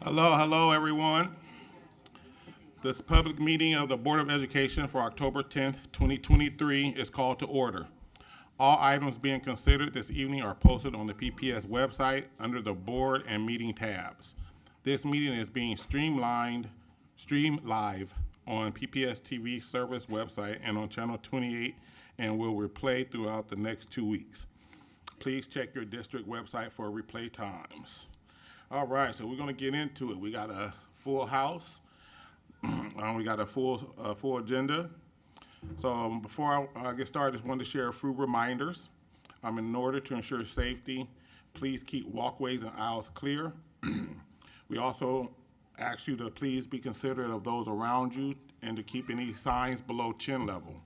Hello, everyone. This public meeting of the Board of Education for October 10th, 2023 is called to order. All items being considered this evening are posted on the PPS website under the Board and Meeting tabs. This meeting is being streamed live on PPS TV service website and on Channel 28 and will replay throughout the next 2 weeks. Please check your district website for replay times. All right, so we're going to get into it. We got a full house. We got a full agenda. So before I get started, I just wanted to share a few reminders. In order to ensure safety, please keep walkways and aisles clear. We also ask you to please be considerate of those around you and to keep any signs below chin level.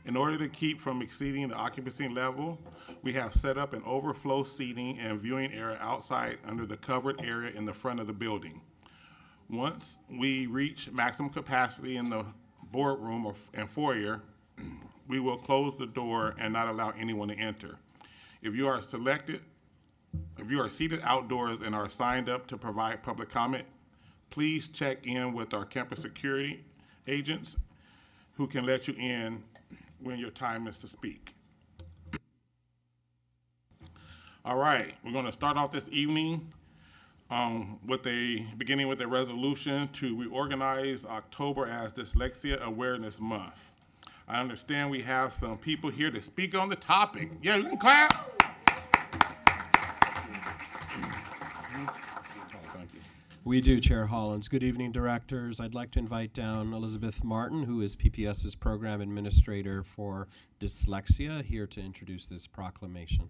In order to keep from exceeding the occupancy level, we have set up an overflow seating and viewing area outside under the covered area in the front of the building. Once we reach maximum capacity in the boardroom and foyer, we will close the door and not allow anyone to enter. If you are seated outdoors and are signed up to provide public comment, please check in with our campus security agents who can let you in when your time is to speak. All right, we're going to start off this evening beginning with a resolution to reorganize October as Dyslexia Awareness Month. I understand we have some people here to speak on the topic. Yeah, you can clap. We do, Chair Hollins. Good evening, directors. I'd like to invite down Elizabeth Martin, who is PPS's Program Administrator for Dyslexia, here to introduce this proclamation.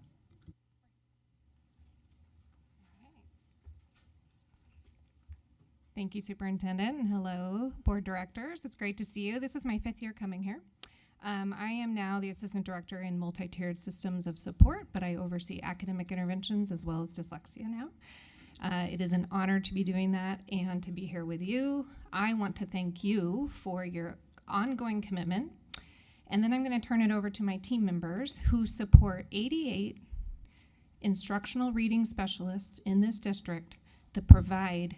Thank you, Superintendent, and hello, Board Directors. It's great to see you. This is my 5th year coming here. I am now the Assistant Director in Multi-Tiered Systems of Support, but I oversee academic interventions as well as dyslexia now. It is an honor to be doing that and to be here with you. I want to thank you for your ongoing commitment. And then I'm going to turn it over to my team members who support 88 instructional reading specialists in this district that provide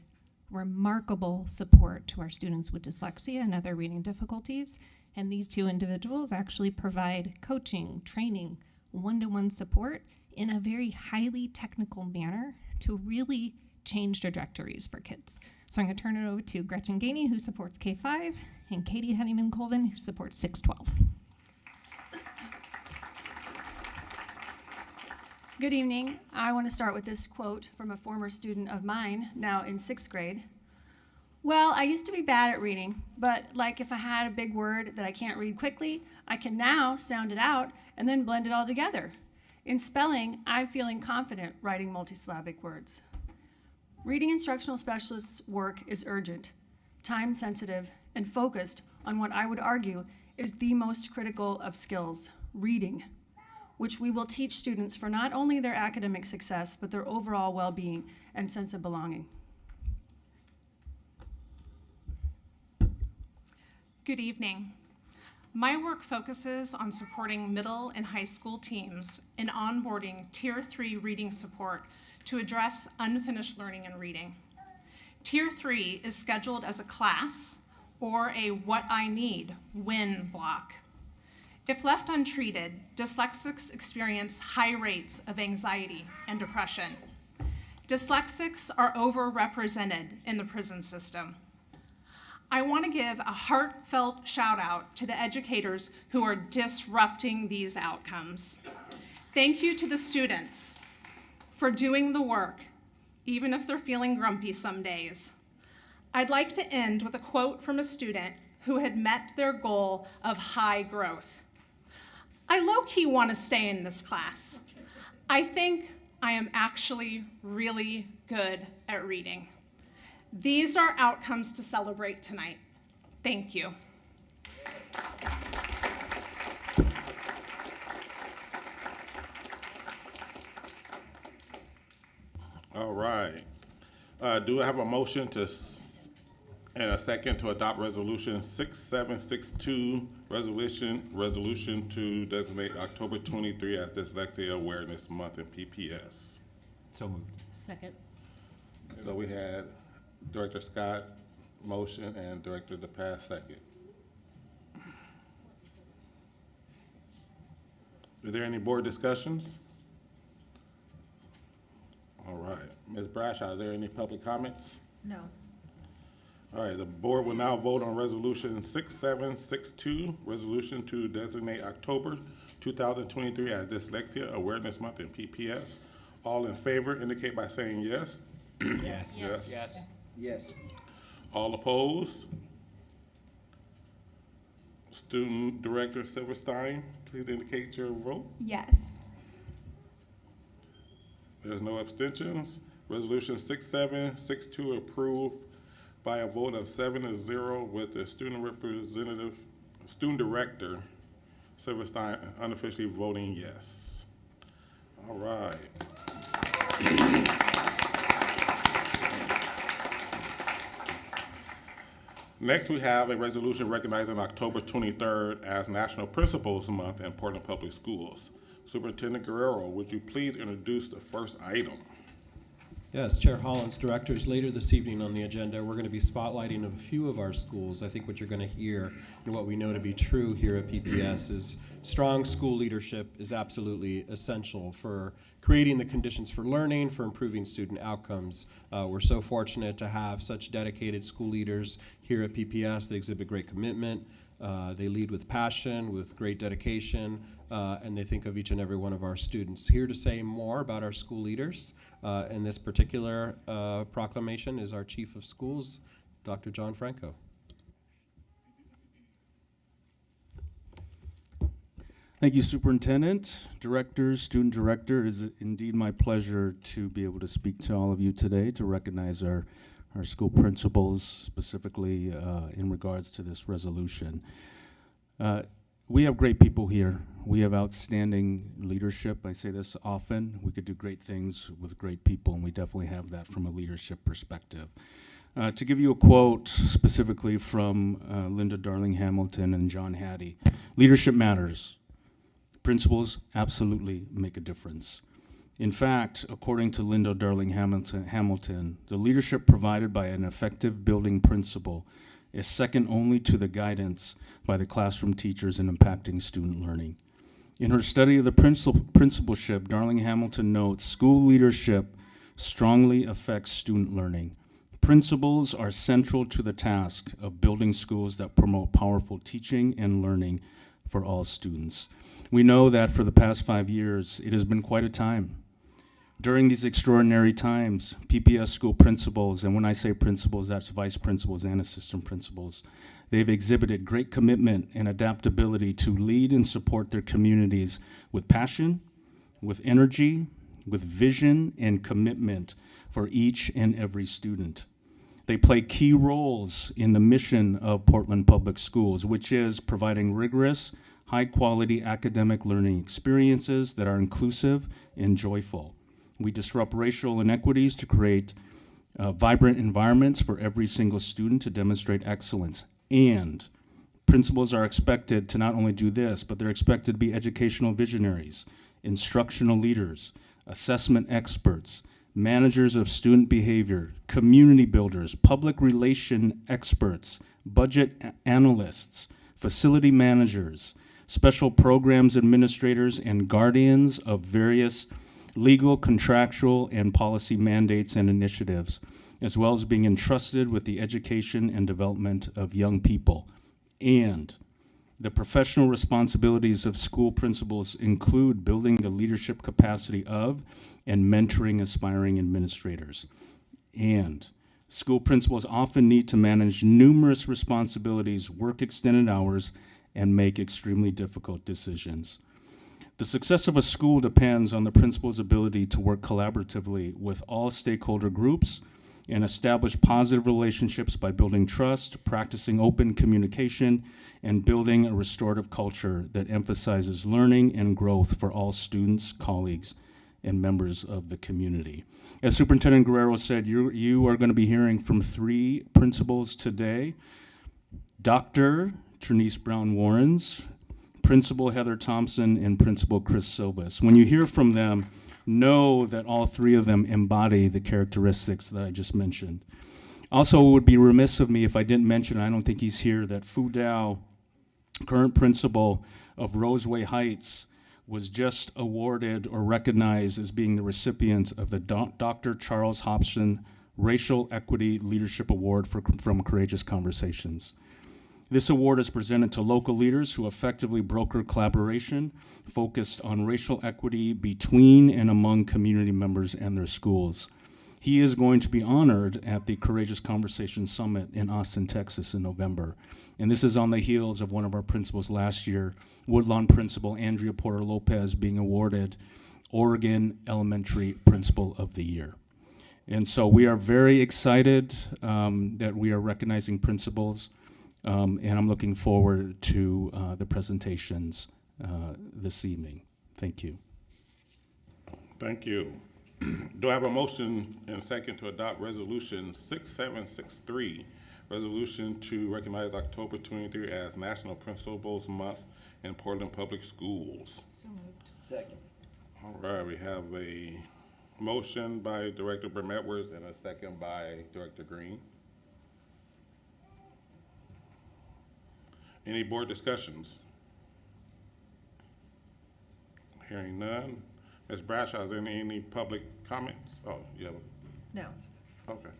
remarkable support to our students with dyslexia and other reading difficulties. And these two individuals actually provide coaching, training, one-to-one support in a very highly technical manner to really change trajectories for kids. So I'm going to turn it over to Gretchen Gainey, who supports K-5, and Katie Honeyman-Colvin, who supports 612. Good evening. I want to start with this quote from a former student of mine, now in 6th grade. Well, I used to be bad at reading, but like if I had a big word that I can't read quickly, I can now sound it out and then blend it all together. In spelling, I'm feeling confident writing multisyllabic words. Reading instructional specialists' work is urgent, time-sensitive, and focused on what I would argue is the most critical of skills, reading, which we will teach students for not only their academic success, but their overall well-being and sense of belonging. Good evening. My work focuses on supporting middle and high school teams in onboarding Tier 3 reading support to address unfinished learning and reading. Tier 3 is scheduled as a class or a what I need when block. If left untreated, dyslexics experience high rates of anxiety and depression. Dyslexics are overrepresented in the prison system. I want to give a heartfelt shout out to the educators who are disrupting these outcomes. Thank you to the students for doing the work, even if they're feeling grumpy some days. I'd like to end with a quote from a student who had met their goal of high growth. I low-key want to stay in this class. I think I am actually really good at reading. These are outcomes to celebrate tonight. Thank you. All right. Do I have a motion and a second to adopt Resolution 6762, resolution to designate October 23 as Dyslexia Awareness Month in PPS? So moved. Second. So we had Director Scott, motion, and Director DePass, second. Is there any board discussions? All right. Ms. Brashaw, is there any public comments? No. All right, the board will now vote on Resolution 6762, resolution to designate October 2023 as Dyslexia Awareness Month in PPS. All in favor indicate by saying yes. Yes. Yes. Yes. All opposed? Student Director Silverstein, please indicate your vote. Yes. There's no abstentions. Resolution 6762 approved by a vote of 7-0 with the student director Silverstein unofficially voting yes. All right. Next, we have a resolution recognizing October 23rd as National Principals Month in Portland Public Schools. Superintendent Guerrero, would you please introduce the first item? Yes, Chair Hollins, directors, later this evening on the agenda, we're going to be spotlighting a few of our schools. I think what you're going to hear and what we know to be true here at PPS is strong school leadership is absolutely essential for creating the conditions for learning, for improving student outcomes. We're so fortunate to have such dedicated school leaders here at PPS. They exhibit great commitment. They lead with passion, with great dedication, and they think of each and every one of our students. Here to say more about our school leaders in this particular proclamation is our Chief of Schools, Dr. John Franco. Thank you, Superintendent, Directors, Student Director. It is indeed my pleasure to be able to speak to all of you today to recognize our school principals, specifically in regards to this resolution. We have great people here. We have outstanding leadership. I say this often. We could do great things with great people, and we definitely have that from a leadership perspective. To give you a quote specifically from Linda Darling Hamilton and John Hattie, leadership matters. Principals absolutely make a difference. In fact, according to Linda Darling Hamilton, the leadership provided by an effective building principal is second only to the guidance by the classroom teachers in impacting student learning. In her study of the principalship, Darling Hamilton notes, school leadership strongly affects student learning. Principals are central to the task of building schools that promote powerful teaching and learning for all students. We know that for the past 5 years, it has been quite a time. During these extraordinary times, PPS school principals, and when I say principals, that's vice principals and assistant principals, they've exhibited great commitment and adaptability to lead and support their communities with passion, with energy, with vision and commitment for each and every student. They play key roles in the mission of Portland Public Schools, which is providing rigorous, high-quality academic learning experiences that are inclusive and joyful. We disrupt racial inequities to create vibrant environments for every single student to demonstrate excellence. And principals are expected to not only do this, but they're expected to be educational visionaries, instructional leaders, assessment experts, managers of student behavior, community builders, public relation experts, budget analysts, facility managers, special programs administrators, and guardians of various legal, contractual, and policy mandates and initiatives, as well as being entrusted with the education and development of young people. And the professional responsibilities of school principals include building the leadership capacity of and mentoring aspiring administrators. And school principals often need to manage numerous responsibilities, work extended hours, and make extremely difficult decisions. The success of a school depends on the principal's ability to work collaboratively with all stakeholder groups and establish positive relationships by building trust, practicing open communication, and building a restorative culture that emphasizes learning and growth for all students, colleagues, and members of the community. As Superintendent Guerrero said, you are going to be hearing from 3 principals today. Dr. Trinice Brown Warrens, Principal Heather Thompson, and Principal Chris Silvas. When you hear from them, know that all 3 of them embody the characteristics that I just mentioned. Also, it would be remiss of me if I didn't mention, I don't think he's here, that Fu Dao, current principal of Roseway Heights, was just awarded or recognized as being the recipient of the Dr. Charles Hobson Racial Equity Leadership Award from Courageous Conversations. This award is presented to local leaders who effectively broker collaboration focused on racial equity between and among community members and their schools. He is going to be honored at the Courageous Conversations Summit in Austin, Texas in November. And this is on the heels of one of our principals last year, Woodlawn Principal Andrea Porter Lopez, being awarded Oregon Elementary Principal of the Year. And so we are very excited that we are recognizing principals, and I'm looking forward to the presentations this evening. Thank you. Thank you. Do I have a motion and a second to adopt Resolution 6763, resolution to recognize October 23 as National Principals Month in Portland Public Schools? So moved. Second. All right, we have a motion by Director Burnett-Edwards and a second by Director Green. Any board discussions? Hearing none. Ms. Bradshaw, is there any public comments? Oh, yeah, No. okay.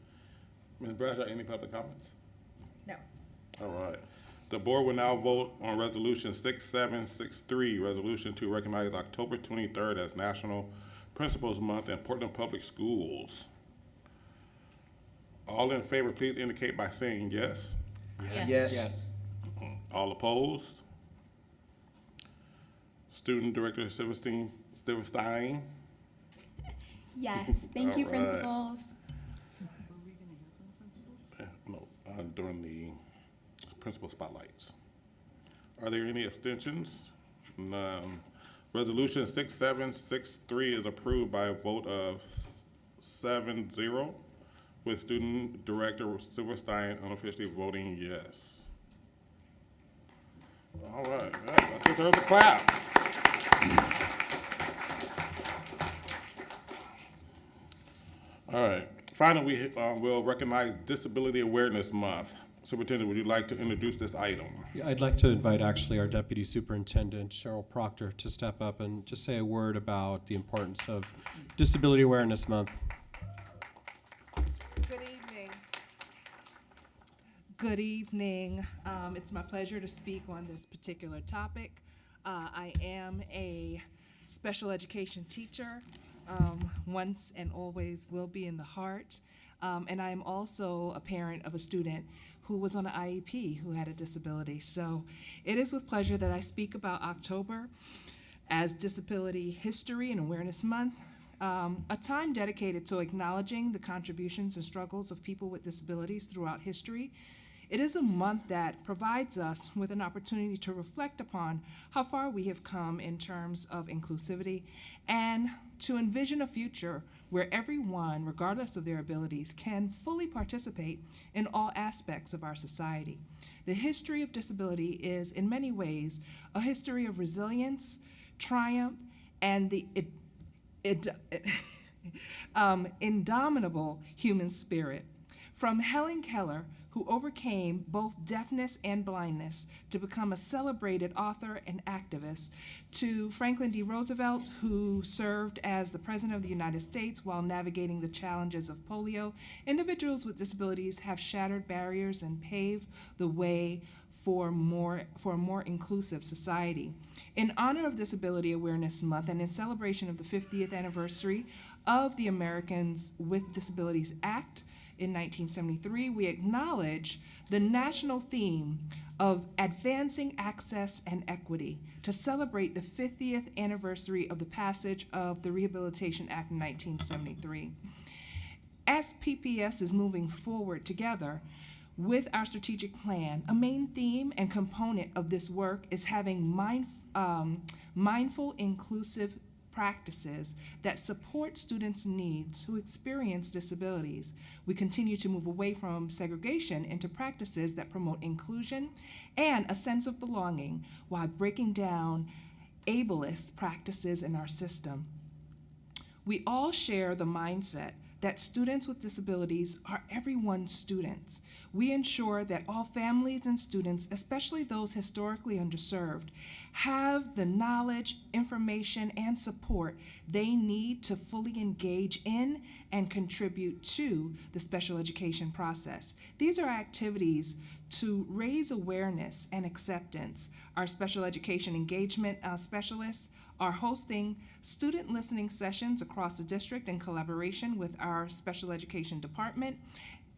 Ms. Bradshaw, any public comments? No. All right. The board will now vote on Resolution 6763, resolution to recognize October 23rd as National Principals Month in Portland Public Schools. All in favor, please indicate by saying yes. Yes. All opposed? Student Director Silverstein? Yes, thank you, All right. principals. No, during the principal spotlights. Are there any abstentions? None. Resolution 6763 is approved by a vote of 7-0, with Student Director Silverstein unofficially voting yes. All right, let's deserve a clap. All right, finally, we will recognize Disability Awareness Month. Superintendent, would you like to introduce this item? Yeah, I'd like to invite actually our Deputy Superintendent, Cheryl Proctor, to step up and just say a word about the importance of Disability Awareness Month. Good evening. Good evening. It's my pleasure to speak on this particular topic. I am a special education teacher, once and always will be in the heart. And I am also a parent of a student who was on an IEP who had a disability. So it is with pleasure that I speak about October as Disability History and Awareness Month, a time dedicated to acknowledging the contributions and struggles of people with disabilities throughout history. It is a month that provides us with an opportunity to reflect upon how far we have come in terms of inclusivity and to envision a future where everyone, regardless of their abilities, can fully participate in all aspects of our society. The history of disability is, in many ways, a history of resilience, triumph, and the indomitable human spirit. From Helen Keller, who overcame both deafness and blindness to become a celebrated author and activist, to Franklin D. Roosevelt, who served as the President of the United States while navigating the challenges of polio, individuals with disabilities have shattered barriers and paved the way for a more inclusive society. In honor of Disability Awareness Month and in celebration of the 50th anniversary of the Americans with Disabilities Act, in 1973, we acknowledge the national theme of advancing access and equity to celebrate the 50th anniversary of the passage of the Rehabilitation Act in 1973. As PPS is moving forward together with our strategic plan, a main theme and component of this work is having mindful, inclusive practices that support students' needs who experience disabilities. We continue to move away from segregation into practices that promote inclusion and a sense of belonging while breaking down ableist practices in our system. We all share the mindset that students with disabilities are everyone's students. We ensure that all families and students, especially those historically underserved, have the knowledge, information, and support they need to fully engage in and contribute to the special education process. These are activities to raise awareness and acceptance. Our special education engagement specialists are hosting student listening sessions across the district in collaboration with our special education department.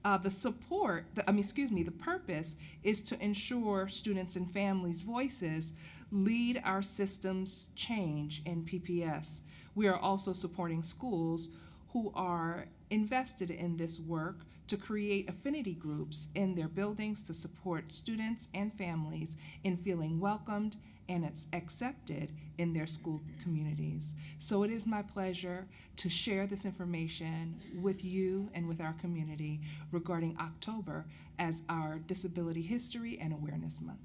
The purpose is to ensure students and families' voices lead our system's change in PPS. We are also supporting schools who are invested in this work to create affinity groups in their buildings to support students and families in feeling welcomed and accepted in their school communities. So it is my pleasure to share this information with you and with our community regarding October as our Disability History and Awareness Month.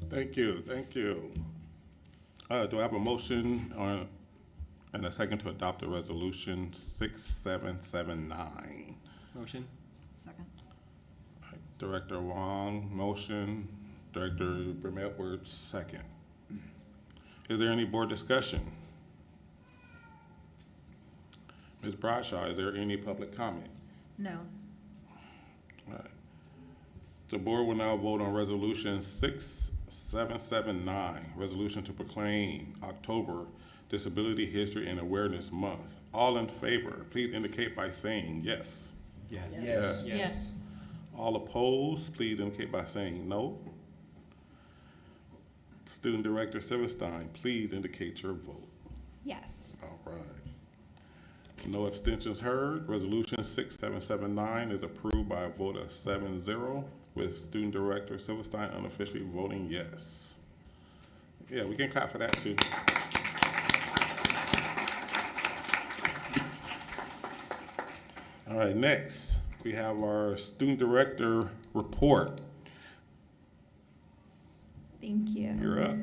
Thank you, thank you. Do I have a motion and a second to adopt the resolution 6779? Motion? Second. Director Wong, motion. Director Brim-Edwards, second. Is there any board discussion? Ms. Bradshaw, is there any public comment? No. All right. The board will now vote on resolution 6779, resolution to proclaim October Disability History and Awareness Month. All in favor, please indicate by saying yes. Yes. Yes. Yes. All opposed, please indicate by saying no. Student Director Silverstein, please indicate your vote. Yes. All right. No abstentions heard. Resolution 6779 is approved by a vote of 7-0, with Student Director Silverstein unofficially voting yes. Yeah, we can clap for that too. All right, next, we have our Student Director report. Thank you. You're up.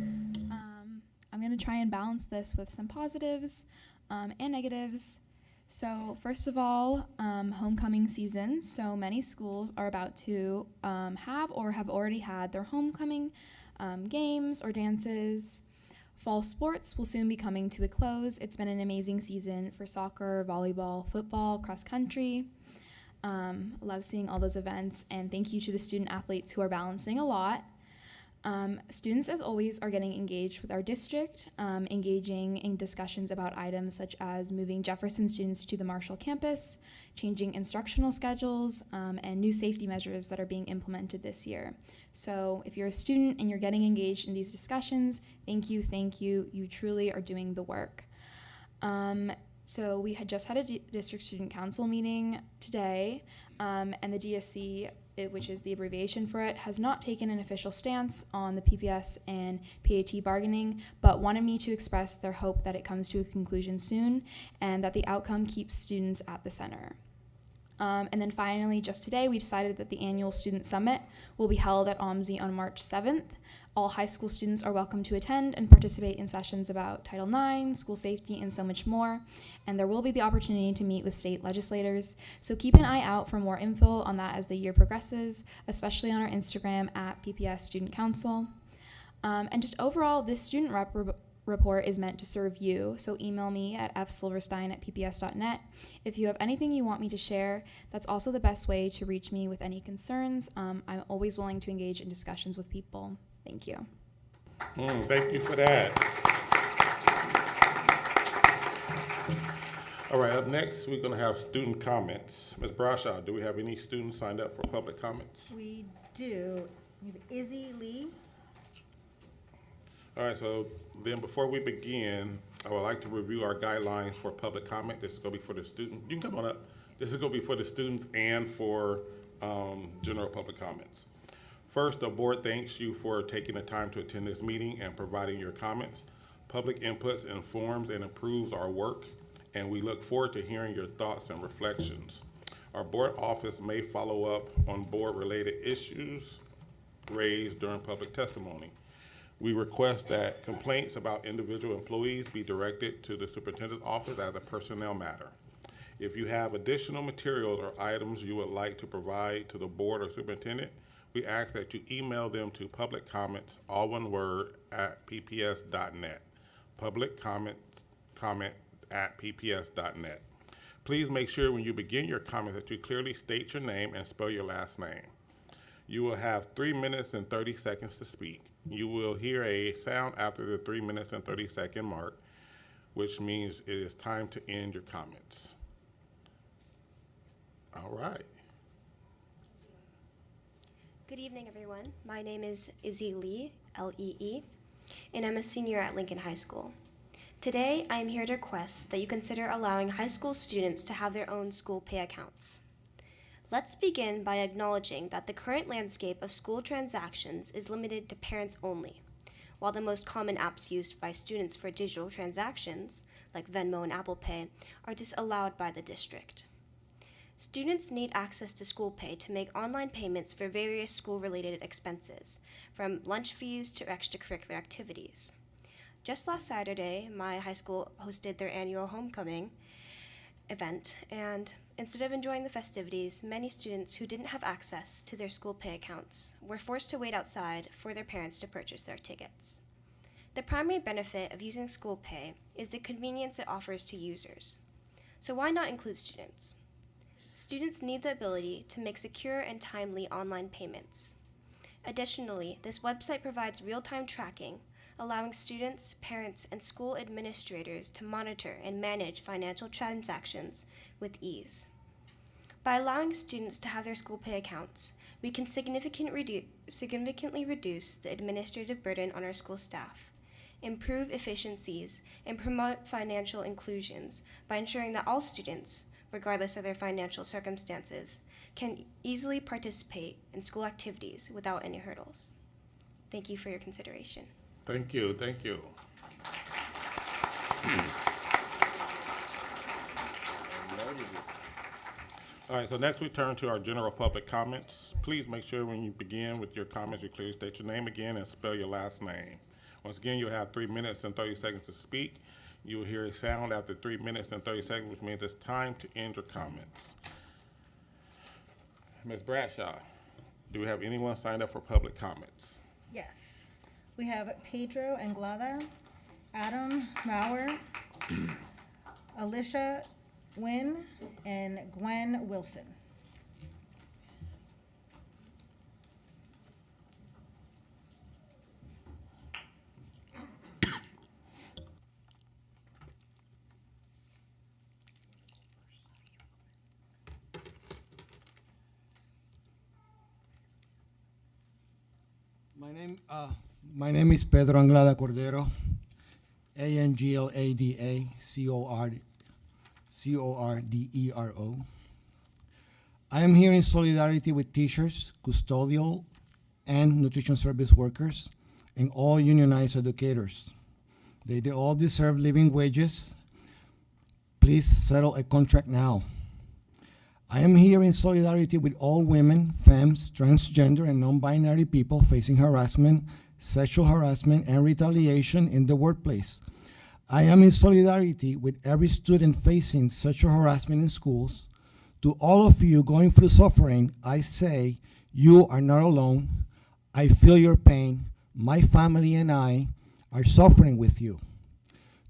I'm going to try and balance this with some positives and negatives. So first of all, homecoming season. So many schools are about to have or have already had their homecoming games or dances. Fall sports will soon be coming to a close. It's been an amazing season for soccer, volleyball, football, cross country. Love seeing all those events, and thank you to the student athletes who are balancing a lot. Students, as always, are getting engaged with our district, engaging in discussions about items such as moving Jefferson students to the Marshall campus, changing instructional schedules, and new safety measures that are being implemented this year. So if you're a student and you're getting engaged in these discussions, thank you, you truly are doing the work. So we had just had a district student council meeting today, and the DSC, which is the abbreviation for it, has not taken an official stance on the PPS and PAT bargaining, but wanted me to express their hope that it comes to a conclusion soon and that the outcome keeps students at the center. And then finally, just today, we decided that the annual Student Summit will be held at OMSI on March 7th. All high school students are welcome to attend and participate in sessions about Title IX, school safety, and so much more. And there will be the opportunity to meet with state legislators. So keep an eye out for more info on that as the year progresses, especially on our Instagram at PPS Student Council. And just overall, this student rep report is meant to serve you, so email me at fsilverstein@pps.net. If you have anything you want me to share, that's also the best way to reach me with any concerns. I'm always willing to engage in discussions with people. Thank you. Thank you for that. All right, up next, we're going to have student comments. Ms. Brashaw, do we have any students signed up for public comments? We do. We have Izzy Lee. All right, so then before we begin, I would like to review our guidelines for public comment. This is going to be for the student. You can come on up. This is going to be for the students and for general public comments. First, the board thanks you for taking the time to attend this meeting and providing your comments. Public inputs informs and improves our work, and we look forward to hearing your thoughts and reflections. Our board office may follow up on board-related issues raised during public testimony. We request that complaints about individual employees be directed to the superintendent's office as a personnel matter. If you have additional materials or items you would like to provide to the board or superintendent, we ask that you email them to public comments, all one word, at pps.net. Public comment at pps.net. Please make sure when you begin your comments that you clearly state your name and spell your last name. You will have 3 minutes and 30 seconds to speak. You will hear a sound after the 3 minutes and 30-second mark, which means it is time to end your comments. All right. Good evening, everyone. My name is Izzy Lee, L-E-E, and I'm a senior at Lincoln High School. Today, I am here to request that you consider allowing high school students to have their own school pay accounts. Let's begin by acknowledging that the current landscape of school transactions is limited to parents only, while the most common apps used by students for digital transactions, like Venmo and Apple Pay, are disallowed by the district. Students need access to school pay to make online payments for various school-related expenses, from lunch fees to extracurricular activities. Just last Saturday, my high school hosted their annual homecoming event, and instead of enjoying the festivities, many students who didn't have access to their school pay accounts were forced to wait outside for their parents to purchase their tickets. The primary benefit of using school pay is the convenience it offers to users. So why not include students? Students need the ability to make secure and timely online payments. Additionally, this website provides real-time tracking, allowing students, parents, and school administrators to monitor and manage financial transactions with ease. By allowing students to have their school pay accounts, we can significantly reduce the administrative burden on our school staff, improve efficiencies, and promote financial inclusions by ensuring that all students, regardless of their financial circumstances, can easily participate in school activities without any hurdles. Thank you for your consideration. Thank you, thank you. All right, so next we turn to our general public comments. Please make sure when you begin with your comments, you clearly state your name again and spell your last name. Once again, you'll have 3 minutes and 30 seconds to speak. You will hear a sound after 3 minutes and 30 seconds, which means it's time to end your comments. Ms. Bradshaw, do we have anyone signed up for public comments? Yes. We have Pedro Anglada, Adam Maurer, Alicia Nguyen, and Gwen Wilson. My name is Pedro Anglada Cordero, Anglada Cordero. I am here in solidarity with teachers, custodial, and nutrition service workers, and all unionized educators. They all deserve living wages. Please settle a contract now. I am here in solidarity with all women, femmes, transgender, and non-binary people facing harassment, sexual harassment, and retaliation in the workplace. I am in solidarity with every student facing sexual harassment in schools. To all of you going through suffering, I say, you are not alone. I feel your pain. My family and I are suffering with you.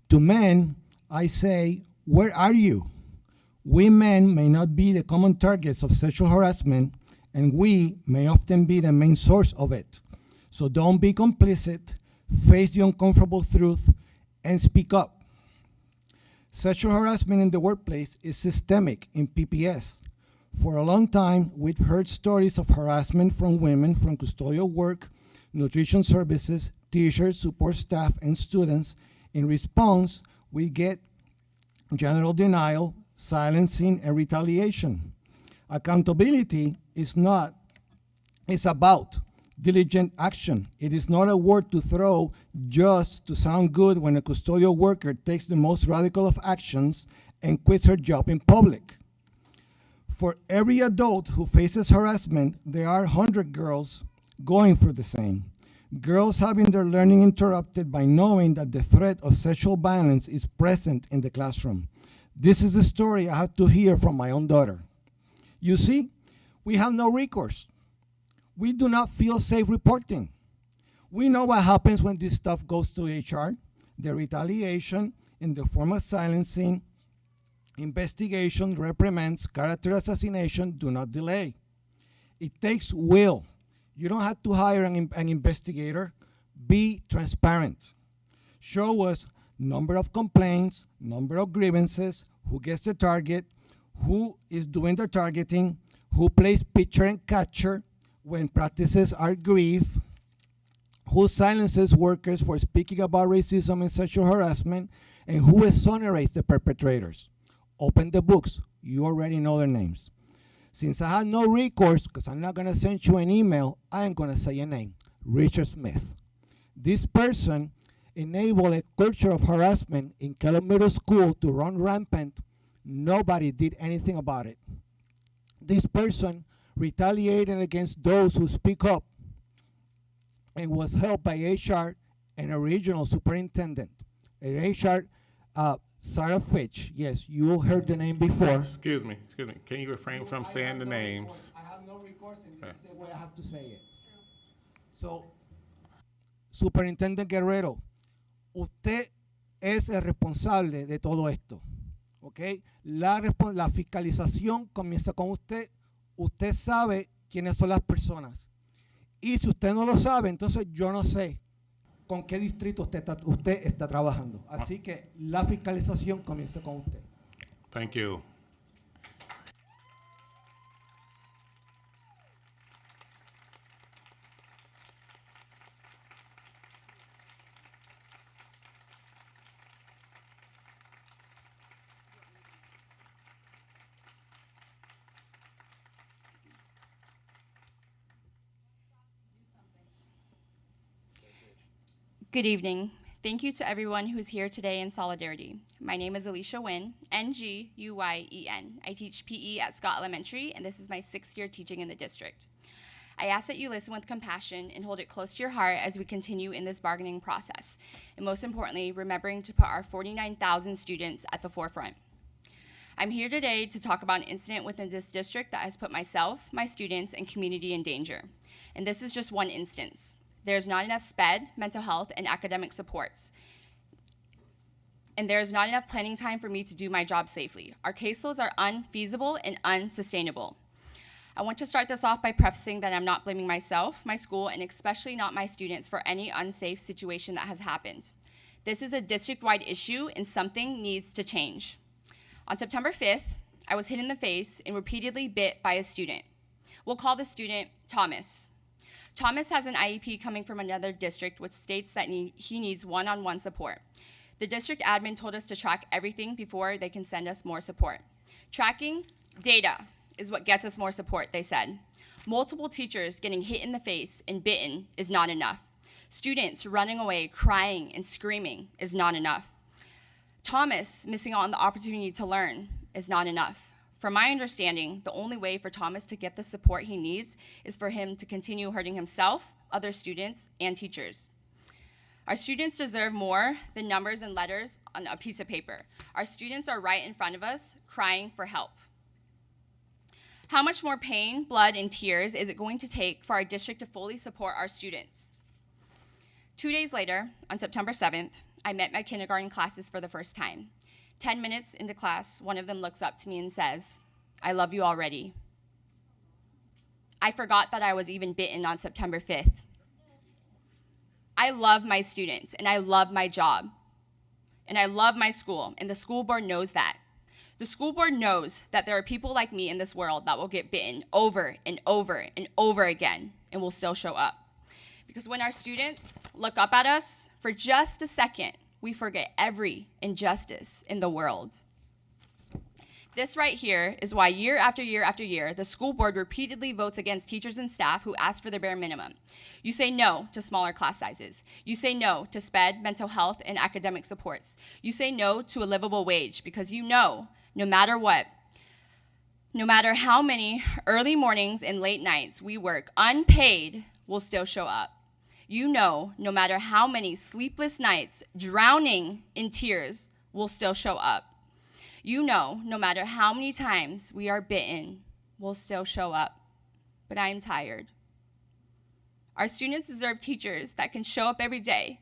To men, I say, where are you? We men may not be the common targets of sexual harassment, and we may often be the main source of it. So don't be complicit, face the uncomfortable truth, and speak up. Sexual harassment in the workplace is systemic in PPS. For a long time, we've heard stories of harassment from women from custodial work, nutrition services, teachers, support staff, and students. In response, we get general denial, silencing, and retaliation. Accountability is about diligent action. It is not a word to throw just to sound good when a custodial worker takes the most radical of actions and quits her job in public. For every adult who faces harassment, there are 100 girls going through the same. Girls having their learning interrupted by knowing that the threat of sexual violence is present in the classroom. This is the story I had to hear from my own daughter. You see, we have no recourse. We do not feel safe reporting. We know what happens when this stuff goes to HR. The retaliation in the form of silencing, investigation, reprimands, character assassination do not delay. It takes will. You don't have to hire an investigator. Be transparent. Show us number of complaints, number of grievances, who gets the target, who is doing the targeting, who plays pitcher and catcher when practices are grieved, who silences workers for speaking about racism and sexual harassment, and who exonerates the perpetrators. Open the books. You already know their names. Since I have no recourse, because I'm not going to send you an email, I am going to say a name, Richard Smith. This person enabled a culture of harassment in Kellogg Middle School to run rampant. Nobody did anything about it. This person retaliated against those who speak up and was helped by HR and a regional superintendent. HR, Sarah Fitch, yes, you heard the name before. Excuse me. Can you refrain from saying the names? I have no recourse, and this is the way I have to say it. So, Superintendent Guerrero, usted es el responsable de todo esto, ¿ok? La fiscalización comienza con usted. Usted sabe quiénes son las personas. Y si usted no lo sabe, entonces yo no sé con qué distrito usted está trabajando. Así que la fiscalización comienza con usted. Thank you. Good evening. Thank you to everyone who's here today in solidarity. My name is Alicia Nguyen, Nguyen. I teach PE at Scott Elementary, and this is my 6th year teaching in the district. I ask that you listen with compassion and hold it close to your heart as we continue in this bargaining process, and most importantly, remembering to put our 49,000 students at the forefront. I'm here today to talk about an incident within this district that has put myself, my students, and community in danger. And this is just one instance. There's not enough SPED, mental health, and academic supports. And there's not enough planning time for me to do my job safely. Our caseloads are unfeasible and unsustainable. I want to start this off by prefacing that I'm not blaming myself, my school, and especially not my students for any unsafe situation that has happened. This is a district-wide issue and something needs to change. On September 5th, I was hit in the face and repeatedly bit by a student. We'll call the student Thomas. Thomas has an IEP coming from another district which states that he needs one-on-one support. The district admin told us to track everything before they can send us more support. Tracking data is what gets us more support, they said. Multiple teachers getting hit in the face and bitten is not enough. Students running away, crying and screaming is not enough. Thomas missing out on the opportunity to learn is not enough. From my understanding, the only way for Thomas to get the support he needs is for him to continue hurting himself, other students, and teachers. Our students deserve more than numbers and letters on a piece of paper. Our students are right in front of us, crying for help. How much more pain, blood, and tears is it going to take for our district to fully support our students? 2 days later, on September 7th, I met my kindergarten classes for the first time. 10 minutes into class, one of them looks up to me and says, "I love you already." I forgot that I was even bitten on September 5th. I love my students, and I love my job, and I love my school, and the school board knows that. The school board knows that there are people like me in this world that will get bitten over and over and over again and will still show up. Because when our students look up at us for just a second, we forget every injustice in the world. This right here is why year after year after year, the school board repeatedly votes against teachers and staff who ask for the bare minimum. You say no to smaller class sizes. You say no to SPED, mental health, and academic supports. You say no to a livable wage because you know, no matter what, no matter how many early mornings and late nights we work unpaid, we'll still show up. You know, no matter how many sleepless nights, drowning in tears, we'll still show up. You know, no matter how many times we are bitten, we'll still show up. But I am tired. Our students deserve teachers that can show up every day,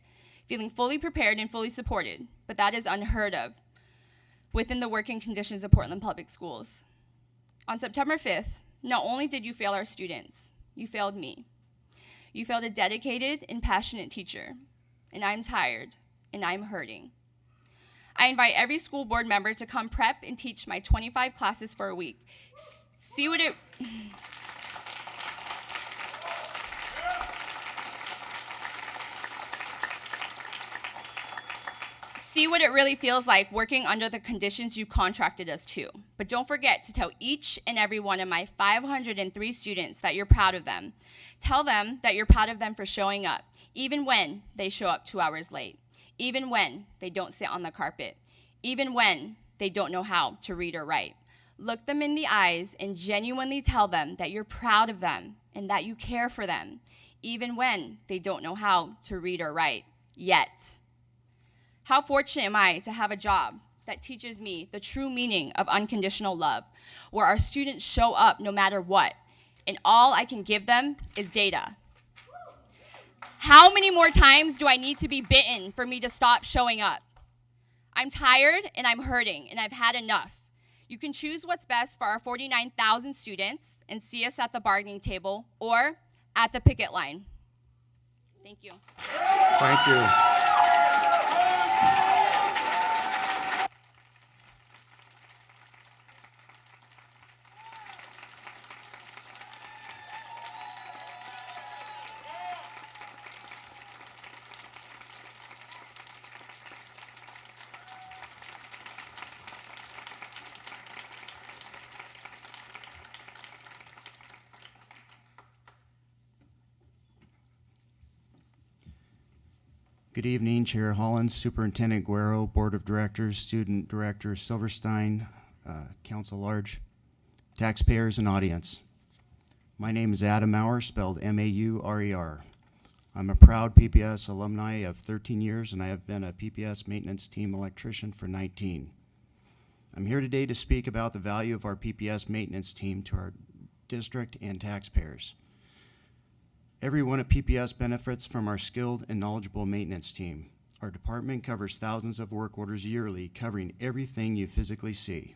feeling fully prepared and fully supported, but that is unheard of within the working conditions of Portland Public Schools. On September 5th, not only did you fail our students, you failed me. You failed a dedicated and passionate teacher, and I'm tired, and I'm hurting. I invite every school board member to come prep and teach my 25 classes for a week. See what it really feels like working under the conditions you contracted us to. But don't forget to tell each and every one of my 503 students that you're proud of them. Tell them that you're proud of them for showing up, even when they show up 2 hours late, even when they don't sit on the carpet, even when they don't know how to read or write. Look them in the eyes and genuinely tell them that you're proud of them and that you care for them, even when they don't know how to read or write yet. How fortunate am I to have a job that teaches me the true meaning of unconditional love, where our students show up no matter what, and all I can give them is data. How many more times do I need to be bitten for me to stop showing up? I'm tired and I'm hurting and I've had enough. You can choose what's best for our 49,000 students and see us at the bargaining table or at the picket line. Thank you. Thank you. Good evening, Chair Hollins, Superintendent Guerrero, Board of Directors, Student Director Silverstein, Council Large, taxpayers and audience. My name is Adam Maurer, spelled M-A-U-R-E-R. I'm a proud PPS alumni of 13 years, and I have been a PPS maintenance team electrician for 19. I'm here today to speak about the value of our PPS maintenance team to our district and taxpayers. Everyone at PPS benefits from our skilled and knowledgeable maintenance team. Our department covers thousands of work orders yearly, covering everything you physically see,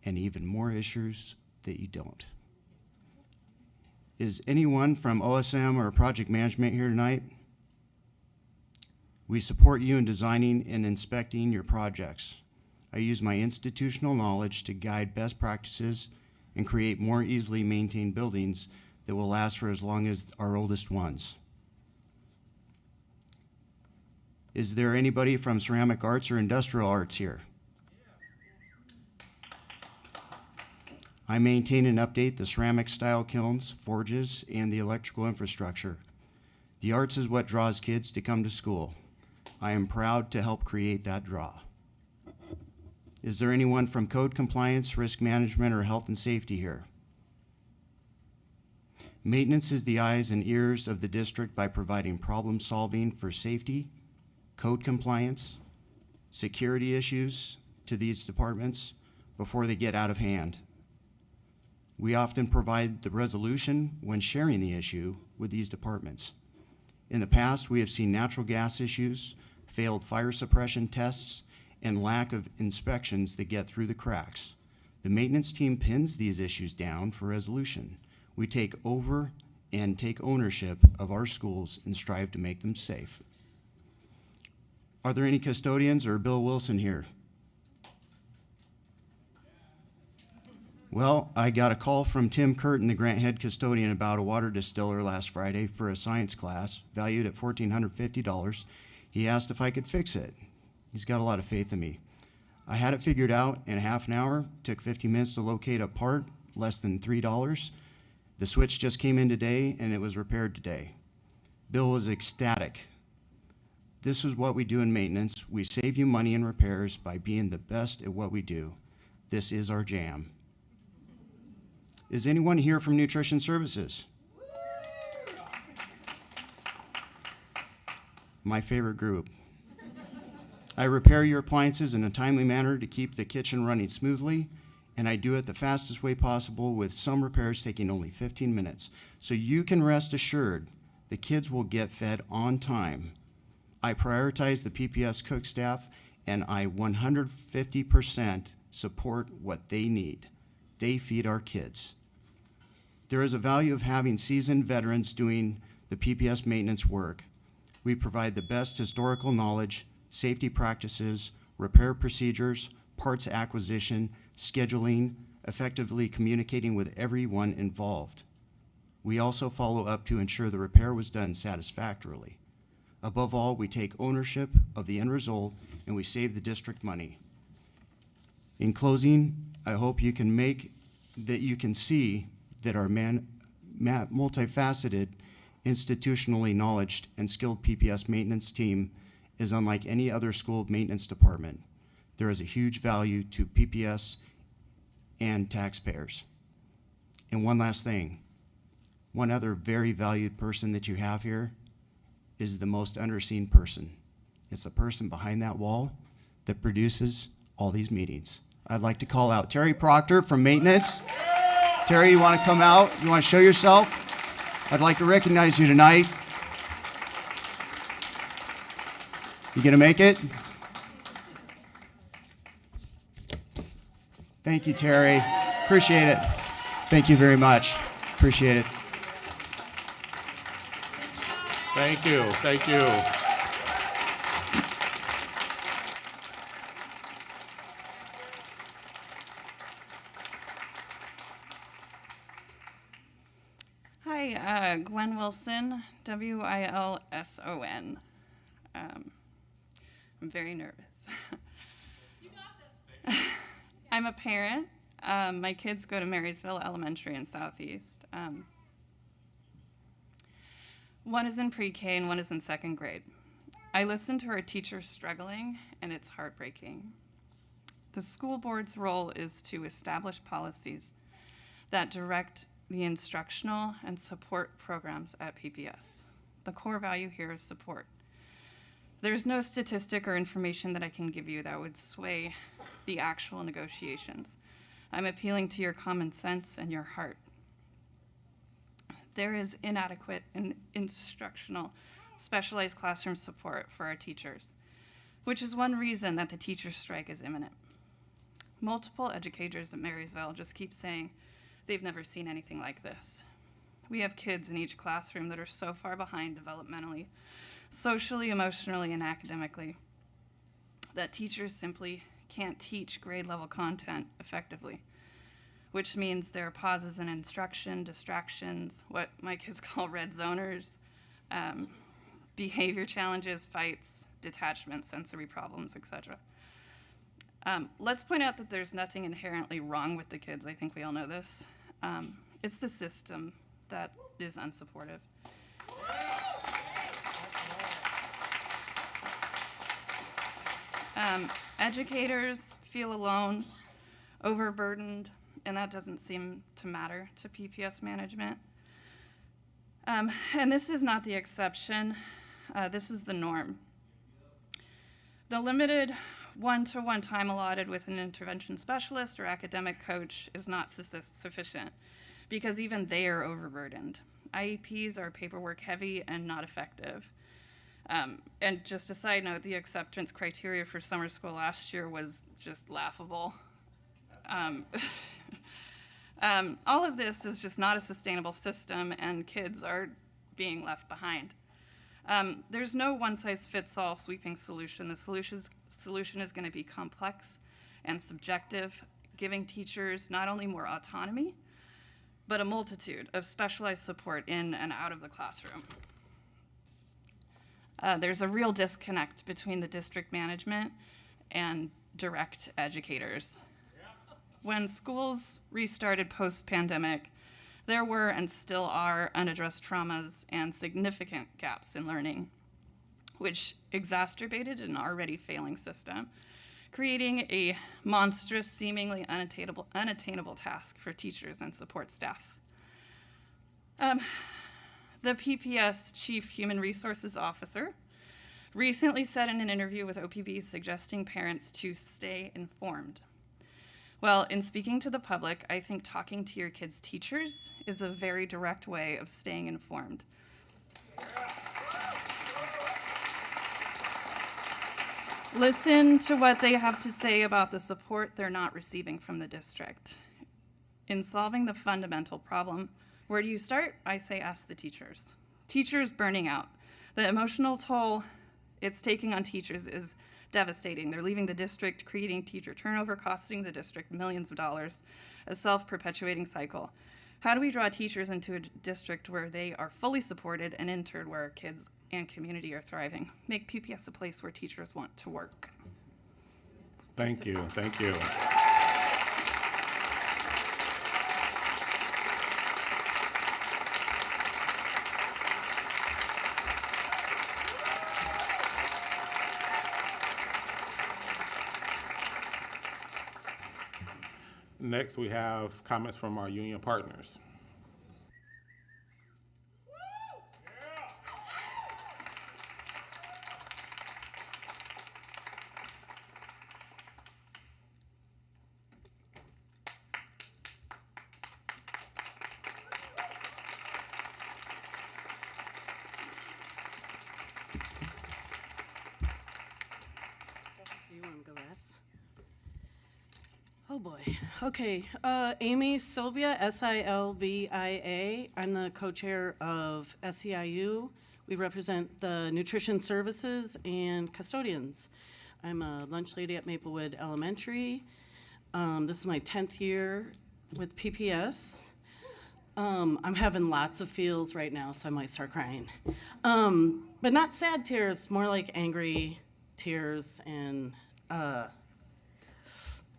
and even more issues that you don't. Is anyone from OSM or project management here tonight? We support you in designing and inspecting your projects. I use my institutional knowledge to guide best practices and create more easily maintained buildings that will last for as long as our oldest ones. Is there anybody from ceramic arts or industrial arts here? I maintain and update the ceramic style kilns, forges, and the electrical infrastructure. The arts is what draws kids to come to school. I am proud to help create that draw. Is there anyone from code compliance, risk management, or health and safety here? Maintenance is the eyes and ears of the district by providing problem solving for safety, code compliance, security issues to these departments before they get out of hand. We often provide the resolution when sharing the issue with these departments. In the past, we have seen natural gas issues, failed fire suppression tests, and lack of inspections that get through the cracks. The maintenance team pins these issues down for resolution. We take over and take ownership of our schools and strive to make them safe. Are there any custodians or Bill Wilson here? Well, I got a call from Tim Curtin, the Grant head custodian, about a water distiller last Friday for a science class valued at $1,450. He asked if I could fix it. He's got a lot of faith in me. I had it figured out in half an hour, took 50 minutes to locate a part, less than $3. The switch just came in today and it was repaired today. Bill was ecstatic. This is what we do in maintenance. We save you money in repairs by being the best at what we do. This is our jam. Is anyone here from Nutrition Services? My favorite group. I repair your appliances in a timely manner to keep the kitchen running smoothly, and I do it the fastest way possible, with some repairs taking only 15 minutes. So you can rest assured the kids will get fed on time. I prioritize the PPS cook staff, and I 150% support what they need. They feed our kids. There is a value of having seasoned veterans doing the PPS maintenance work. We provide the best historical knowledge, safety practices, repair procedures, parts acquisition, scheduling, effectively communicating with everyone involved. We also follow up to ensure the repair was done satisfactorily. Above all, we take ownership of the end result, and we save the district money. In closing, I hope you can see that our multifaceted, institutionally knowledged, and skilled PPS maintenance team is unlike any other school maintenance department. There is a huge value to PPS and taxpayers. And one last thing, one other very valued person that you have here is the most underseen person. It's the person behind that wall that produces all these meetings. I'd like to call out Terry Proctor from maintenance. Terry, you want to come out? You want to show yourself? I'd like to recognize you tonight. You gonna make it? Thank you, Terry. Appreciate it. Thank you very much. Appreciate it. Thank you, thank you. Hi, Gwen Wilson, Wilson. I'm very nervous. You got this. I'm a parent. My kids go to Marysville Elementary in Southeast. One is in pre-K and one is in second grade. I listen to our teachers struggling, and it's heartbreaking. The school board's role is to establish policies that direct the instructional and support programs at PPS. The core value here is support. There's no statistic or information that I can give you that would sway the actual negotiations. I'm appealing to your common sense and your heart. There is inadequate instructional specialized classroom support for our teachers, which is one reason that the teachers' strike is imminent. Multiple educators at Marysville just keep saying they've never seen anything like this. We have kids in each classroom that are so far behind developmentally, socially, emotionally, and academically that teachers simply can't teach grade level content effectively, which means there are pauses in instruction, distractions, what my kids call red zoners, behavior challenges, fights, detachment, sensory problems, etc. Let's point out that there's nothing inherently wrong with the kids. I think we all know this. It's the system that is unsupportive. Educators feel alone, overburdened, and that doesn't seem to matter to PPS management. And this is not the exception. This is the norm. The limited one-to-one time allotted with an intervention specialist or academic coach is not sufficient because even they are overburdened. IEPs are paperwork heavy and not effective. And just a side note, the acceptance criteria for summer school last year was just laughable. All of this is just not a sustainable system, and kids are being left behind. There's no one-size-fits-all sweeping solution. The solution is going to be complex and subjective, giving teachers not only more autonomy, but a multitude of specialized support in and out of the classroom. There's a real disconnect between the district management and direct educators. When schools restarted post-pandemic, there were and still are unaddressed traumas and significant gaps in learning, which exacerbated an already failing system, creating a monstrous, seemingly unattainable task for teachers and support staff. The PPS Chief Human Resources Officer recently said in an interview with OPB suggesting parents to stay informed. Well, in speaking to the public, I think talking to your kids' teachers is a very direct way of staying informed. Listen to what they have to say about the support they're not receiving from the district. In solving the fundamental problem, where do you start? I say ask the teachers. Teachers burning out. The emotional toll it's taking on teachers is devastating. They're leaving the district, creating teacher turnover, costing the district millions of dollars, a self-perpetuating cycle. How do we draw teachers into a district where they are fully supported and in turn where kids and community are thriving? Make PPS a place where teachers want to work. Thank you, thank you. Next, we have comments from our union partners. You want to go last? Oh boy. Okay. Amy Sylvia, Silvia. I'm the co-chair of SEIU. We represent the nutrition services and custodians. I'm a lunch lady at Maplewood Elementary. This is my 10th year with PPS. I'm having lots of feels right now, so I might start crying. But not sad tears, more like angry tears. And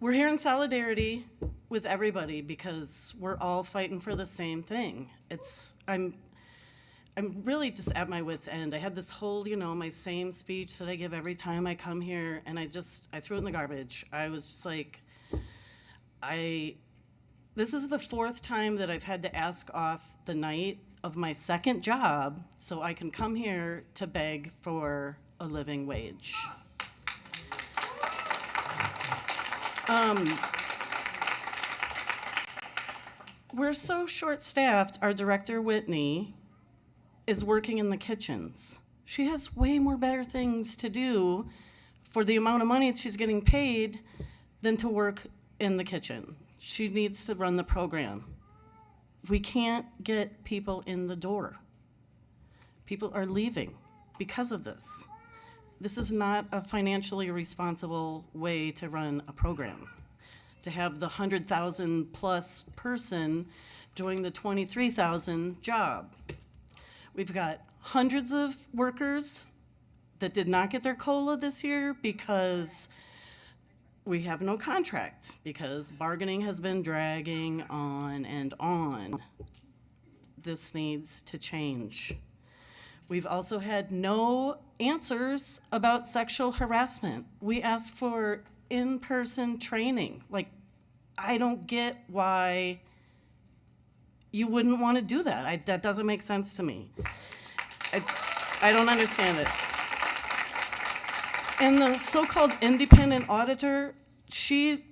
we're here in solidarity with everybody because we're all fighting for the same thing. I'm really just at my wit's end. I had this whole, my same speech that I give every time I come here, and I threw it in the garbage. I was just like, this is the 4th time that I've had to ask off the night of my 2nd job so I can come here to beg for a living wage. We're so short-staffed, our director, Whitney, is working in the kitchens. She has way more better things to do for the amount of money she's getting paid than to work in the kitchen. She needs to run the program. We can't get people in the door. People are leaving because of this. This is not a financially responsible way to run a program. To have the 100,000 plus person doing the 23,000 job. We've got hundreds of workers that did not get their COLA this year because we have no contract, because bargaining has been dragging on and on. This needs to change. We've also had no answers about sexual harassment. We asked for in-person training. Like, I don't get why you wouldn't want to do that. That doesn't make sense to me. I don't understand it. And the so-called independent auditor, she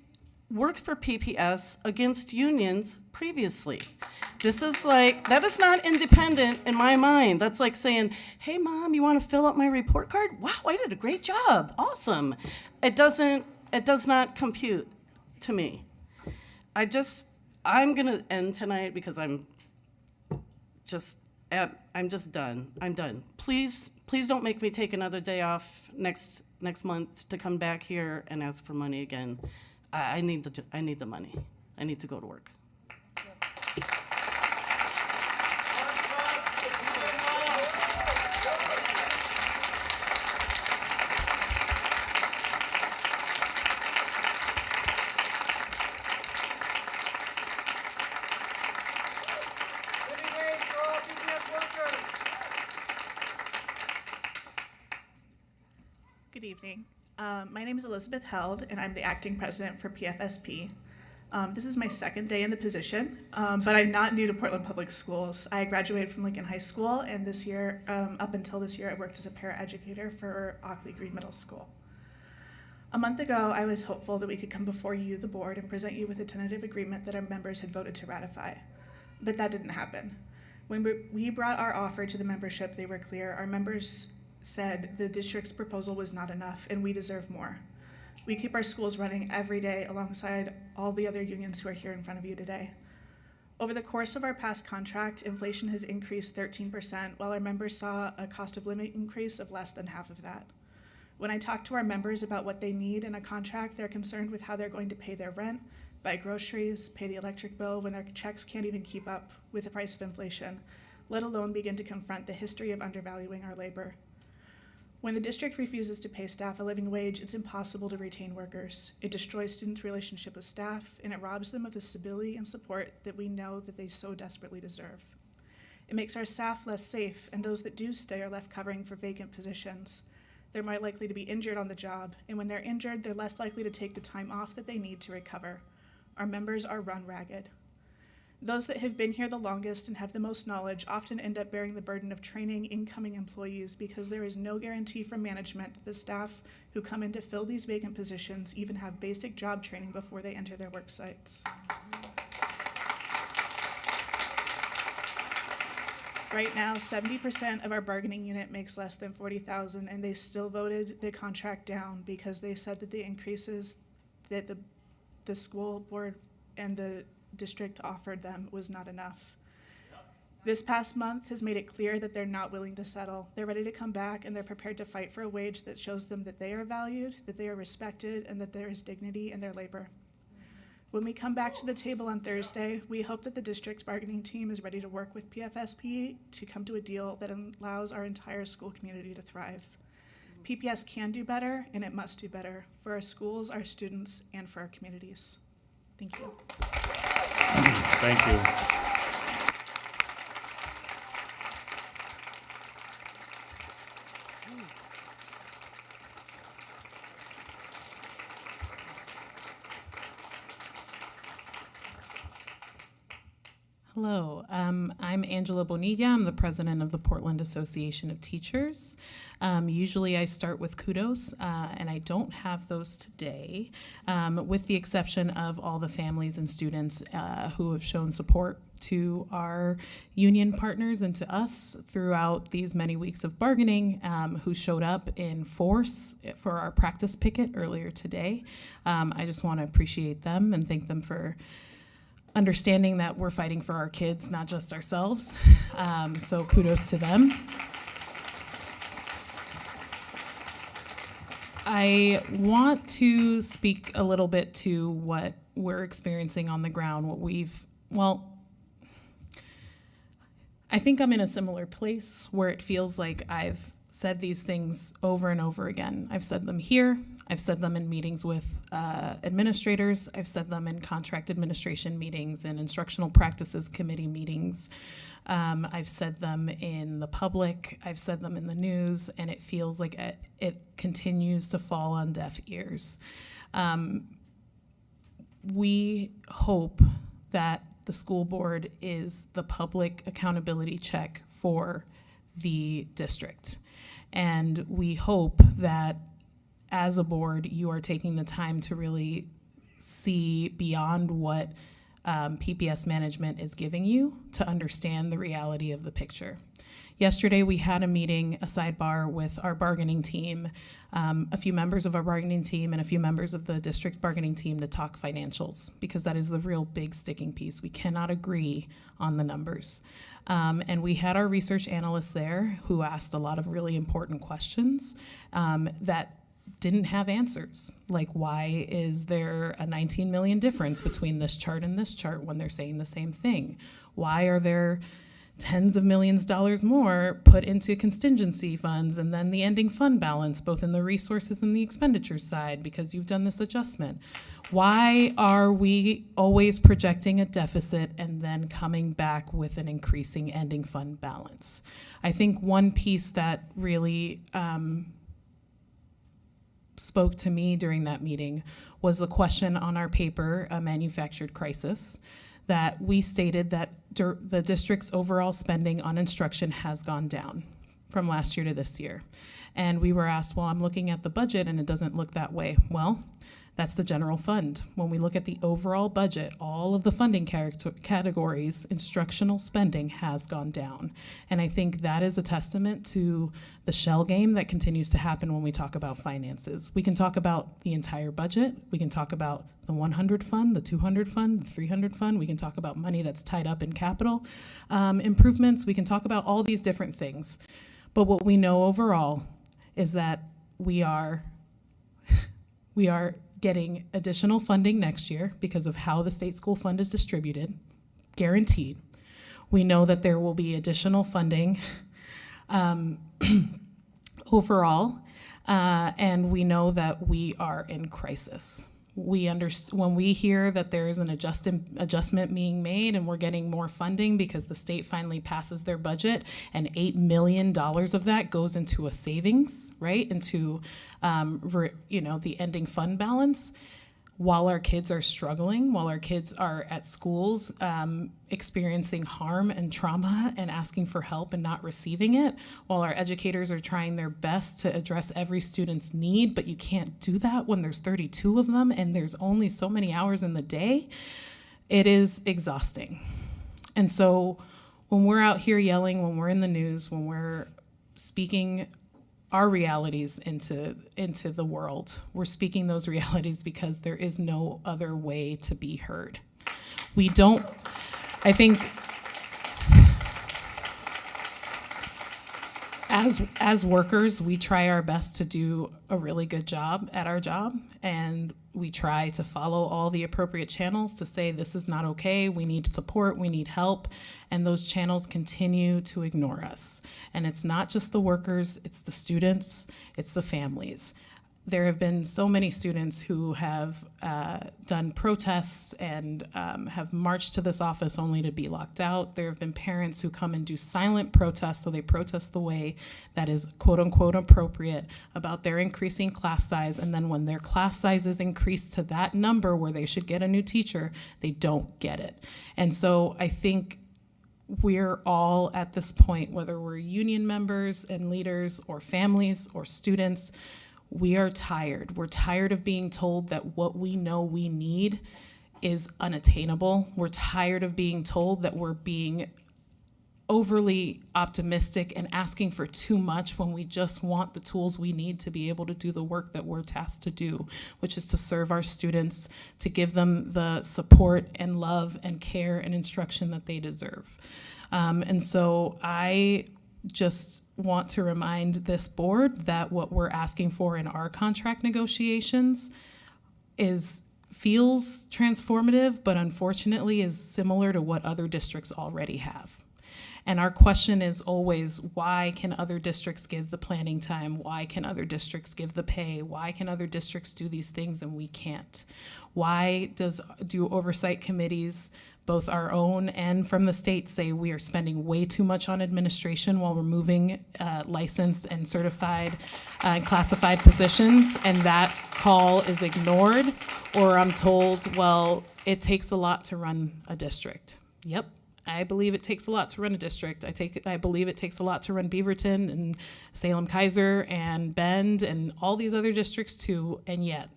worked for PPS against unions previously. That is not independent in my mind. That's like saying, hey, Mom, you want to fill out my report card? Wow, I did a great job. Awesome. It does not compute to me. I'm going to end tonight because I'm just done. I'm done. Please don't make me take another day off next month to come back here and ask for money again. I need the money. I need to go to work. Good evening. My name is Elizabeth Held, and I'm the acting president for PFSP. This is my second day in the position, but I'm not new to Portland Public Schools. I graduated from Lincoln High School, and this year, up until this year, I worked as a paraeducator for Ockley Green Middle School. A month ago, I was hopeful that we could come before you, the board, and present you with a tentative agreement that our members had voted to ratify. But that didn't happen. When we brought our offer to the membership, they were clear. Our members said the district's proposal was not enough, and we deserve more. We keep our schools running every day alongside all the other unions who are here in front of you today. Over the course of our past contract, inflation has increased 13%, while our members saw a cost of living increase of less than half of that. When I talk to our members about what they need in a contract, they're concerned with how they're going to pay their rent, buy groceries, pay the electric bill when their checks can't even keep up with the price of inflation, let alone begin to confront the history of undervaluing our labor. When the district refuses to pay staff a living wage, it's impossible to retain workers. It destroys students' relationship with staff, and it robs them of the stability and support that we know that they so desperately deserve. It makes our staff less safe, and those that do stay are left covering for vacant positions. They're more likely to be injured on the job, and when they're injured, they're less likely to take the time off that they need to recover. Our members are run ragged. Those that have been here the longest and have the most knowledge often end up bearing the burden of training incoming employees because there is no guarantee from management that the staff who come in to fill these vacant positions even have basic job training before they enter their work sites. Right now, 70% of our bargaining unit makes less than $40,000, and they still voted the contract down because they said that the increases that the school board and the district offered them was not enough. This past month has made it clear that they're not willing to settle. They're ready to come back, and they're prepared to fight for a wage that shows them that they are valued, that they are respected, and that there is dignity in their labor. When we come back to the table on Thursday, we hope that the district's bargaining team is ready to work with PFSP to come to a deal that allows our entire school community to thrive. PPS can do better, and it must do better for our schools, our students, and for our communities. Thank you. Thank you. Hello, I'm Angela Bonilla. I'm the president of the Portland Association of Teachers. Usually I start with kudos, and I don't have those today, with the exception of all the families and students who have shown support to our union partners and to us throughout these many weeks of bargaining, who showed up in force for our practice picket earlier today. I just want to appreciate them and thank them for understanding that we're fighting for our kids, not just ourselves. So kudos to them. I want to speak a little bit to what we're experiencing on the ground, I think I'm in a similar place where it feels like I've said these things over and over again. I've said them here. I've said them in meetings with administrators. I've said them in contract administration meetings and instructional practices committee meetings. I've said them in the public. I've said them in the news, and it feels like it continues to fall on deaf ears. We hope that the school board is the public accountability check for the district. And we hope that as a board, you are taking the time to really see beyond what PPS management is giving you to understand the reality of the picture. Yesterday, we had a meeting, a sidebar with our bargaining team, a few members of our bargaining team and a few members of the district bargaining team to talk financials, because that is the real big sticking piece. We cannot agree on the numbers. And we had our research analysts there who asked a lot of really important questions that didn't have answers. Like, why is there a 19 million difference between this chart and this chart when they're saying the same thing? Why are there tens of millions of dollars more put into contingency funds and then the ending fund balance, both in the resources and the expenditure side, because you've done this adjustment? Why are we always projecting a deficit and then coming back with an increasing ending fund balance? I think one piece that really spoke to me during that meeting was the question on our paper, A Manufactured Crisis, that we stated that the district's overall spending on instruction has gone down from last year to this year. And we were asked, well, I'm looking at the budget and it doesn't look that way. Well, that's the general fund. When we look at the overall budget, all of the funding categories, instructional spending has gone down. And I think that is a testament to the shell game that continues to happen when we talk about finances. We can talk about the entire budget. We can talk about the 100 fund, the 200 fund, the 300 fund. We can talk about money that's tied up in capital improvements. We can talk about all these different things. But what we know overall is that we are getting additional funding next year because of how the state school fund is distributed, guaranteed. We know that there will be additional funding overall, and we know that we are in crisis. When we hear that there is an adjustment being made and we're getting more funding because the state finally passes their budget and $8 million of that goes into a savings, right, into the ending fund balance, while our kids are struggling, while our kids are at schools experiencing harm and trauma and asking for help and not receiving it, while our educators are trying their best to address every student's need, but you can't do that when there's 32 of them and there's only so many hours in the day, it is exhausting. And so when we're out here yelling, when we're in the news, when we're speaking our realities into the world, we're speaking those realities because there is no other way to be heard. I think as workers, we try our best to do a really good job at our job, and we try to follow all the appropriate channels to say this is not okay, we need support, we need help, and those channels continue to ignore us. And it's not just the workers, it's the students, it's the families. There have been so many students who have done protests and have marched to this office only to be locked out. There have been parents who come and do silent protests, so they protest the way that is quote unquote appropriate about their increasing class size, and then when their class size is increased to that number where they should get a new teacher, they don't get it. And so I think we're all at this point, whether we're union members and leaders or families or students, we are tired. We're tired of being told that what we know we need is unattainable. We're tired of being told that we're being overly optimistic and asking for too much when we just want the tools we need to be able to do the work that we're tasked to do, which is to serve our students, to give them the support and love and care and instruction that they deserve. And so I just want to remind this board that what we're asking for in our contract negotiations feels transformative, but unfortunately is similar to what other districts already have. And our question is always, why can other districts give the planning time? Why can other districts give the pay? Why can other districts do these things and we can't? Why do oversight committees, both our own and from the state, say we are spending way too much on administration while removing licensed and certified and classified positions, and that call is ignored, or I'm told, well, it takes a lot to run a district. Yep, I believe it takes a lot to run a district. I believe it takes a lot to run Beaverton and Salem-Keizer and Bend and all these other districts too, and yet.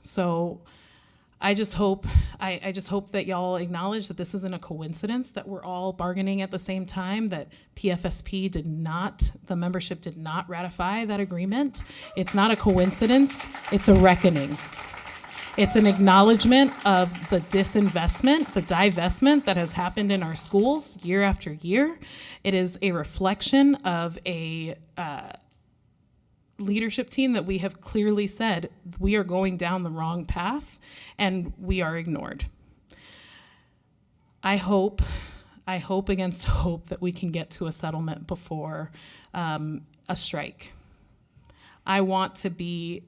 So I just hope that y'all acknowledge that this isn't a coincidence, that we're all bargaining at the same time, that PFSP the membership did not ratify that agreement. It's not a coincidence, it's a reckoning. It's an acknowledgement of the disinvestment, the divestment that has happened in our schools year after year. It is a reflection of a leadership team that we have clearly said we are going down the wrong path and we are ignored. I hope against hope that we can get to a settlement before a strike. I want to be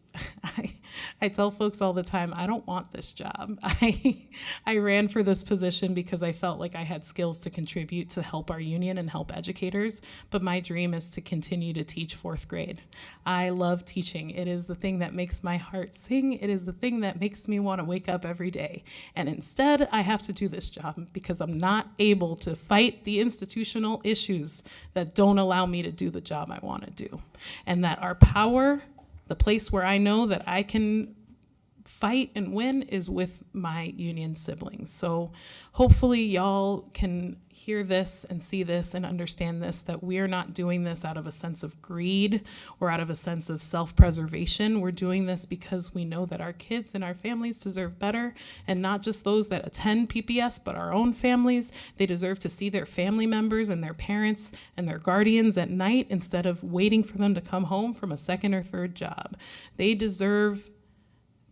I tell folks all the time, I don't want this job. I ran for this position because I felt like I had skills to contribute to help our union and help educators, but my dream is to continue to teach fourth grade. I love teaching. It is the thing that makes my heart sing. It is the thing that makes me want to wake up every day. And instead, I have to do this job because I'm not able to fight the institutional issues that don't allow me to do the job I want to do. And that our power, the place where I know that I can fight and win, is with my union siblings. So hopefully y'all can hear this and see this and understand this, that we are not doing this out of a sense of greed or out of a sense of self-preservation. We're doing this because we know that our kids and our families deserve better, and not just those that attend PPS, but our own families. They deserve to see their family members and their parents and their guardians at night instead of waiting for them to come home from a second or third job. They deserve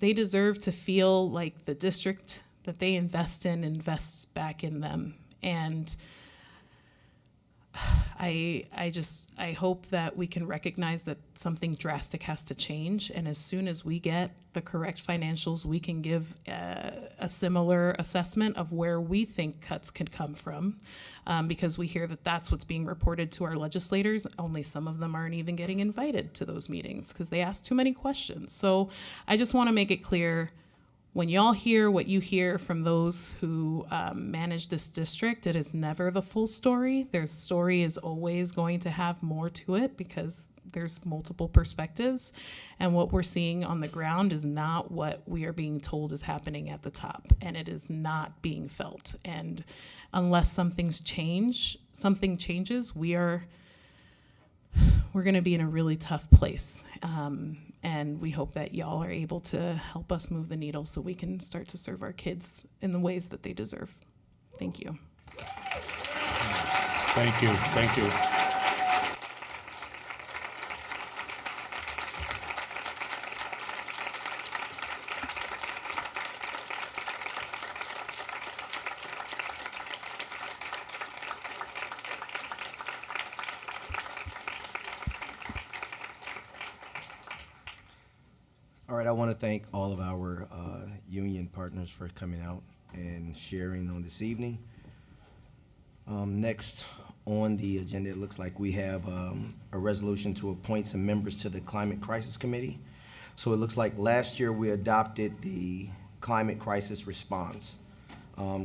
to feel like the district that they invest in invests back in them. And I hope that we can recognize that something drastic has to change. And as soon as we get the correct financials, we can give a similar assessment of where we think cuts could come from. Because we hear that that's what's being reported to our legislators. Only some of them aren't even getting invited to those meetings because they ask too many questions. So I just want to make it clear, when y'all hear what you hear from those who manage this district, it is never the full story. Their story is always going to have more to it because there's multiple perspectives. And what we're seeing on the ground is not what we are being told is happening at the top. And it is not being felt. And unless something changes, we're going to be in a really tough place. And we hope that y'all are able to help us move the needle so we can start to serve our kids in the ways that they deserve. Thank you. Thank you. Thank you. All right, I want to thank all of our union partners for coming out and sharing on this evening. Next on the agenda, it looks like we have a resolution to appoint some members to the Climate Crisis Committee. So it looks like last year we adopted the Climate Crisis Response,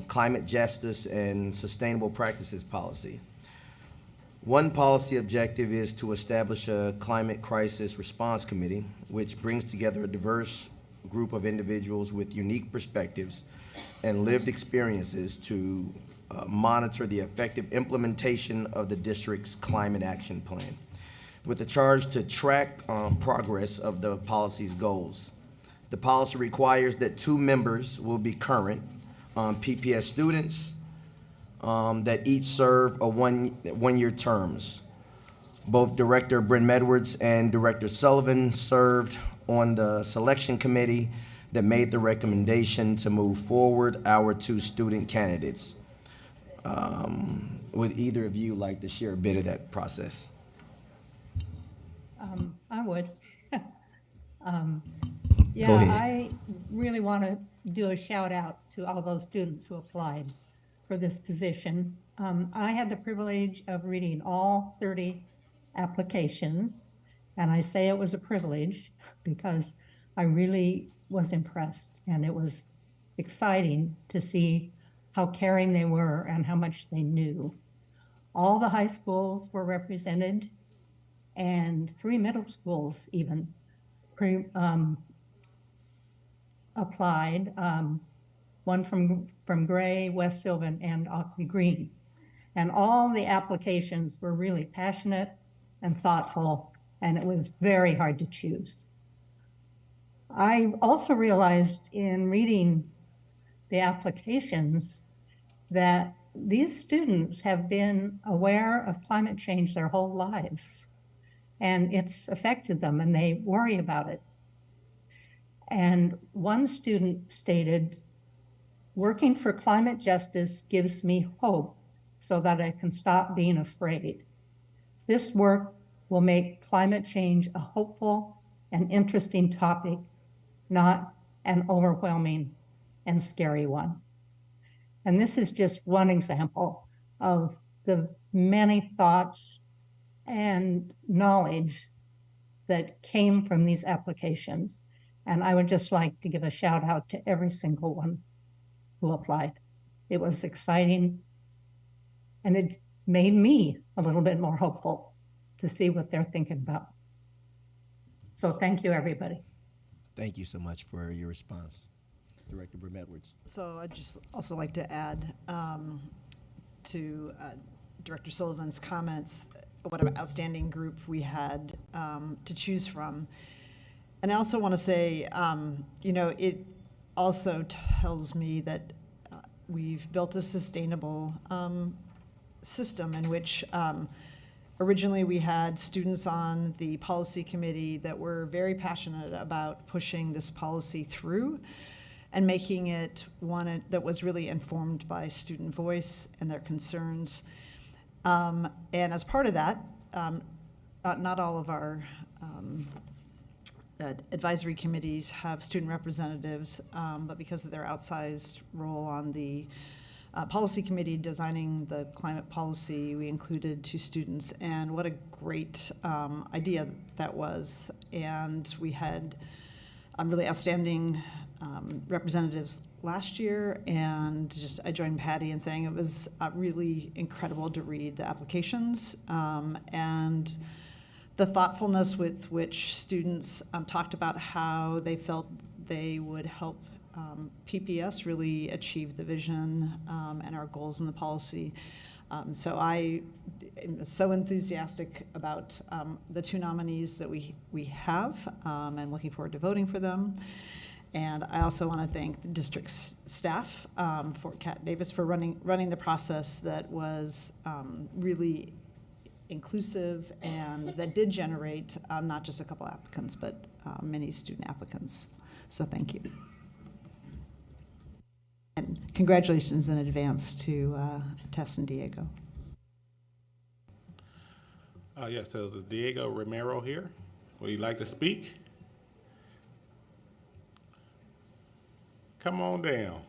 Climate Justice and Sustainable Practices Policy. One policy objective is to establish a climate crisis response committee, which brings together a diverse group of individuals with unique perspectives and lived experiences to monitor the effective implementation of the district's climate action plan, with the charge to track progress of the policy's goals. The policy requires that 2 members will be current PPS students that each serve a one-year terms. Both Director Bryn Edwards and Director Sullivan served on the selection committee that made the recommendation to move forward our 2 student candidates. Would either of you like to share a bit of that process? I would. Go Yeah, ahead. I really want to do a shout out to all those students who applied for this position. I had the privilege of reading all 30 applications, and I say it was a privilege because I really was impressed, and it was exciting to see how caring they were and how much they knew. All the high schools were represented, and 3 middle schools even applied. One from Gray, West Sylvan, and Ockley Green. And all the applications were really passionate and thoughtful, and it was very hard to choose. I also realized in reading the applications that these students have been aware of climate change their whole lives, and it's affected them, and they worry about it. And one student stated, "Working for climate justice gives me hope so that I can stop being afraid. This work will make climate change a hopeful an interesting topic, not an overwhelming and scary one. And this is just one example of the many thoughts and knowledge that came from these applications. And I would just like to give a shout out to every single one who applied. It was exciting, and it made me a little bit more hopeful to see what they're thinking about. So thank you, everybody. Thank you so much for your response. Director Brim Edwards. So I'd just also like to add to Director Sullivan's comments, what an outstanding group we had to choose from. And I also want to say, it also tells me that we've built a sustainable system in which originally we had students on the policy committee that were very passionate about pushing this policy through and making it one that was really informed by student voice and their concerns. And as part of that, not all of our advisory committees have student representatives, but because of their outsized role on the policy committee designing the climate policy, we included 2 students, and what a great idea that was. And we had really outstanding representatives last year, and just I joined Patty in saying it was really incredible to read the applications and the thoughtfulness with which students talked about how they felt they would help PPS really achieve the vision and our goals in the policy. So I am so enthusiastic about the 2 nominees that we have, and looking forward to voting for them. And I also want to thank the district staff, for Kat Davis, for running the process that was really inclusive and that did generate not just a couple applicants, but many student applicants. So thank you. And congratulations in advance to Tess and Diego. Yes, so is Diego Romero here? Would you like to speak? Come on down.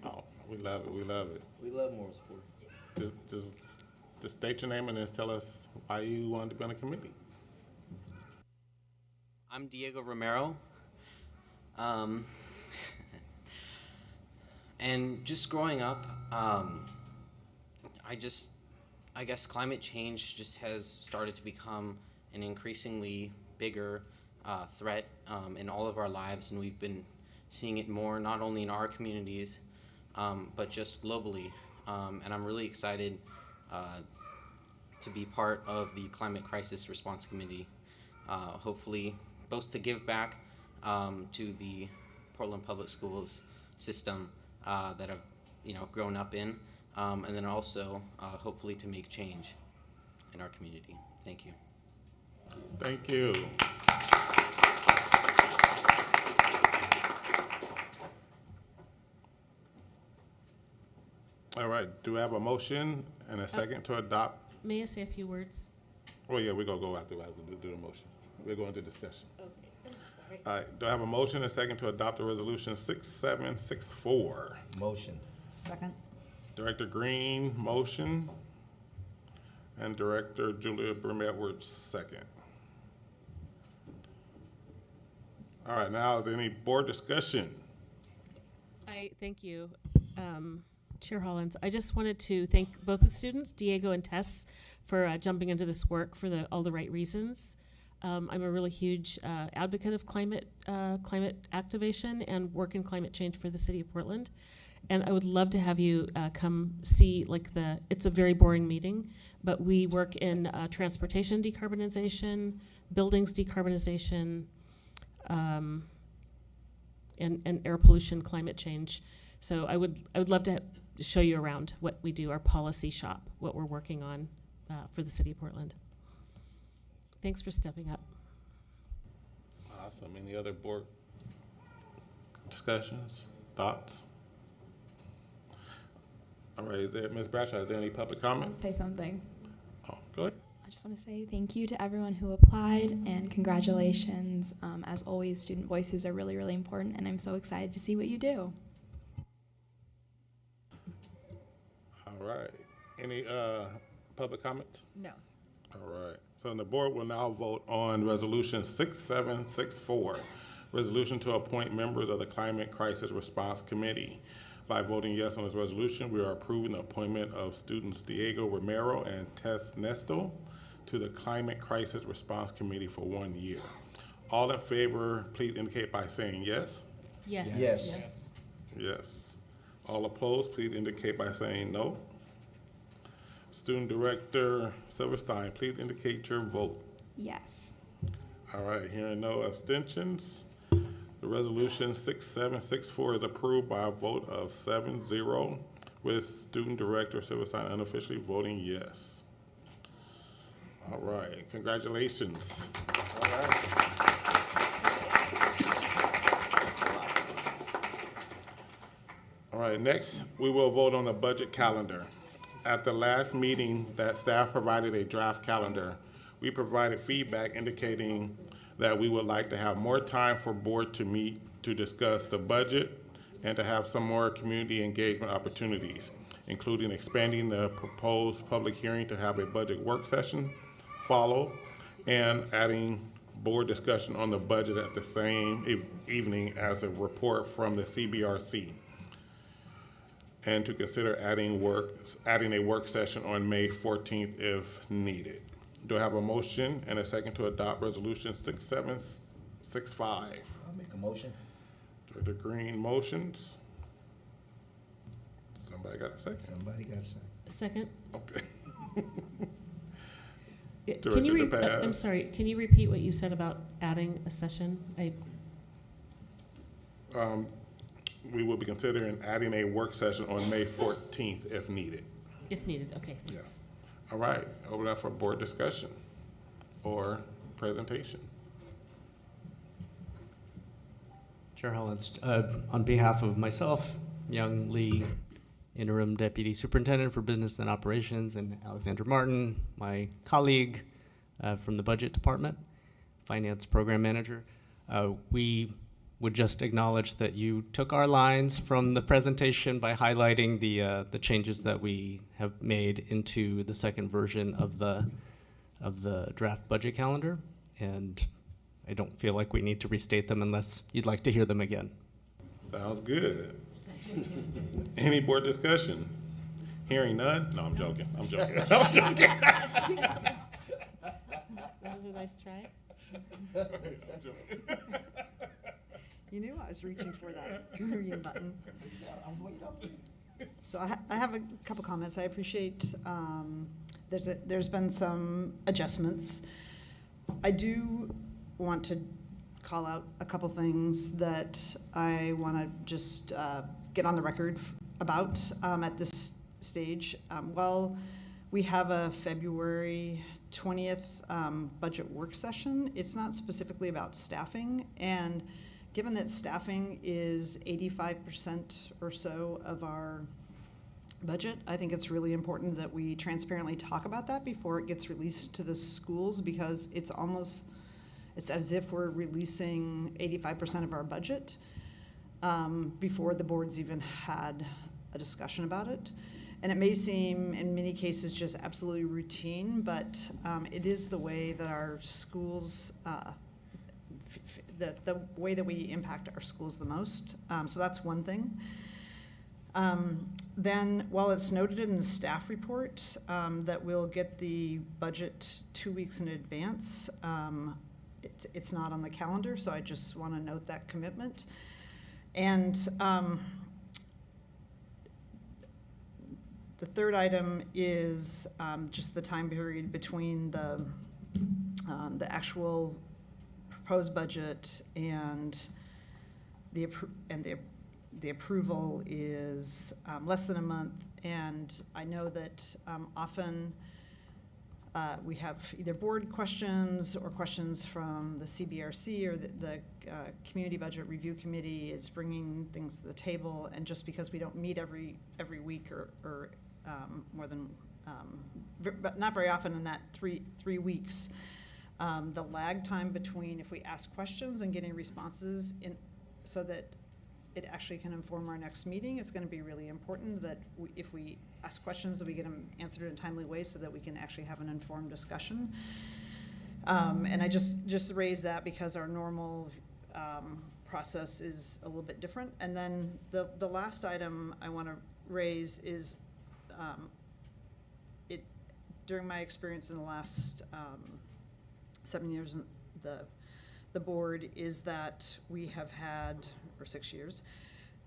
Oh, we love it. We love it. We love moral support. Just state your name and then tell us why you wanted to be on the committee. I'm Diego Romero. And just growing up, I guess climate change just has started to become an increasingly bigger threat in all of our lives, and we've been seeing it more not only in our communities, but just globally. And I'm really excited to be part of the Climate Crisis Response Committee, hopefully both to give back to the Portland Public Schools system that I've grown up in, and then also hopefully to make change in our community. Thank you. Thank you. All right, do we have a motion and a second to adopt? May I say a few words? Oh yeah, we're gonna go after do the motion. We're going to discussion. Okay, sorry. All right, do I have a motion and a second to adopt the resolution 6764? Motion. Second. Director Green, motion, and Director Julia Brim Edwards, second. All right, now is there any board discussion? Thank you, Chair Hollins. I just wanted to thank both the students, Diego and Tess, for jumping into this work for all the right reasons. I'm a really huge advocate of climate activation and work in climate change for the city of Portland. And I would love to have you come see, it's a very boring meeting, but we work in transportation decarbonization, buildings decarbonization, and air pollution, climate change. So I would love to show you around what we do, our policy shop, what we're working on for the city of Portland. Thanks for stepping up. Awesome. Any other board Discussions, thoughts? All right, Ms. Bradshaw, is there any public comments? Say something. Oh, go ahead. I just want to say thank you to everyone who applied and congratulations. As always, student voices are really, really important, and I'm so excited to see what you do. All right. Any public comments? No. All right. So the board will now vote on Resolution 6764, resolution to appoint members of the Climate Crisis Response Committee. By voting yes on this resolution, we are approving the appointment of students Diego Romero and Tess Nestor to the Climate Crisis Response Committee for 1 year. All in favor, please indicate by saying yes. Yes. Yes. Yes. All opposed, please indicate by saying no. Student Director Silverstein, please indicate your vote. Yes. All right, hearing no abstentions, the resolution 6764 is approved by a vote of 7-0, with Student Director Silverstein unofficially voting yes. All right, congratulations. All right. All right, next, we will vote on the budget calendar. At the last meeting, that staff provided a draft calendar. We provided feedback indicating that we would like to have more time for board to meet to discuss the budget and to have some more community engagement opportunities, including expanding the proposed public hearing to have a budget work session follow and adding board discussion on the budget at the same evening as a report from the CBRC. And to consider adding a work session on May 14th if needed. Do I have a motion and a second to adopt Resolution 6765? I'll make a motion. Director Green motions. Somebody got a second? Somebody got a second. Second. Okay. Can you Director DePaz. I'm sorry, can you repeat what you said about adding a session? We will be considering adding a work session on May 14th if needed. If needed, okay. Yes. All right, open up for board discussion or presentation. Chair Hollins, on behalf of myself, Young Lee, Interim Deputy Superintendent for Business and Operations, and Alexandra Martin, my colleague from the Budget Department, Finance Program Manager, we would just acknowledge that you took our lines from the presentation by highlighting the changes that we have made into the second version of the draft budget calendar, and I don't feel like we need to restate them unless you'd like to hear them again. Sounds good. Any board discussion? Hearing none? No, I'm joking. I'm joking. I'm joking. That was a nice try. I'm joking. You knew I was reaching for that green button. So I have a couple comments. I appreciate there's been some adjustments. I do want to call out a couple things that I want to just get on the record about at this stage. While we have a February 20th budget work session, it's not specifically about staffing, and given that staffing is 85% or so of our budget, I think it's really important that we transparently talk about that before it gets released to the schools, because it's as if we're releasing 85% of our budget before the board's even had a discussion about it. And it may seem in many cases just absolutely routine, but it is the way that our schools the way that we impact our schools the most. So that's one thing. Then, while it's noted in the staff report that we'll get the budget 2 weeks in advance, it's not on the calendar, so I just want to note that commitment. And the third item is just the time period between the actual proposed budget and the approval is less than a month, and I know that often We have either board questions or questions from the CBRC, or the Community Budget Review Committee is bringing things to the table. And just because we don't meet every week or more than, but not very often in that three weeks, the lag time between if we ask questions and getting responses so that it actually can inform our next meeting, it's going to be really important that if we ask questions, that we get them answered in a timely way so that we can actually have an informed discussion. And I just raise that because our normal process is a little bit different. And then the last item I want to raise is during my experience in the last 7 years in the board, is that we have had, or 6 years,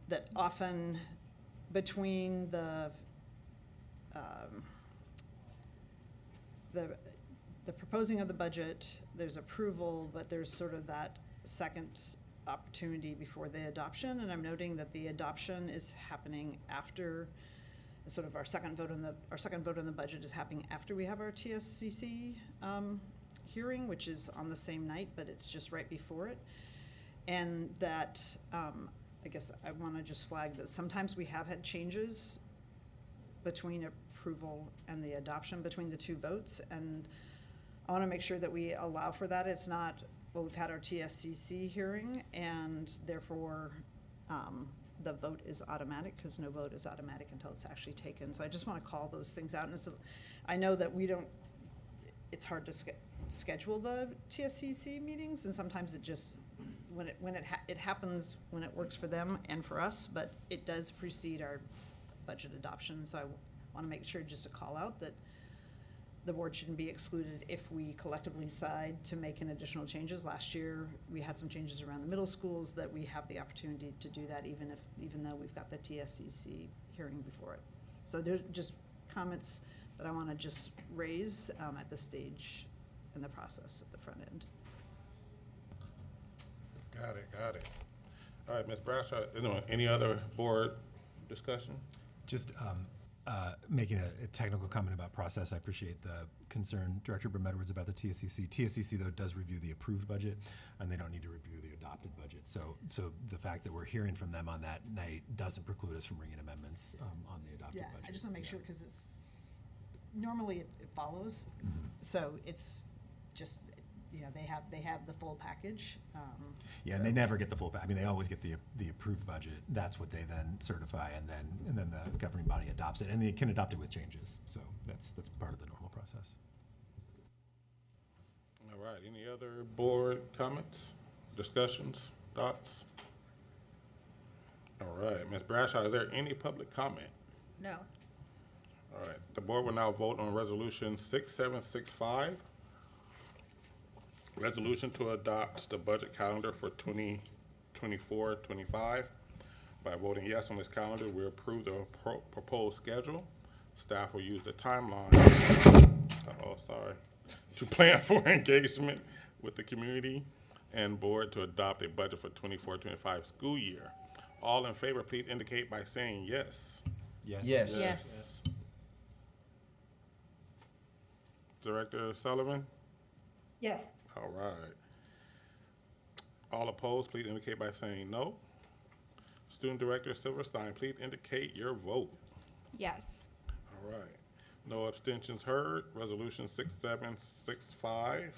that often between the proposing of the budget, there's approval, but there's sort of that second opportunity before the adoption. And I'm noting that the adoption is happening after sort of our second vote on the budget is happening after we have our TSCC hearing, which is on the same night, but it's just right before it. And that, I guess I want to just flag that sometimes we have had changes between approval and the adoption, between the two votes, and I want to make sure that we allow for that. It's not, well, we've had our TSCC hearing, and therefore the vote is automatic, because no vote is automatic until it's actually taken. So I just want to call those things out. And I know that it's hard to schedule the TSCC meetings, and sometimes it just, it happens when it works for them and for us, but it does precede our budget adoption. So I want to make sure just to call out that the board shouldn't be excluded if we collectively decide to make an additional changes. Last year, we had some changes around the middle schools that we have the opportunity to do that even though we've got the TSCC hearing before it. So there's just comments that I want to just raise at this stage in the process at the front end. Got it. All right, Ms. Bradshaw, is there any other board discussion? Just making a technical comment about process. I appreciate the concern, Director Brim Edwards, about the TSCC. TSCC, though, does review the approved budget, and they don't need to review the adopted budget. So the fact that we're hearing from them on that night doesn't preclude us from bringing amendments on the adopted budget. Yeah, I just want to make sure, because it's, normally it follows. So it's just, they have the full package. Yeah, and they never get the full, I mean, they always get the approved budget. That's what they then certify, and then the governing body adopts it, and they can adopt it with changes. So that's part of the normal process. All right, any other board comments, discussions, thoughts? All right, Ms. Bradshaw, is there any public comment? No. All right, the board will now vote on Resolution 6765. Resolution to adopt the budget calendar for 2024-25. By voting yes on this calendar, we approve the proposed schedule. Staff will use the timeline, to plan for engagement with the community and board to adopt a budget for 24-25 school year. All in favor, please indicate by saying yes. Yes. Yes. Director Sullivan? Yes. All right. All opposed, please indicate by saying no. Student Director Silverstein, please indicate your vote. Yes. All right. No abstentions heard. Resolution 6765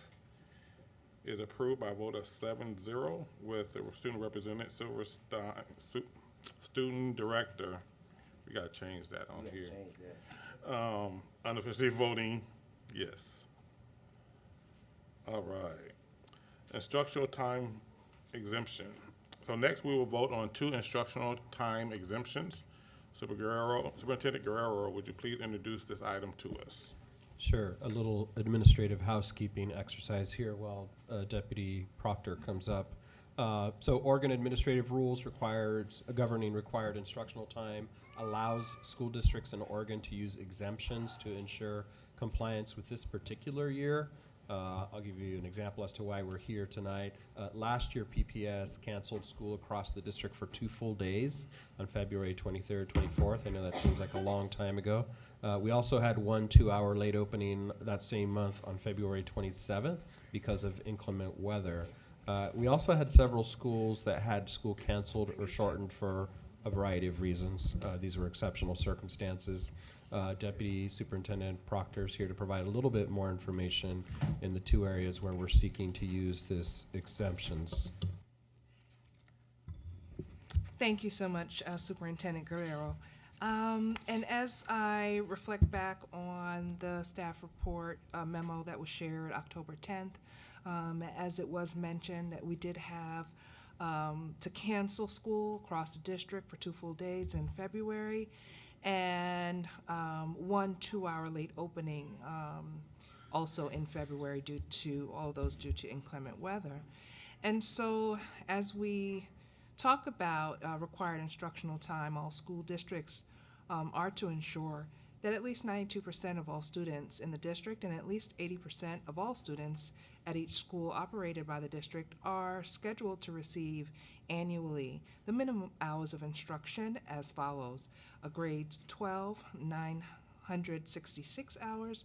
is approved by a vote of 7-0 with the student representative Silverstein, student director. We gotta change that on here. Unofficially voting yes. All right. Instructional time exemption. So next we will vote on 2 instructional time exemptions. Superintendent Guerrero, would you please introduce this item to us? Sure. A little administrative housekeeping exercise here while Deputy Proctor comes up. So Oregon Administrative Rules governing required instructional time allows school districts in Oregon to use exemptions to ensure compliance with this particular year. I'll give you an example as to why we're here tonight. Last year, PPS canceled school across the district for 2 full days on February 23rd, 24th. I know that seems like a long time ago, We also had 1 2-hour late opening that same month on February 27th because of inclement weather. We also had several schools that had school canceled or shortened for a variety of reasons. These were exceptional circumstances. Deputy Superintendent Proctor is here to provide a little bit more information in the 2 areas where we're seeking to use this exemptions. Thank you so much, Superintendent Guerrero. And as I reflect back on the staff report memo that was shared October 10th, as it was mentioned that we did have to cancel school across the district for 2 full days in February, and 1 2-hour late opening also in February due to inclement weather. And so as we talk about required instructional time, all school districts are to ensure that at least 92% of all students in the district and at least 80% of all students at each school operated by the district are scheduled to receive annually the minimum hours of instruction as follows: grades 12, 966 hours,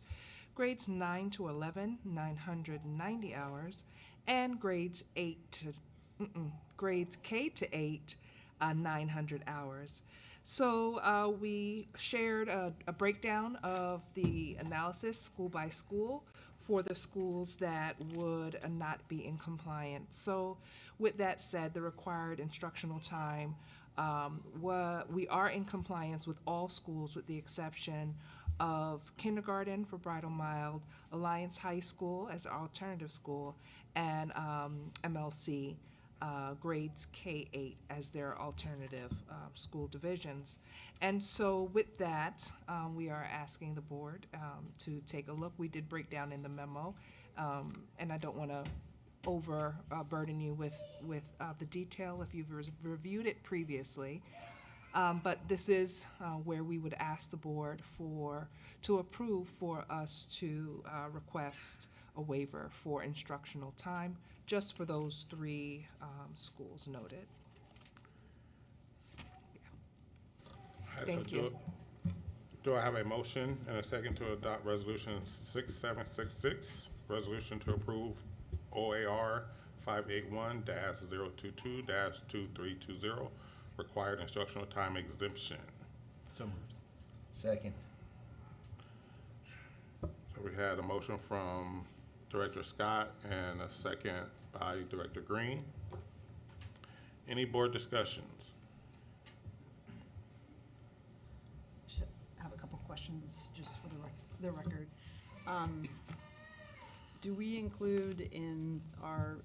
grades 9 to 11, 990 hours, and grades K to 8, 900 hours. So we shared a breakdown of the analysis school by school for the schools that would not be in compliance. So with that said, the required instructional time, we are in compliance with all schools with the exception of kindergarten for Bridal Mild, Alliance High School as an alternative school, and MLC. Grades K-8 as their alternative school divisions. And so with that, we are asking the board to take a look. We did break down in the memo, and I don't want to overburden you with the detail if you've reviewed it previously. But this is where we would ask the board to approve for us to request a waiver for instructional time just for those 3 schools noted. Thank you. Do I have a motion and a second to adopt Resolution 6766, resolution to approve OAR 581-022-2320, required instructional time exemption? So moved. Second. So we had a motion from Director Scott and a second by Director Green. Any board discussions? Just have a couple questions just for the record. Do we include in our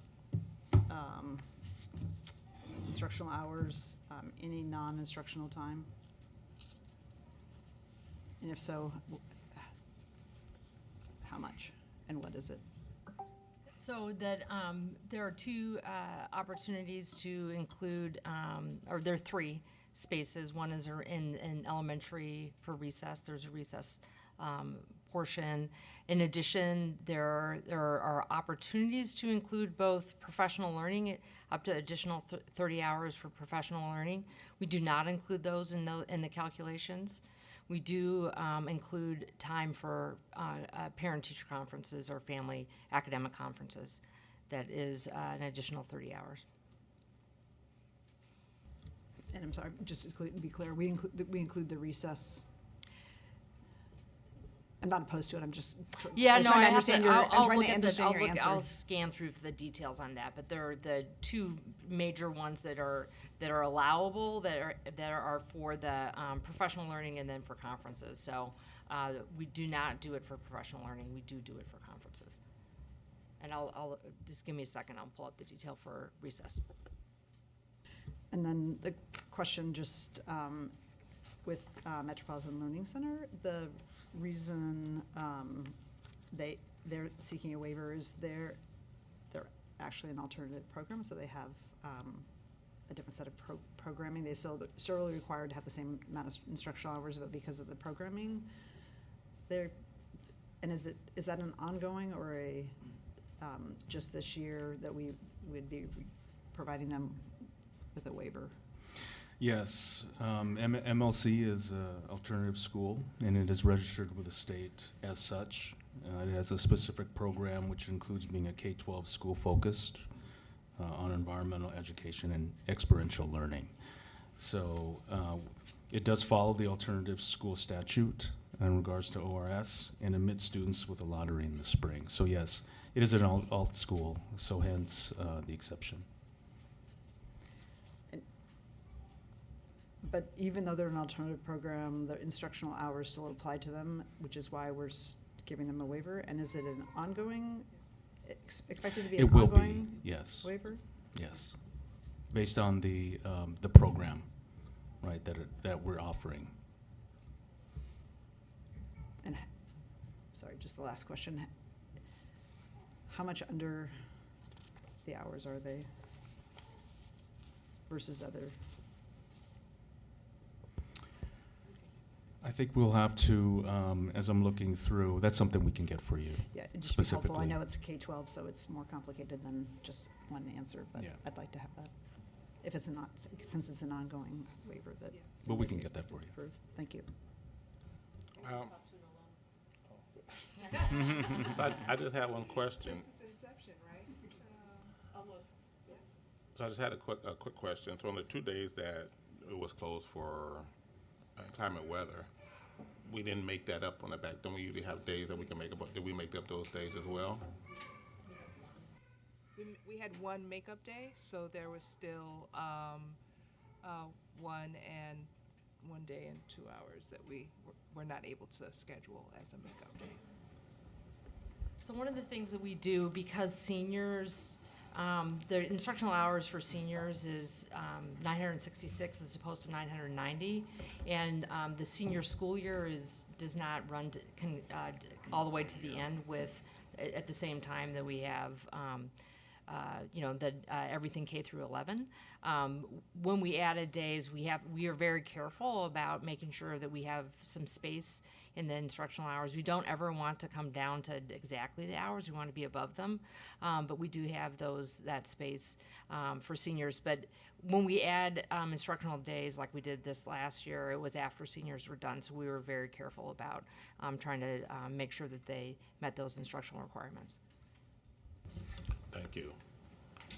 instructional hours any non-instructional time? And if so, how much and what is it? So that there are 2 opportunities to include, or there are 3 spaces. One is in elementary for recess. There's a recess portion. In addition, there are opportunities to include both professional learning, up to additional 30 hours for professional learning. We do not include those in the calculations. We do include time for parent-teacher conferences or family academic conferences. That is an additional 30 hours. And I'm sorry, just to be clear, we include the recess. I'm not opposed to it. I'm just Yeah, no, I have to. I'll scan through for the details on that. But there are the 2 major ones that are allowable that are for the professional learning and then for conferences. So we do not do it for professional learning. We do it for conferences. And I'll just give me a second. I'll pull up the detail for recess. And then the question just with Metropolitan Learning Center, the reason they're seeking a waiver is they're actually an alternative program, so they have a different set of programming. They're still required to have the same amount of instructional hours, but because of the programming, is that an ongoing or a just this year that we would be providing them with a waiver? Yes, MLC is an alternative school, and it is registered with the state as such. It has a specific program which includes being a K-12 school focused on environmental education and experiential learning. So it does follow the alternative school statute in regards to ORS and admits students with a lottery in the spring. So yes, it is an alt school, so hence the exception. But even though they're an alternative program, the instructional hours still apply to them, which is why we're giving them a waiver. And is it an ongoing, expected to be an It will ongoing be, yes. waiver? Yes, based on the program, right, that we're offering. And, sorry, just the last question. How much under the hours are they versus other? I think we'll have to, as I'm looking through, that's something we can get for you. Yeah, it'd just be specifically. helpful. I know it's K-12, so it's more complicated than just one answer, but Yeah. I'd like to have that. If it's not, since it's an ongoing waiver that. But we can get that for you. Approved. Thank you. So I just had one question. Since its inception, right? Almost, yeah. So I just had a quick question. So on the 2 days that it was closed for inclement weather, we didn't make that up on the back. Don't we usually have days that we can make up? Did we make up those days as well? We had one makeup day, so there was still one day and 2 hours that we were not able to schedule as a makeup day. So one of the things that we do, because seniors, the instructional hours for seniors is 966 as opposed to 990, and the senior school year does not run all the way to the end with at the same time that we have everything K through 11. When we added days, we are very careful about making sure that we have some space in the instructional hours. We don't ever want to come down to exactly the hours. We want to be above them, but we do have that space for seniors. But when we add instructional days like we did this last year, it was after seniors were done, so we were very careful about trying to make sure that they met those instructional requirements. Thank you.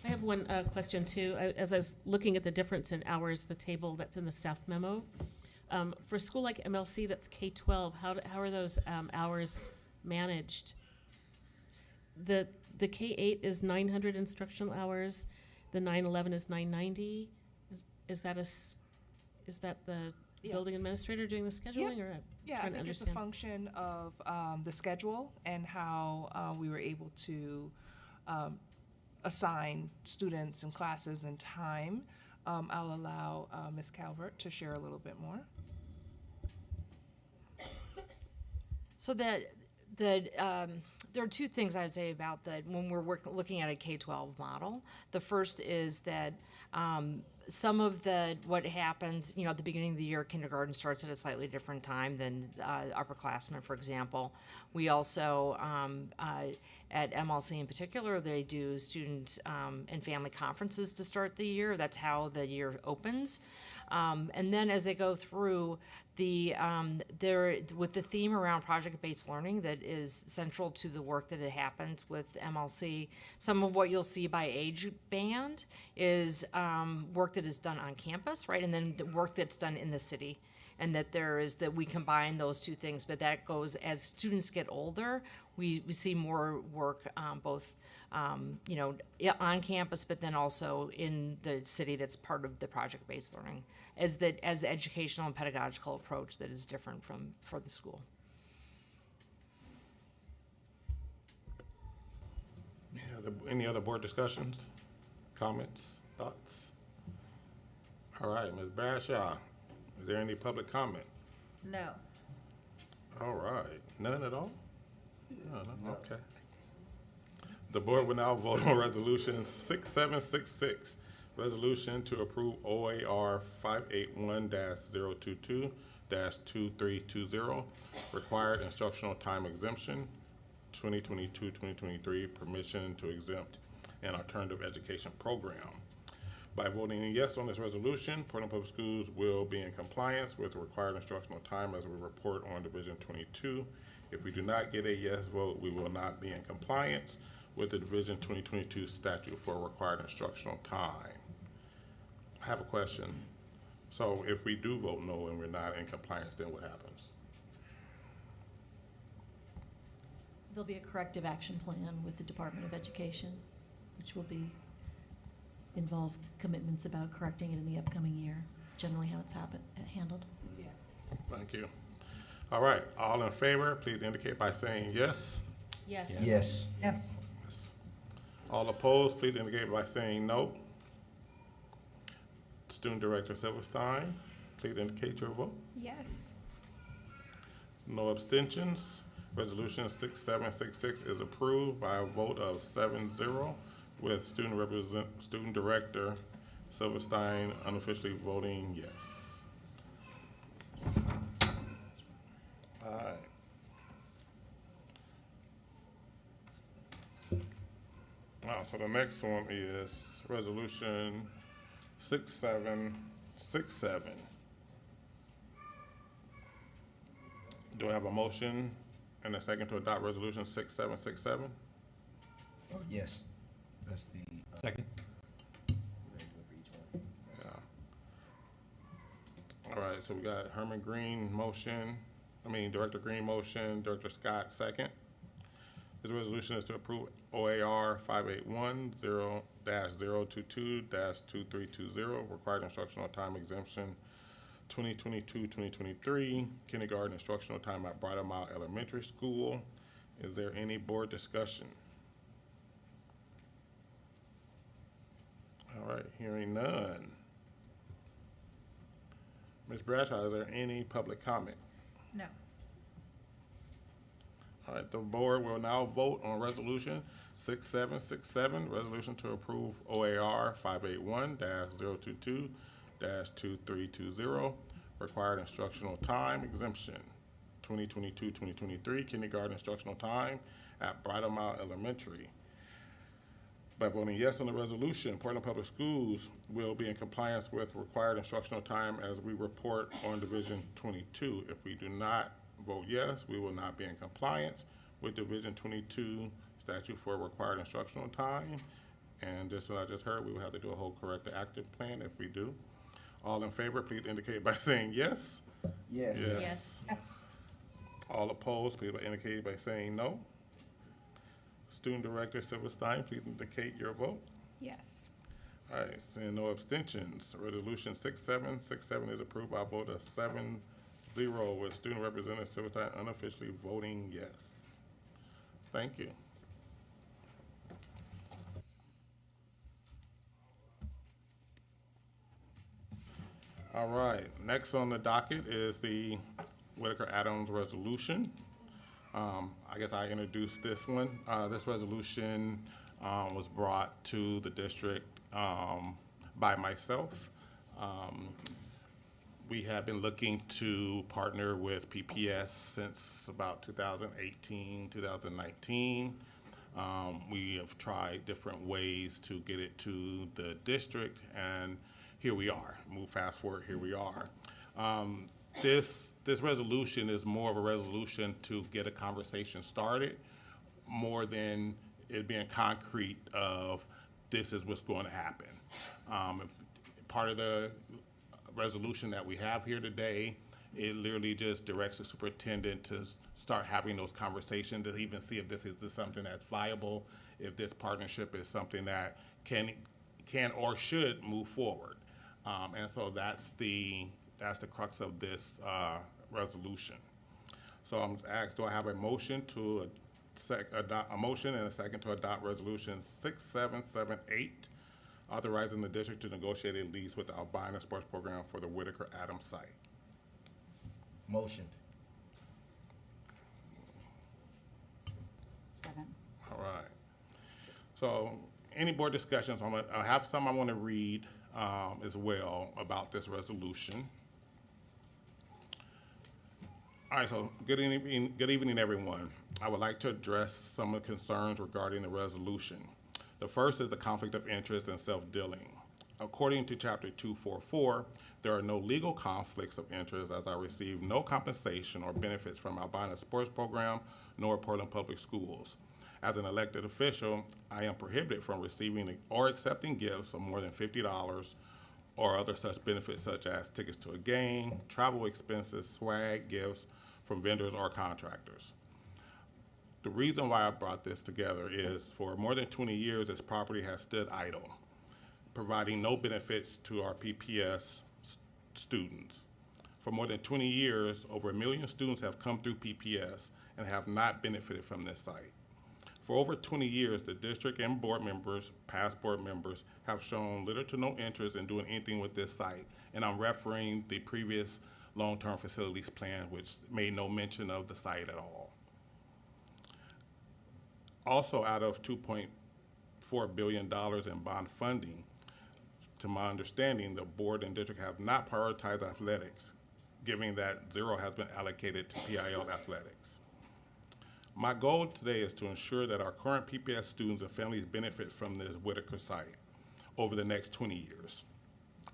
I have one question too. As I was looking at the difference in hours, the table that's in the staff memo, for a school like MLC that's K-12, how are those hours managed? The K-8 is 900 instructional hours, the 9/11 is 990. Is that the building administrator doing the scheduling, or Yeah, I trying to think it's a understand? function of the schedule and how we were able to assign students and classes and time. I'll allow Ms. Calvert to share a little bit more. So there are two things I would say about that when we're looking at a K-12 model. The first is that some of what happens, at the beginning of the year, kindergarten starts at a slightly different time than upperclassmen, for example. We also, at MLC in particular, they do student and family conferences to start the year. That's how the year opens. And then as they go through, with the theme around project-based learning that is central to the work that happens with MLC, some of what you'll see by age band is work that is done on campus, right? And then the work that's done in the city. And that we combine those two things, but that goes, as students get older, we see more work both on campus, but then also in the city that's part of the project-based learning, as the educational and pedagogical approach that is different for the school. Any other board discussions, comments, thoughts? All right, Ms. Bradshaw, is there any public comment? No. All right, none at all? No, okay. The board will now vote on resolution 6766, resolution to approve OAR 581-022-2320, required instructional time exemption, 2022-2023, permission to exempt an alternative education program. By voting yes on this resolution, Portland Public Schools will be in compliance with the required instructional time as we report on Division 22. If we do not get a yes vote, we will not be in compliance with the Division 2022 statute for required instructional time. I have a question. So if we do vote no and we're not in compliance, then what happens? There'll be a corrective action plan with the Department of Education, which will involve commitments about correcting it in the upcoming year. It's generally how it's handled. Thank you. All right, all in favor, please indicate by saying yes. Yes. Yes. Yes. All opposed, please indicate by saying no. Student Director Silverstein, please indicate your vote. Yes. No abstentions. Resolution 6766 is approved by a vote of 7-0 with Student Director Silverstein unofficially voting yes. All right. Now, so the next one is Resolution 6767. Do I have a motion and a second to adopt Resolution 6767? Oh, yes. That's the. Second. Yeah. All right, so we got Herman Green motion, Director Green motion, Director Scott second. This resolution is to approve OAR 581-0-022-2320, required instructional time exemption 2022-2023, kindergarten instructional time at Bridal Mile Elementary School. Is there any board discussion? All right, hearing none. Ms. Bradshaw, is there any public comment? No. All right, the board will now vote on Resolution 6767, resolution to approve OAR 581-022-2320, required instructional time exemption 2022-2023, kindergarten instructional time at Bridal Mile Elementary. By voting yes on the resolution, Portland Public Schools will be in compliance with required instructional time as we report on Division 22. If we do not vote yes, we will not be in compliance with Division 22 statute for required instructional time. And just as I just heard, we will have to do a whole corrective active plan if we do. All in favor, please indicate by saying yes. Yes. Yes. All opposed, please indicate by saying no. Student Director Silverstein, please indicate your vote. Yes. All right, seeing no abstentions, Resolution 6767 is approved by a vote of 7-0 with Student Representative Silverstein unofficially voting yes. Thank you. All right, next on the docket is the Whitaker Adams resolution. I guess I introduced this one. This resolution was brought to the district by myself. We have been looking to partner with PPS since about 2018, 2019. We have tried different ways to get it to the district, and here we are. Move fast forward, here we are. This resolution is more of a resolution to get a conversation started, more than it being concrete of this is what's going to happen. Part of the resolution that we have here today, it literally just directs the superintendent to start having those conversations to even see if this is something that's viable, if this partnership is something that can or should move forward. And so that's the crux of this resolution. So I'm asked, do I have a motion to adopt a motion and a second to adopt Resolution 6778, authorizing the district to negotiate a lease with the Albina Sports Program for the Whitaker Adams site? Motioned. Second. All right. So any board discussions? I have some I want to read as well about this resolution. All right, so good evening, everyone. I would like to address some of the concerns regarding the resolution. The first is the conflict of interest and self-dealing. According to Chapter 244, there are no legal conflicts of interest as I receive no compensation or benefits from Albina Sports Program nor Portland Public Schools. As an elected official, I am prohibited from receiving or accepting gifts of more than $50 or other such benefits such as tickets to a game, travel expenses, swag, gifts from vendors or contractors. The reason why I brought this together is for more than 20 years, this property has stood idle, providing no benefits to our PPS students. For more than 20 years, over 1 million students have come through PPS and have not benefited from this site. For over 20 years, the district and board members, past board members, have shown little to no interest in doing anything with this site. And I'm referring the previous long-term facilities plan, which made no mention of the site at all. Also, out of $2.4 billion in bond funding, to my understanding, the board and district have not prioritized athletics, given that zero has been allocated to PIL athletics. My goal today is to ensure that our current PPS students and families benefit from the Whitaker site over the next 20 years.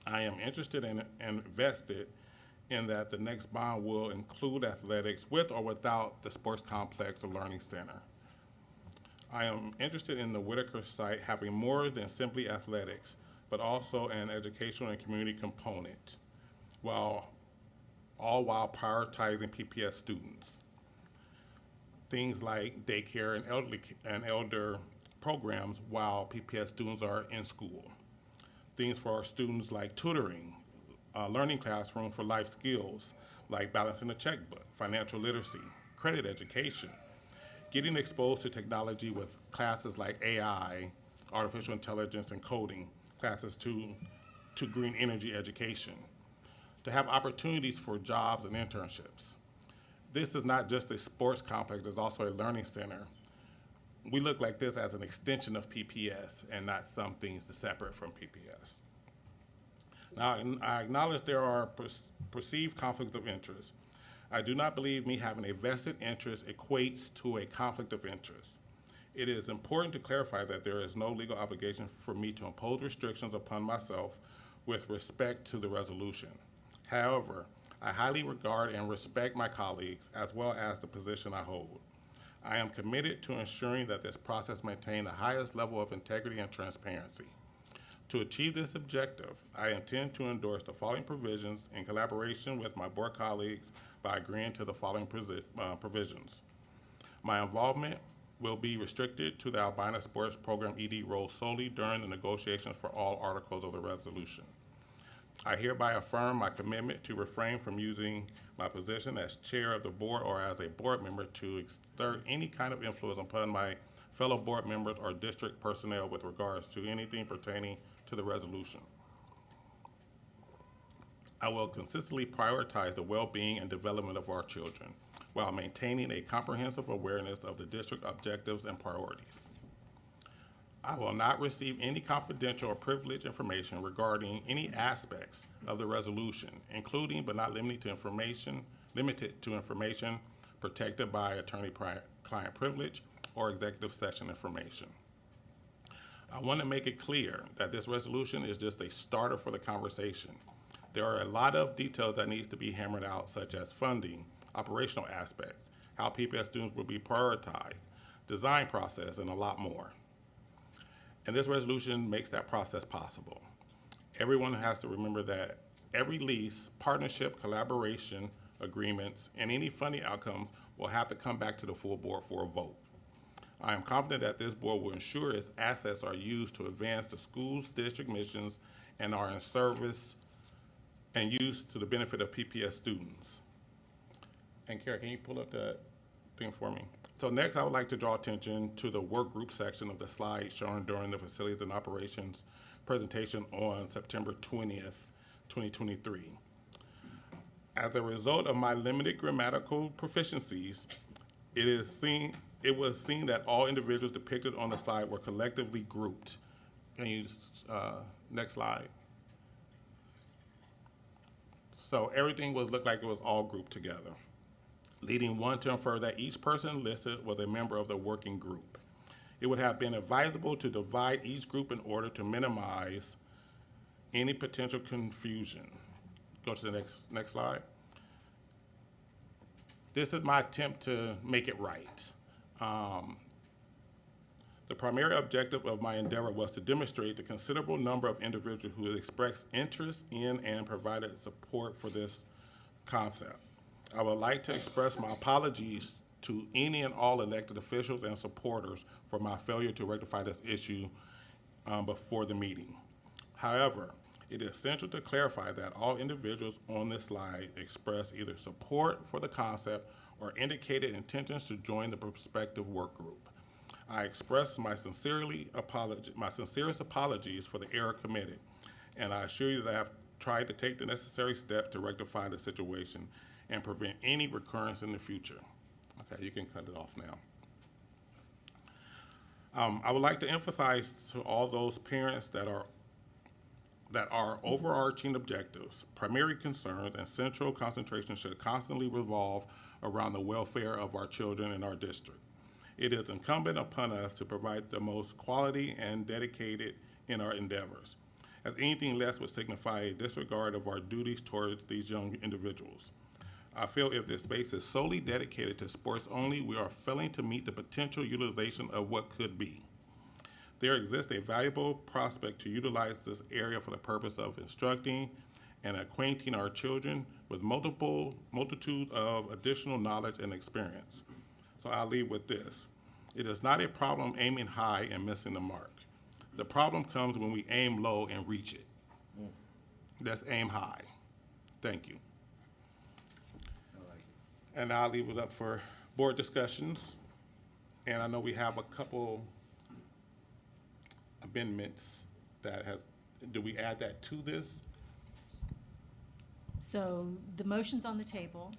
I am interested and invested in that the next bond will include athletics with or without the sports complex or learning center. I am interested in the Whitaker site having more than simply athletics, but also an educational and community component, all while prioritizing PPS students. Things like daycare and elder programs while PPS students are in school. Things for our students like tutoring, learning classroom for life skills like balancing a checkbook, financial literacy, credit education, getting exposed to technology with classes like AI, artificial intelligence and coding, classes to green energy education, to have opportunities for jobs and internships. This is not just a sports complex, there's also a learning center. We look like this as an extension of PPS and not something separate from PPS. Now, I acknowledge there are perceived conflicts of interest. I do not believe me having a vested interest equates to a conflict of interest. It is important to clarify that there is no legal obligation for me to impose restrictions upon myself with respect to the resolution. However, I highly regard and respect my colleagues as well as the position I hold. I am committed to ensuring that this process maintain the highest level of integrity and transparency. To achieve this objective, I intend to endorse the following provisions in collaboration with my board colleagues by agreeing to the following provisions. My involvement will be restricted to the Albina Sports Program ED role solely during the negotiations for all articles of the resolution. I hereby affirm my commitment to refrain from using my position as chair of the board or as a board member to exert any kind of influence upon my fellow board members or district personnel with regards to anything pertaining to the resolution. I will consistently prioritize the well-being and development of our children while maintaining a comprehensive awareness of the district objectives and priorities. I will not receive any confidential or privileged information regarding any aspects of the resolution, including but not limited to information protected by attorney-client privilege or executive session information. I want to make it clear that this resolution is just a starter for the conversation. There are a lot of details that needs to be hammered out, such as funding, operational aspects, how PPS students will be prioritized, design process, and a lot more. And this resolution makes that process possible. Everyone has to remember that every lease, partnership, collaboration, agreements, and any funding outcomes will have to come back to the full board for a vote. I am confident that this board will ensure its assets are used to advance the school's district missions and are in service and used to the benefit of PPS students. And Kara, can you pull up that thing for me? So next, I would like to draw attention to the work group section of the slide shown during the facilities and operations presentation on September 20th, 2023. As a result of my limited grammatical proficiencies, it was seen that all individuals depicted on the slide were collectively grouped. Can you, next slide? So everything looked like it was all grouped together, leading one to infer that each person listed was a member of the working group. It would have been advisable to divide each group in order to minimize any potential confusion. Go to the next slide. This is my attempt to make it right. The primary objective of my endeavor was to demonstrate the considerable number of individuals who expressed interest in and provided support for this concept. I would like to express my apologies to any and all elected officials and supporters for my failure to rectify this issue before the meeting. However, it is essential to clarify that all individuals on this slide expressed either support for the concept or indicated intentions to join the prospective work group. I express my sincerest apologies for the error committed, and I assure you that I have tried to take the necessary steps to rectify the situation and prevent any recurrence in the future. Okay, you can cut it off now. I would like to emphasize to all those parents that our overarching objectives, primary concerns, and central concentration should constantly revolve around the welfare of our children in our district. It is incumbent upon us to provide the most quality and dedicated in our endeavors, as anything less would signify a disregard of our duties towards these young individuals. I feel if this space is solely dedicated to sports only, we are failing to meet the potential utilization of what could be. There exists a valuable prospect to utilize this area for the purpose of instructing and acquainting our children with multitude of additional knowledge and experience. So I'll leave with this. It is not a problem aiming high and missing the mark. The problem comes when we aim low and reach it. Let's aim high. Thank you. And I'll leave it up for board discussions. And I know we have a couple amendments that do we add that to this? So the motion's on the table,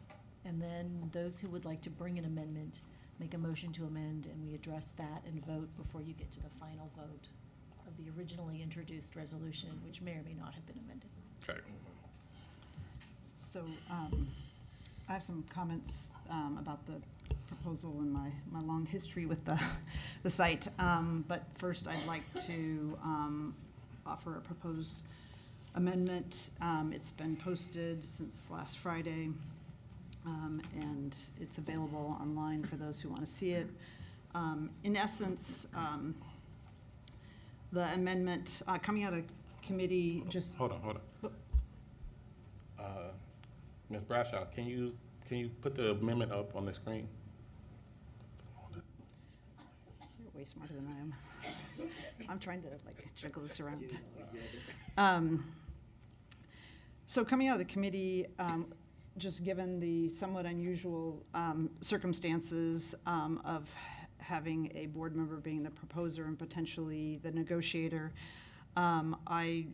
and then those who would like to bring an amendment make a motion to amend, and we address that and vote before you get to the final vote of the originally introduced resolution, which may or may not have been amended. Okay. So I have some comments about the proposal and my long history with the site. But first, I'd like to offer a proposed amendment. It's been posted since last Friday, and it's available online for those who want to see it. In essence, the amendment coming out of committee just... Hold on. Ms. Bradshaw, can you put the amendment up on the screen? You're way smarter than I am. I'm trying to juggle this around. So coming out of the committee, just given the somewhat unusual circumstances of having a board member being the proposer and potentially the negotiator, I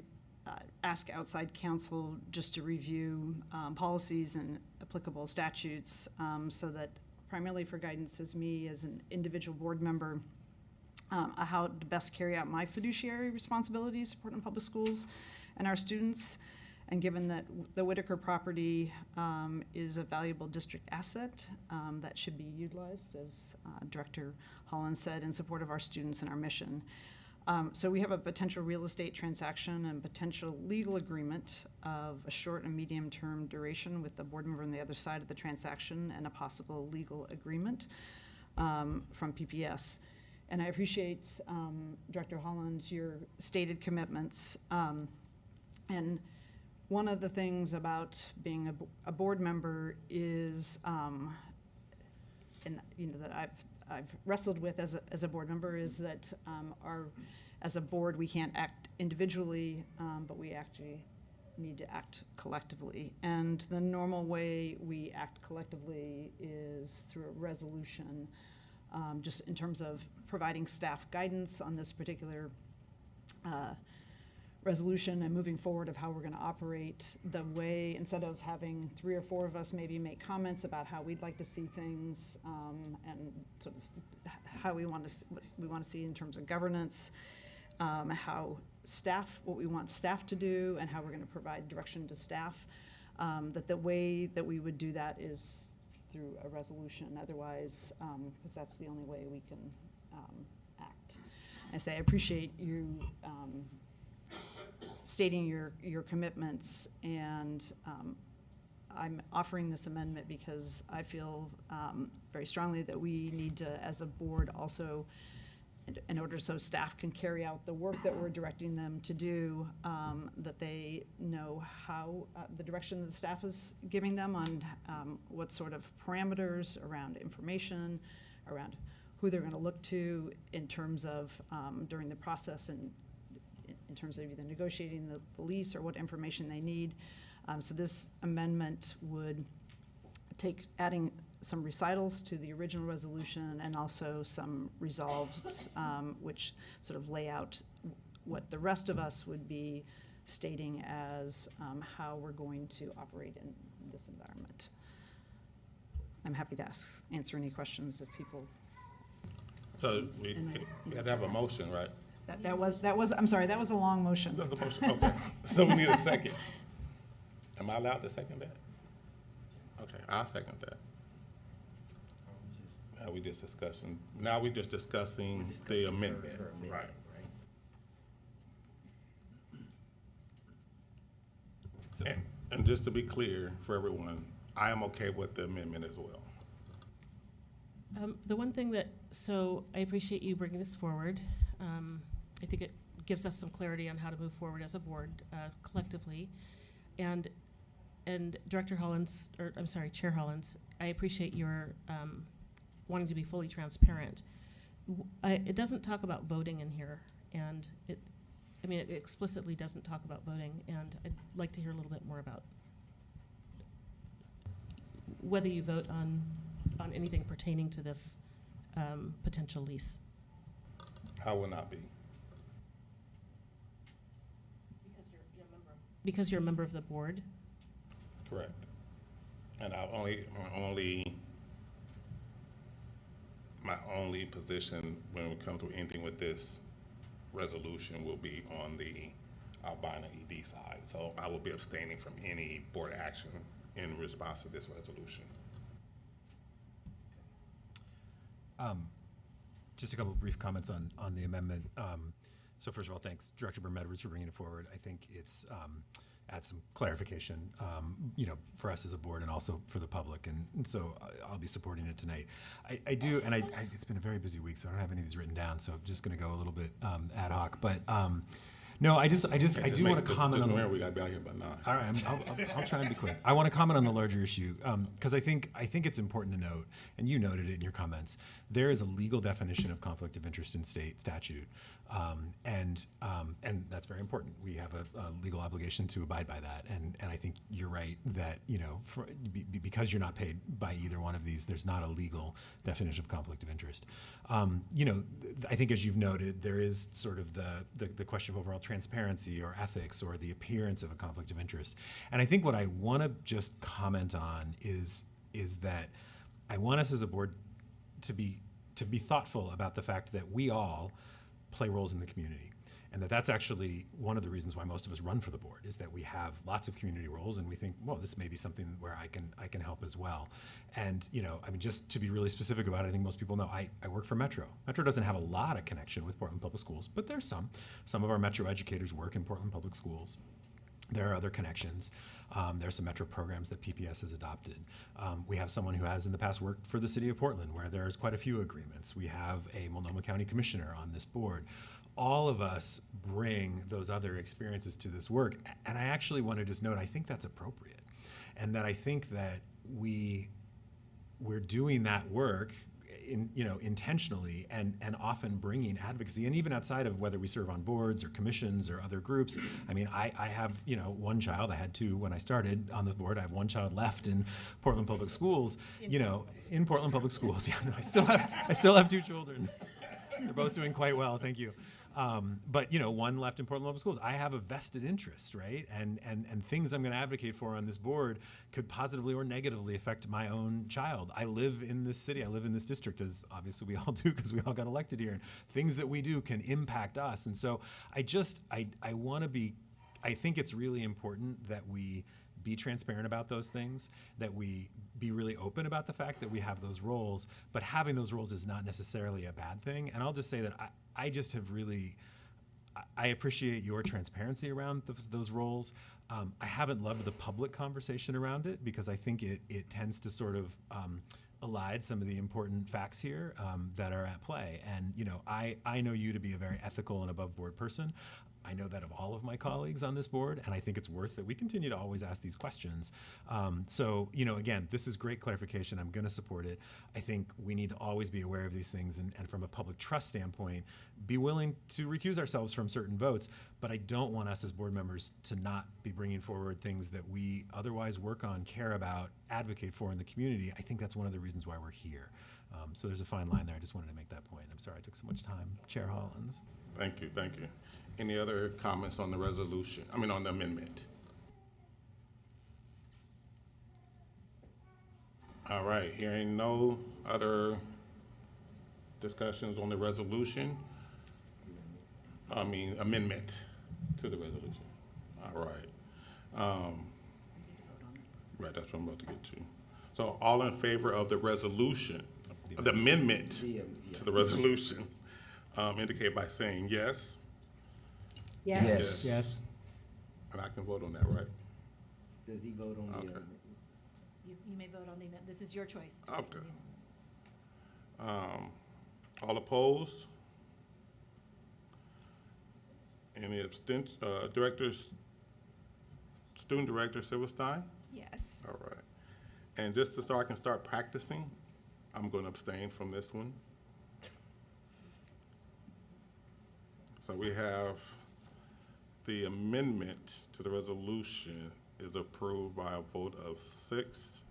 ask outside counsel just to review policies and applicable statutes so that primarily for guidance as me as an individual board member, how to best carry out my fiduciary responsibilities for Portland Public Schools and our students. And given that the Whitaker property is a valuable district asset that should be utilized, as Director Holland said, in support of our students and our mission. So we have a potential real estate transaction and potential legal agreement of a short and medium term duration with the board member on the other side of the transaction and a possible legal agreement from PPS. And I appreciate, Director Holland, your stated commitments. And one of the things about being a board member is, and that I've wrestled with as a board member is that as a board we can't act individually, but we actually need to act collectively. And the normal way we act collectively is through a resolution, just in terms of providing staff guidance on this particular resolution and moving forward of how we're going to operate the way, instead of having 3 or 4 of us maybe make comments about how we'd like to see things and sort of how what we want to see in terms of governance, what we want staff to do and how we're going to provide direction to staff, that the way that we would do that is through a resolution. Otherwise, because that's the only way we can act. I say I appreciate you stating your commitments, and I'm offering this amendment because I feel very strongly that we need to, as a board, also, in order so staff can carry out the work that we're directing them to do, that they know how, the direction that the staff is giving them on what sort of parameters around information, around who they're going to look to in terms of during the process and in terms of either negotiating the lease or what information they need. So this amendment would take, adding some recitals to the original resolution and also some resolves, which sort of lay out what the rest of us would be stating as how we're going to operate in this environment. I'm happy to answer any questions if people. So we had to have a motion, right? That was, I'm sorry, that was a long motion. That's a motion, okay. So we need a second. Am I allowed to second that? Okay, I'll second that. Now we just discussing the amendment, right? And just to be clear for everyone, I am okay with the amendment as well. The one thing so I appreciate you bringing this forward. I think it gives us some clarity on how to move forward as a board collectively. And Director Hollins, or I'm sorry, Chair Hollins, I appreciate your wanting to be fully transparent. It doesn't talk about voting in here, and it explicitly doesn't talk about voting, and I'd like to hear a little bit more about whether you vote on anything pertaining to this potential lease. I will not be. Because you're a member of the board? Correct. And my only position when we come to anything with this resolution will be on the Albina ED side. So I will be abstaining from any board action in response to this resolution. Just a couple of brief comments on the amendment. So first of all, thanks, Director Burr-Medwards, for bringing it forward. I think it's adds some clarification, for us as a board and also for the public. And so I'll be supporting it tonight. I do, and it's been a very busy week, so I don't have any of these written down. So I'm just going to go a little bit ad hoc. But no, I do want to comment on. We got to be out here by 9. All right, I'll try and be quick. I want to comment on the larger issue because I think it's important to note, and you noted it in your comments. There is a legal definition of conflict of interest in state statute, and that's very important. We have a legal obligation to abide by that, and I think you're right that because you're not paid by either one of these, there's not a legal definition of conflict of interest. I think as you've noted, there is sort of the question of overall transparency or ethics or the appearance of a conflict of interest. And I think what I want to just comment on is that I want us as a board to be thoughtful about the fact that we all play roles in the community. And that's actually one of the reasons why most of us run for the board, is that we have lots of community roles and we think, well, this may be something where I can help as well. And, just to be really specific about it, I think most people know I work for Metro. Metro doesn't have a lot of connection with Portland Public Schools, but there's some. Some of our Metro educators work in Portland Public Schools. There are other connections. There are some Metro programs that PPS has adopted. We have someone who has in the past worked for the city of Portland, where there's quite a few agreements. We have a Multnomah County Commissioner on this board. All of us bring those other experiences to this work. And I actually want to just note, I think that's appropriate. And that I think that we're doing that work intentionally and often bringing advocacy, and even outside of whether we serve on boards or commissions or other groups. I have one child. I had 2 when I started on the board. I have 1 child left in Portland Public Schools. In Portland Public Schools. Yeah, no, I still have 2 children. They're both doing quite well. Thank you. But 1 left in Portland Public Schools. I have a vested interest, right? And things I'm going to advocate for on this board could positively or negatively affect my own child. I live in this city. I live in this district, as obviously we all do because we all got elected here. And things that we do can impact us. And so I want to be, I think it's really important that we be transparent about those things, that we be really open about the fact that we have those roles, but having those roles is not necessarily a bad thing. And I'll just say that I just have really, I appreciate your transparency around those roles. I haven't loved the public conversation around it because I think it tends to sort of elide some of the important facts here that are at play. And, you know, I know you to be a very ethical and above board person. I know that of all of my colleagues on this board, and I think it's worth that we continue to always ask these questions. So, you know, again, this is great clarification. I'm going to support it. I think we need to always be aware of these things, and from a public trust standpoint, be willing to recuse ourselves from certain votes. But I don't want us as board members to not be bringing forward things that we otherwise work on, care about, advocate for in the community. I think that's one of the reasons why we're here. So there's a fine line there. I just wanted to make that point. I'm sorry I took so much time. Chair Hollins. Thank you, thank you. Any other comments on the resolution, on the amendment? All right, hearing no other discussions on the resolution, amendment to the resolution. All right. Right, that's what I'm about to get to. So all in favor of the resolution, the amendment to the resolution, indicate by saying yes. Yes. Yes. And I can vote on that, right? Does he vote on the Okay. amendment? You may vote on the amendment. This is your choice. Okay. All opposed? Any abstention? Student Director Silverstein? Yes. All right. And just so I can start practicing, I'm going to abstain from this one. So we have the amendment to the resolution is approved by a vote of 6-0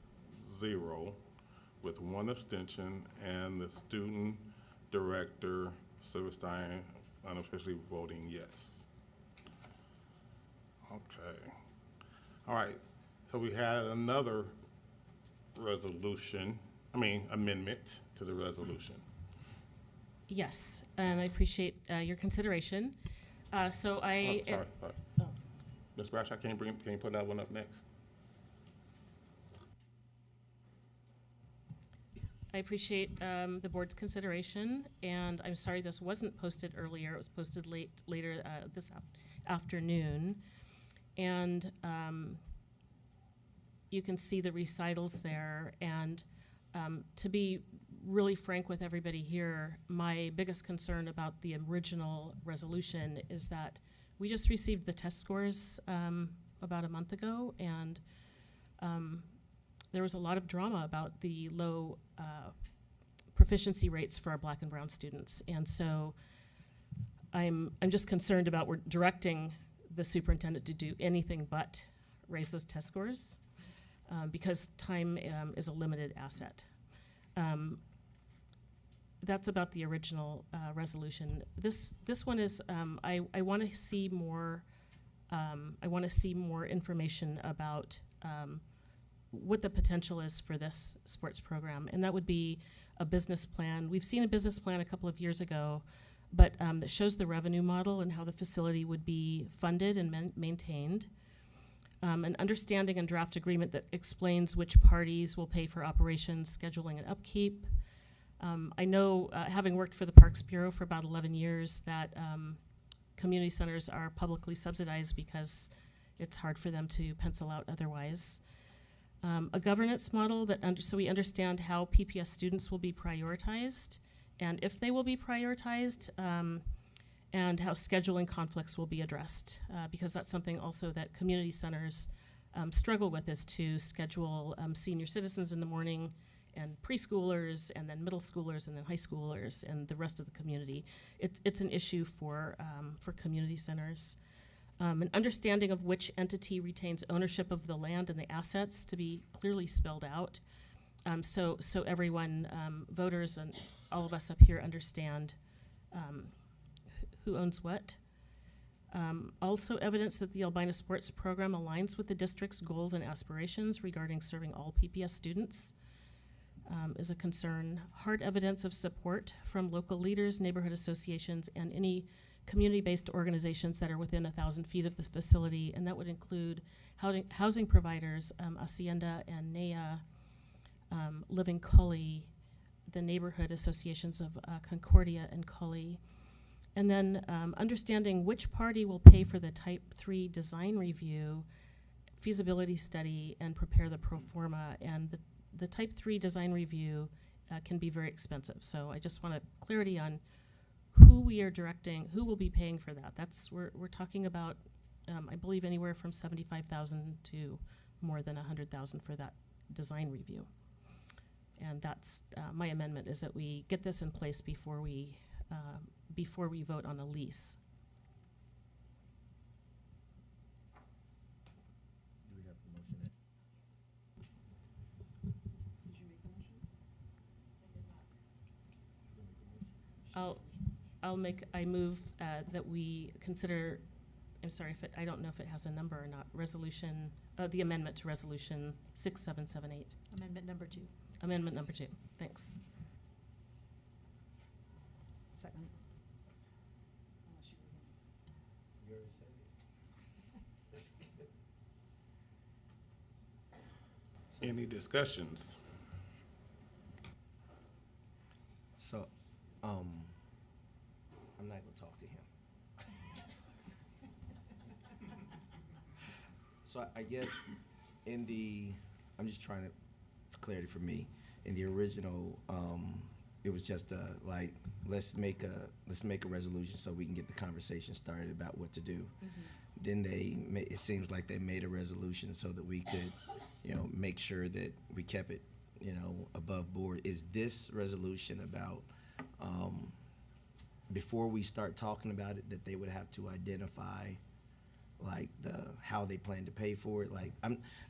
with one abstention, and the Student Director Silverstein unofficially voting yes. Okay. All right. So we had another amendment to the resolution. Yes, and I appreciate your consideration. So I. Sorry. Ms. Bradshaw, can you put that one up next? I appreciate the board's consideration, and I'm sorry this wasn't posted earlier. It was posted later this afternoon. And you can see the recitals there. And to be really frank with everybody here, my biggest concern about the original resolution is that we just received the test scores about a month ago, and there was a lot of drama about the low proficiency rates for our Black and brown students. And so I'm just concerned about we're directing the superintendent to do anything but raise those test scores because time is a limited asset. That's about the original resolution. This one is I want to see more. I want to see more information about what the potential is for this sports program, and that would be a business plan. We've seen a business plan a couple of years ago, but that shows the revenue model and how the facility would be funded and maintained. An understanding and draft agreement that explains which parties will pay for operations, scheduling, and upkeep. I know, having worked for the Parks Bureau for about 11 years, that community centers are publicly subsidized because it's hard for them to pencil out otherwise. A governance model that so we understand how PPS students will be prioritized and if they will be prioritized, and how scheduling conflicts will be addressed, because that's something also that community centers struggle with, is to schedule senior citizens in the morning and preschoolers and then middle schoolers and then high schoolers and the rest of the community. It's an issue for community centers. An understanding of which entity retains ownership of the land and the assets to be clearly spelled out, so everyone, voters and all of us up here, understand who owns what. Also evidence that the Albina Sports Program aligns with the district's goals and aspirations regarding serving all PPS students is a concern. Hard evidence of support from local leaders, neighborhood associations, and any community-based organizations that are within 1,000 feet of the facility, and that would include housing providers, Hacienda and NEA, Living Cully, the neighborhood associations of Concordia and Cully, And then understanding which party will pay for the type 3 design review, feasibility study, and prepare the pro forma. And the type 3 design review can be very expensive. So I just wanted clarity on who we are directing, who will be paying for that. We're talking about, I believe, anywhere from $75,000 to more than $100,000 for that design review. And that's my amendment, is that we get this in place before we vote on a lease. Do we have a motion? I move that we consider, I'm sorry, I don't know if it has a number or not, resolution, the amendment to resolution 6778. Amendment number 2. Amendment number 2, thanks. Second. Any discussions? So, I'm not gonna talk to him. So I guess I'm just trying to, for clarity for me, in the original, it was just like, let's make a resolution so we can get the conversation started about what to do. Then it seems like they made a resolution so that we could, make sure that we kept it, above board. Is this resolution about, before we start talking about it, that they would have to identify like how they plan to pay for it? Like,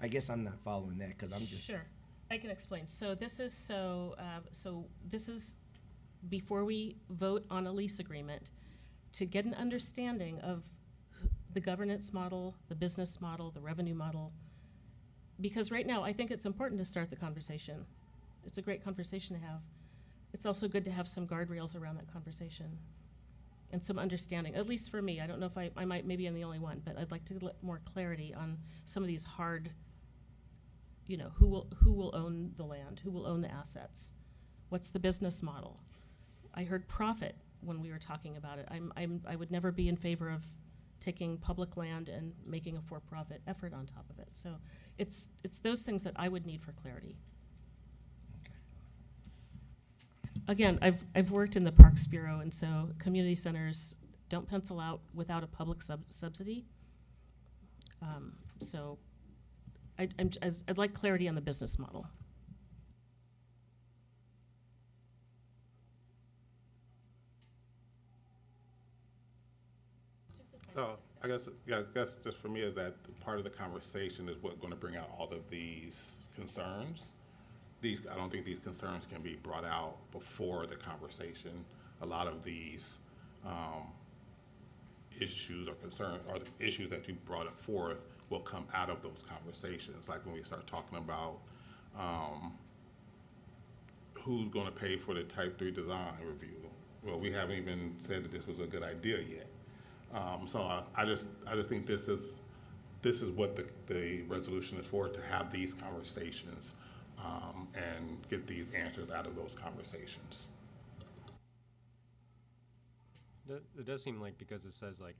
I guess I'm not following that, because I'm just. Sure, I can explain. So this is this is before we vote on a lease agreement, to get an understanding of the governance model, the business model, the revenue model. Because right now, I think it's important to start the conversation. It's a great conversation to have. It's also good to have some guardrails around that conversation and some understanding, at least for me. I don't know if I might, maybe I'm the only one, but I'd like to get more clarity on some of these hard, who will own the land, who will own the assets, what's the business model. I heard profit when we were talking about it. I would never be in favor of taking public land and making a for-profit effort on top of it. So it's those things that I would need for clarity. Again, I've worked in the Parks Bureau, and so community centers don't pencil out without a public subsidy. So I'd like clarity on the business model. So I guess just for me is that part of the conversation is what's going to bring out all of these concerns. I don't think these concerns can be brought out before the conversation. A lot of these issues or concerns, or the issues that you brought up forth, will come out of those conversations. Like when we start talking about who's going to pay for the Type 3 design review. Well, we haven't even said that this was a good idea yet. So I just think this is what the resolution is for, to have these conversations and get these answers out of those conversations. It does seem like, because it says like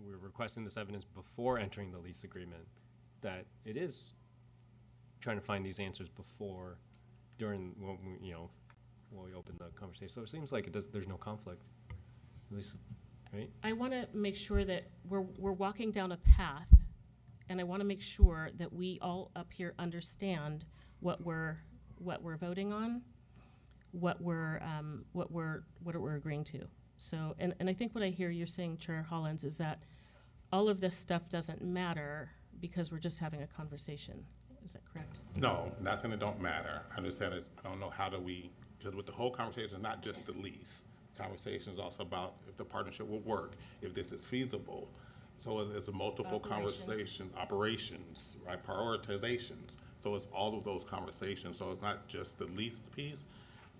we're requesting this evidence before entering the lease agreement, that it is trying to find these answers during when we open the conversation. So it seems like there's no conflict, at least. Right. I want to make sure that we're walking down a path, and I want to make sure that we all up here understand what we're voting on, what we're agreeing to. So, and I think what I hear you're saying, Chair Hollins, is that all of this stuff doesn't matter because we're just having a conversation. Is that correct? No, that's going to don't matter. I understand it. I don't know how do we, because with the whole conversation, not just the lease. Conversation is also about if the partnership will work, if this is feasible. So it's a multiple conversation, operations, right, prioritizations. So it's all of those conversations. So it's not just the lease piece,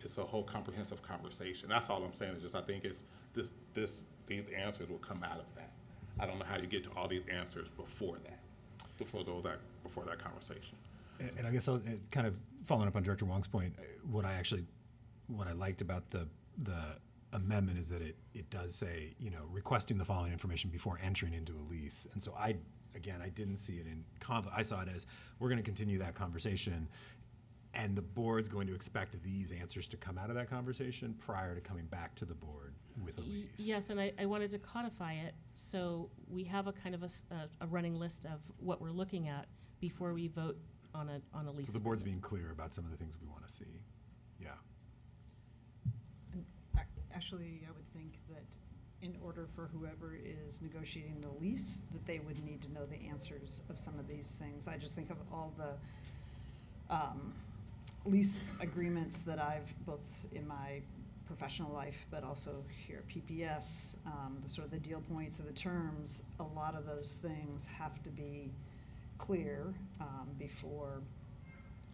it's a whole comprehensive conversation. That's all I'm saying, is just I think it's these answers will come out of that. I don't know how you get to all these answers before that conversation. And I guess kind of following up on Director Wong's point, what I liked about the amendment is that it does say, requesting the following information before entering into a lease. And so I didn't see it in conflict. I saw it as, we're going to continue that conversation, and the board's going to expect these answers to come out of that conversation prior to coming back to the board with a lease. Yes, and I wanted to codify it, so we have a kind of a running list of what we're looking at before we vote on a lease. So the board's being clear about some of the things we want to see. Yeah. Actually, I would think that in order for whoever is negotiating the lease, that they would need to know the answers of some of these things. I just think of all the lease agreements that I've, both in my professional life, but also here at PPS, the sort of the deal points of the terms, a lot of those things have to be clear before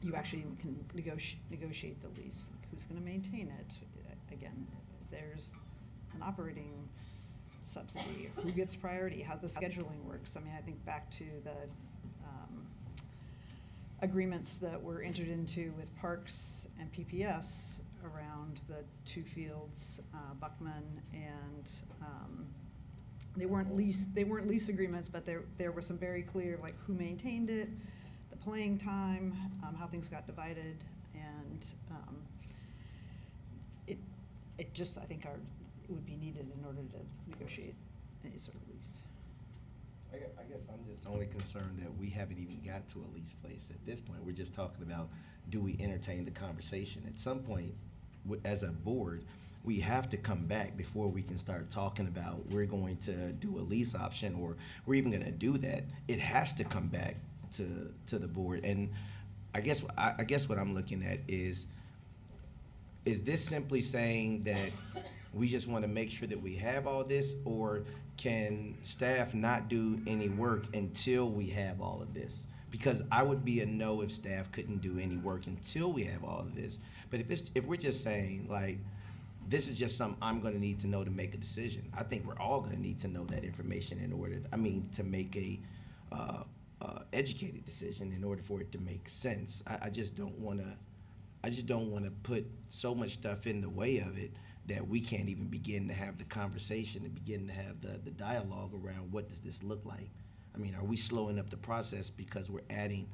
you actually can negotiate the lease. Like, who's going to maintain it? Again, if there's an operating subsidy, who gets priority, how the scheduling works. I mean, I think back to the agreements that were entered into with Parks and PPS around the two fields, Buckman, and they weren't lease agreements, but there were some very clear, like, who maintained it, the playing time, how things got divided, and it just, I think, it would be needed in order to negotiate any sort of lease. I guess I'm just only concerned that we haven't even got to a lease place at this point. We're just talking about, do we entertain the conversation? At some point, as a board, we have to come back before we can start talking about we're going to do a lease option, or we're even going to do that. It has to come back to the board. And I guess what I'm looking at is this simply saying that we just want to make sure that we have all this, or can staff not do any work until we have all of this? Because I would be a no if staff couldn't do any work until we have all of this. But if we're just saying, like, this is just something I'm going to need to know to make a decision, I think we're all going to need to know that information in order, to make a educated decision in order for it to make sense. I just don't want to put so much stuff in the way of it that we can't even begin to have the conversation and begin to have the dialogue around what does this look like. I mean, are we slowing up the process because we're adding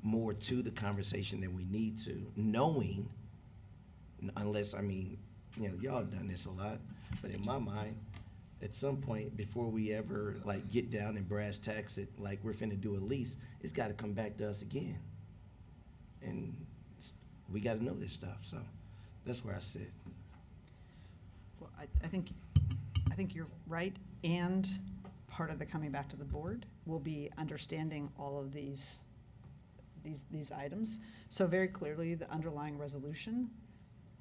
more to the conversation than we need to, knowing, unless, y'all done this a lot, but in my mind, at some point, before we ever, like, get down and brass tacks it, like we're finna do a lease, it's gotta come back to us again. And we gotta know this stuff, so that's where I sit. Well, I think you're right, and part of the coming back to the board will be understanding all of these items. So very clearly, the underlying resolution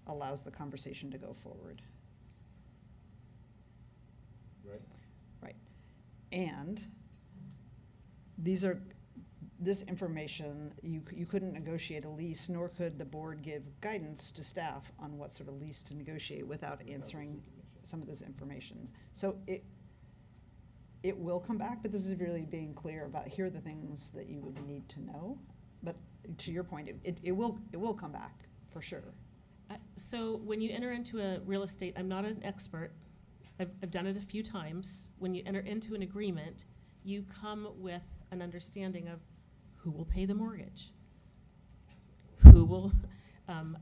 allows the conversation to go forward. Right. And this information, you couldn't negotiate a lease, nor could the board give guidance to staff on what sort of lease to negotiate without answering some of this information. So it will come back, but this is really being clear about, here are the things that you would need to know. But to your point, it will come back, for sure. So when you enter into a real estate, I'm not an expert, I've done it a few times. When you enter into an agreement, you come with an understanding of who will pay the mortgage, who will,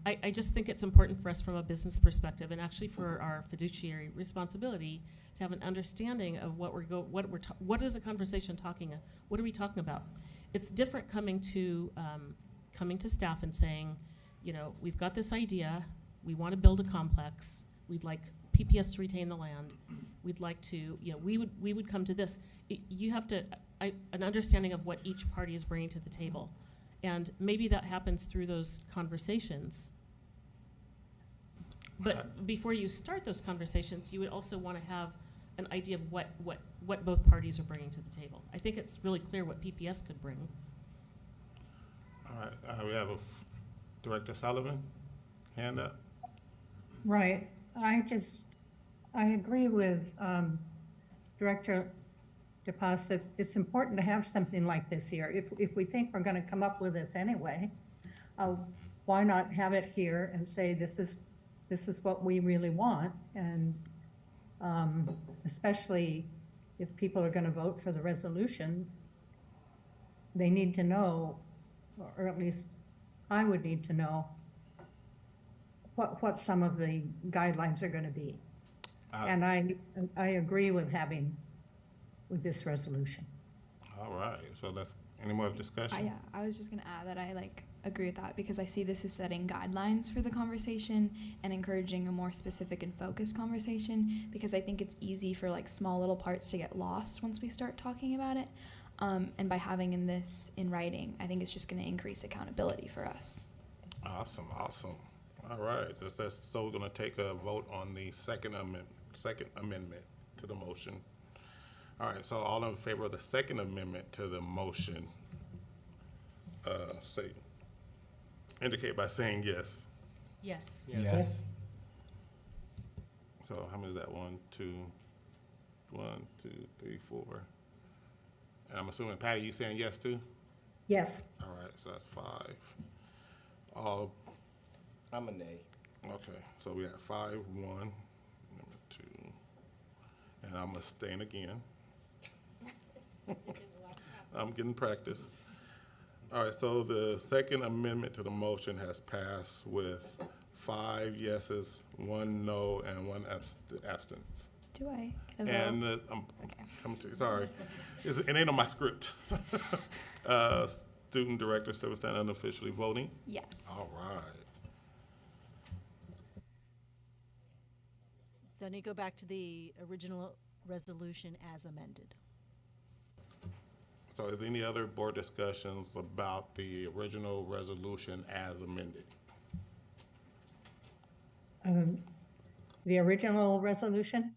I just think it's important for us from a business perspective, and actually for our fiduciary responsibility, to have an understanding of what is the conversation what are we talking about? It's different coming to staff and saying, we've got this idea, we want to build a complex, we'd like PPS to retain the land, we'd like to, we would come to this. You have to, an understanding of what each party is bringing to the table. And maybe that happens through those conversations. But before you start those conversations, you would also want to have an idea of what both parties are bringing to the table. I think it's really clear what PPS could bring. All right, we have Director Sullivan, hand up. Right. I agree with Director DePass that it's important to have something like this here. If we think we're going to come up with this anyway, why not have it here and say this is this is what we really want, and especially if people are going to vote for the resolution, they need to know, or at least I would need to know, what some of the guidelines are going to be. And I agree with this resolution. All right, so any more discussion? I was just gonna add that I agree with that because I see this as setting guidelines for the conversation and encouraging a more specific and focused conversation, because I think it's easy for small little parts to get lost once we start talking about it. And by having this in writing, I think it's just gonna increase accountability for us. Awesome. All right, so we're gonna take a vote on the second amendment to the motion. All right, so all in favor of the second amendment to the motion, indicate by saying yes. Yes. Yes. So how many is that? 1, 2, 3, 4. And I'm assuming, Patty, you saying yes too? Yes. All right, so that's 5. I'm a nay. Okay, so we got 5, 1, number 2, and I'm abstaining again. I'm getting practice. All right, so the second amendment to the motion has passed with 5 yeses, 1 no, and 1 absence. Do I get a vote? And I'm coming to, sorry, it ain't on my script. Student Director Silverstein unofficially voting? Yes. All right. So I need to go back to the original resolution as amended. So is there any other board discussions about the original resolution as amended? The original resolution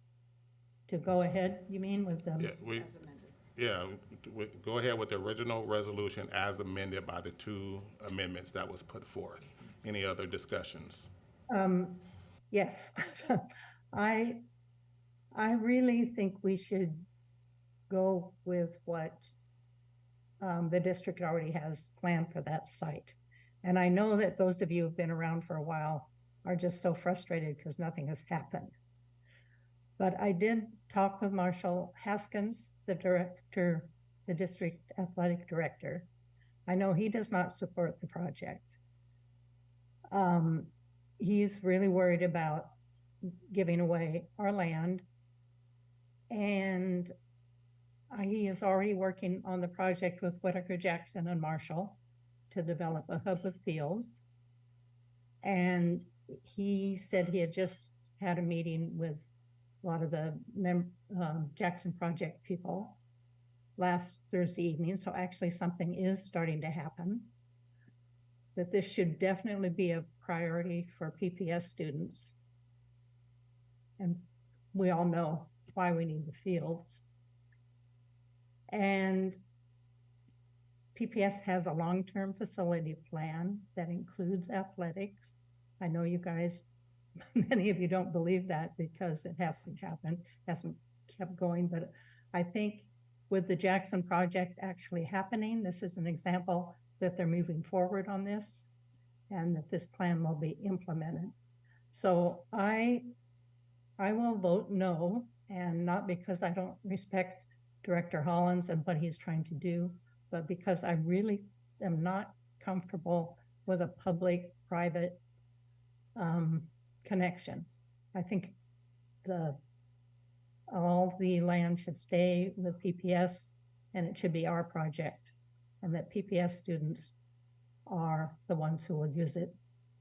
to go ahead, you mean, with the? Go ahead with the original resolution as amended by the 2 amendments that was put forth. Any other discussions? Yes. I really think we should go with what the district already has planned for that site. And I know that those of you who've been around for a while are just so frustrated because nothing has happened. But I did talk with Marshall Haskins, the district athletic director. I know he does not support the project. He's really worried about giving away our land, and he is already working on the project with Whitaker Jackson and Marshall to develop a hub of fields. And he said he had just had a meeting with a lot of the Jackson Project people last Thursday evening, so actually something is starting to happen. That this should definitely be a priority for PPS students. And we all know why we need the fields. And PPS has a long-term facility plan that includes athletics. I know you guys, many of you don't believe that because it hasn't happened, hasn't kept going, but I think with the Jackson project actually happening, this is an example that they're moving forward on this and that this plan will be implemented. So I will vote no, and not because I don't respect Director Hollins and what he's trying to do, but because I really am not comfortable with a public-private connection. I think all the land should stay with PPS, and it should be our project, and that PPS students are the ones who will use it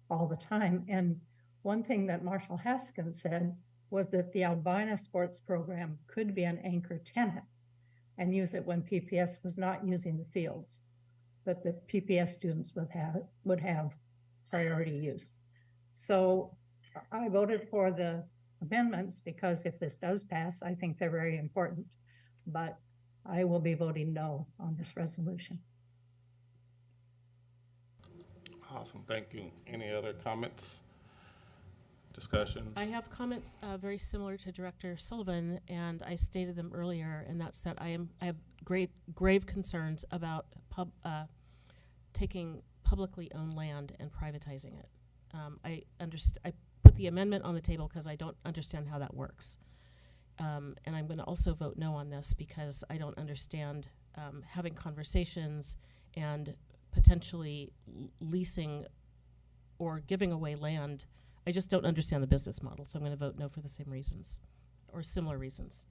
all the time. And one thing that Marshall Haskins said was that the Albina sports program could be an anchor tenant and use it when PPS was not using the fields, but the PPS students would have priority use. So I voted for the amendments because if this does pass, I think they're very important, but I will be voting no on this resolution. Awesome, thank you. Any other comments, discussions? I have comments very similar to Director Sullivan, and I stated them earlier, and that's that I have grave concerns about taking publicly owned land and privatizing it. I the amendment on the table because I don't understand how that works. And I'm going to also vote no on this because I don't understand having conversations and potentially leasing or giving away land. I just don't understand the business model, so I'm going to vote no for the same reasons or similar reasons.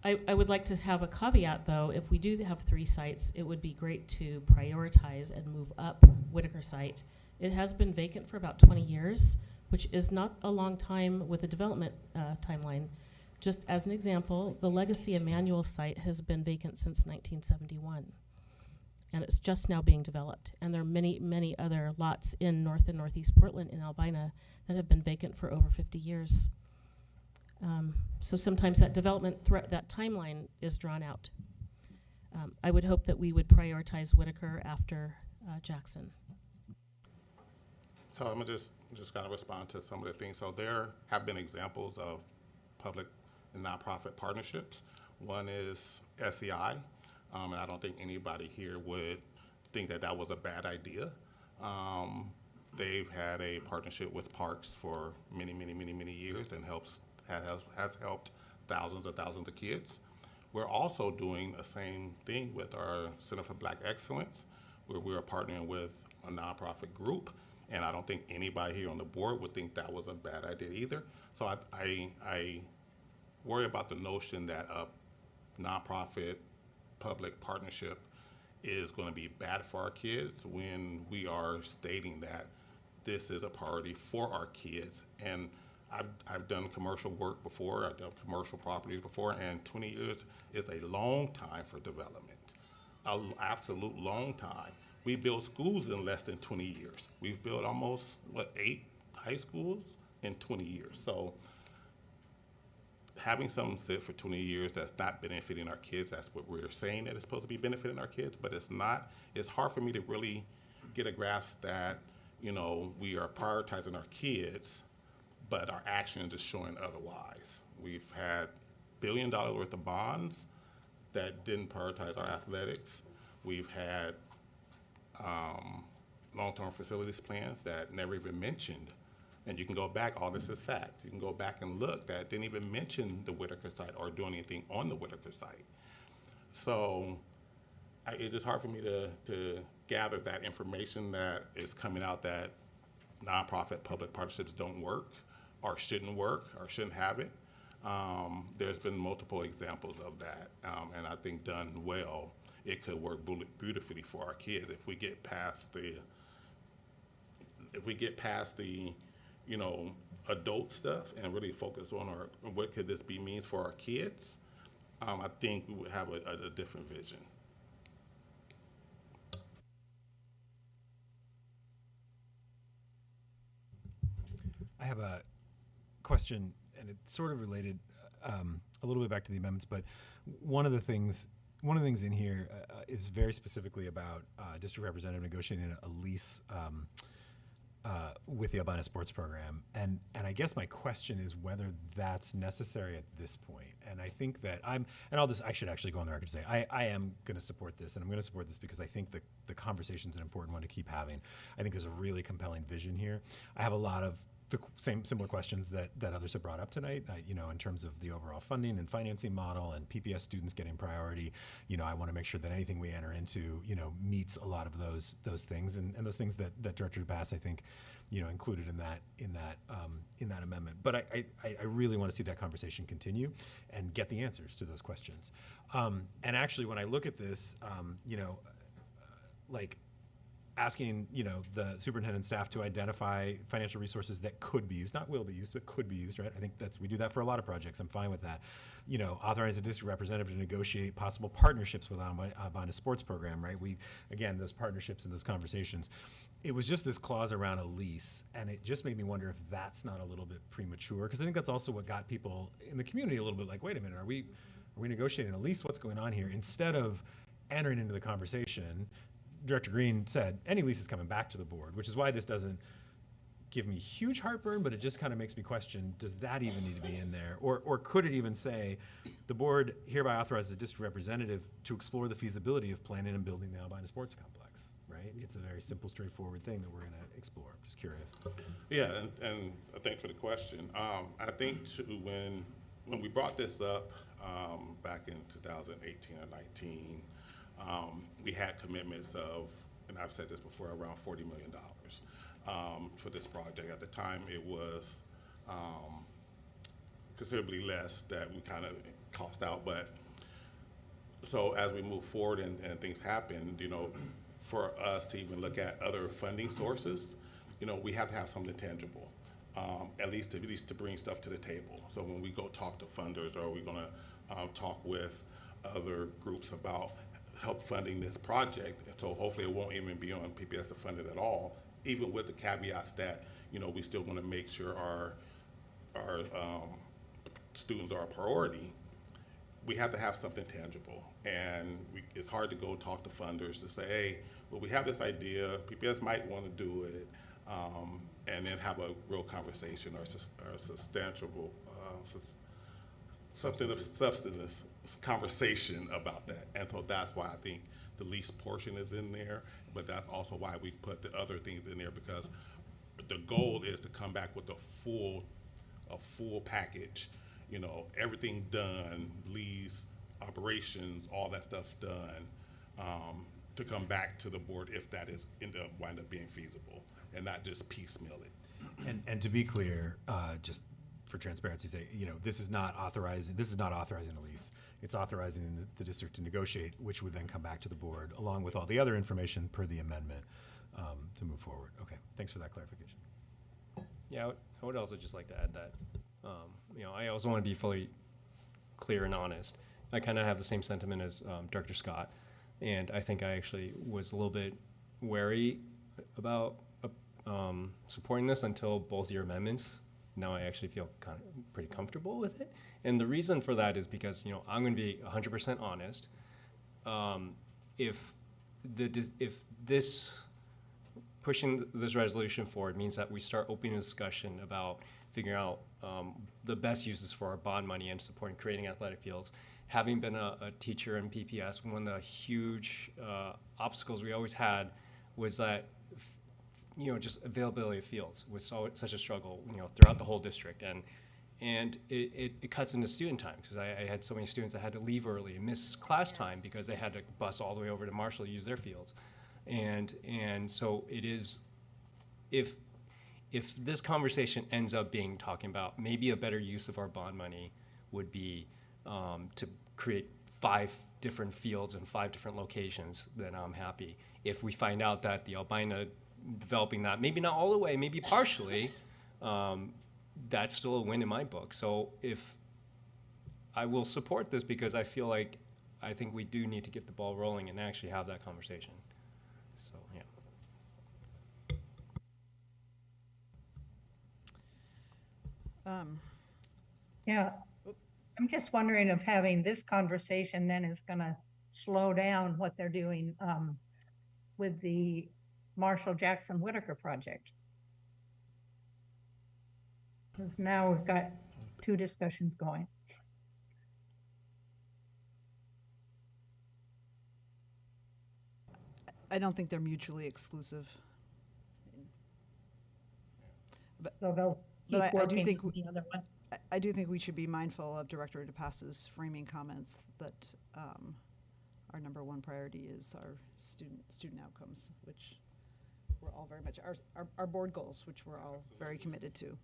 I would like to have a caveat, though. If we do have 3 sites, it would be great to prioritize and move up Whitaker site. It has been vacant for about 20 years, which is not a long time with a development timeline. Just as an example, the Legacy Emmanuel site has been vacant since 1971, and it's just now being developed. And there are many, many other lots in North and Northeast Portland in Albina that have been vacant for over 50 years. So sometimes that development that timeline is drawn out. I would hope that we would prioritize Whitaker after Jackson. So I'm gonna just kind of respond to some of the things. So there have been examples of public and nonprofit partnerships. One is SEI, and I don't think anybody here would think that that was a bad idea. They've had a partnership with Parks for many, many, many, many years and has helped thousands of kids. We're also doing the same thing with our Center for Black Excellence, where we're partnering with a nonprofit group. And I don't think anybody here on the board would think that was a bad idea either. So I worry about the notion that a nonprofit public partnership is going to be bad for our kids when we are stating that this is a priority for our kids. And I've done commercial work before, I've done commercial properties before, and 20 years is a long time for development, an absolute long time. We built schools in less than 20 years. We've built almost, 8 high schools in 20 years. So having something sit for 20 years that's not benefiting our kids, that's what we're saying that it's supposed to be benefiting our kids, but it's not. It's hard for me to really get a grasp that, we are prioritizing our kids, but our actions is showing otherwise. We've had $1 billion worth of bonds that didn't prioritize our athletics. We've had long-term facilities plans that never even mentioned, and you can go back, all this is fact, you can go back and look, that didn't even mention the Whitaker site or do anything on the Whitaker site. So it's just hard for me to gather that information that is coming out that nonprofit public partnerships don't work or shouldn't have it. There's been multiple examples of that, and I think done well, it could work beautifully for our kids if we get past the adult stuff and really focus on what could this means for our kids. I think we would have a different vision. I have a question, and it's sort of related a little bit back to the amendments, but one of the things in here is very specifically about district representative negotiating a lease with the Albina Sports Program, and I guess my question is whether that's necessary at this point. And I think that I should actually go on the record to say I am going to support this, and I'm going to support this because I think the conversation's an important one to keep having. I think there's a really compelling vision here. I have a lot of the similar questions that others have brought up tonight, in terms of the overall funding and financing model and PPS students getting priority. I want to make sure that anything we enter into, meets a lot of those things and those things that Director DeBass, I think, included in that amendment. But I really want to see that conversation continue and get the answers to those questions. And actually, when I look at this, asking, the superintendent staff to identify financial resources that could be used, not will be used, but could be used, right? I think we do that for a lot of projects. I'm fine with that. Authorize a district representative to negotiate possible partnerships with Albina Sports Program, right? Those partnerships and those conversations. It was just this clause around a lease, and it just made me wonder if that's not a little bit premature, because I think that's also what got people in the community a little bit like, wait a minute, are we negotiating a lease? What's going on here? Instead of entering into the conversation, Director Green said, any lease is coming back to the board, which is why this doesn't give me huge heartburn, but it just kind of makes me question, does that even need to be in there? Or could it even say, the board hereby authorizes a district representative to explore the feasibility of planning and building the Albina Sports Complex, right? right? It's a very simple, straightforward thing that we're going to explore. Just curious. Yeah, and thanks for the question. I think too, when we brought this up back in 2018 or 19, we had commitments of, and I've said this before, around $40 million for this project. At the time, it was considerably less that we kind of cost out, but so as we move forward and things happen, you know, for us to even look at other funding sources, you know, we have to have something tangible, at least to bring stuff to the table. So when we go talk to funders, or we're gonna talk with other groups about help funding this project, and so hopefully it won't even be on PPS to fund it at all, even with the caveats that, you know, we still wanna make sure our students are a priority. We have to have something tangible, and it's hard to go talk to funders to say, hey, well, we have this idea, PPS might want to do it, and then have a real conversation or substantial, something of substance conversation about that. And so that's why I think the lease portion is in there, but that's also why we put the other things in there, because the goal is to come back with a full package. You know, everything done, lease, operations, all that stuff done, to come back to the board if that is wind up being feasible, and not just piecemeal it. And to be clear, just for transparency's sake, you know, this is not authorizing a lease. It's authorizing the district to negotiate, which would then come back to the board along with all the other information per the amendment to move forward. Okay, thanks for that clarification. Yeah, I would also just like to add that, you know, I also want to be fully clear and honest. I kind of have the same sentiment as Director Scott, and I think I actually was a little bit wary about supporting this until both your amendments. Now I actually feel kind of pretty comfortable with it, and the reason for that is because, you know, I'm going to be 100% honest. If this pushing this resolution forward means that we start opening a discussion about figuring out the best uses for our bond money and supporting creating athletic fields. Having been a teacher in PPS, one of the huge obstacles we always had was that, you know, just availability of fields was such a struggle, you know, throughout the whole district. And it cuts into student time, because I had so many students that had to leave early and miss class time because they had to bus all the way over to Marshall to use their fields. And so it is, if this conversation ends up being talking about maybe a better use of our bond money would be to create 5 different fields in 5 different locations, then I'm happy. If we find out that the Albina developing that, maybe not all the way, maybe partially, that's still a win in my book. So if I will support this, because I feel like I think we do need to get the ball rolling and actually have that conversation. So, yeah. Yeah, I'm just wondering if having this conversation then is going to slow down what they're doing with the Marshall Jackson Whitaker project. Because now we've got 2 discussions going. I don't think they're mutually exclusive. But, So they'll but keep I do working think on the other one. I do think we should be mindful of Director DePass's framing comments that our number 1 priority is our student outcomes, which we're all very much, our board goals, which we're all very committed to.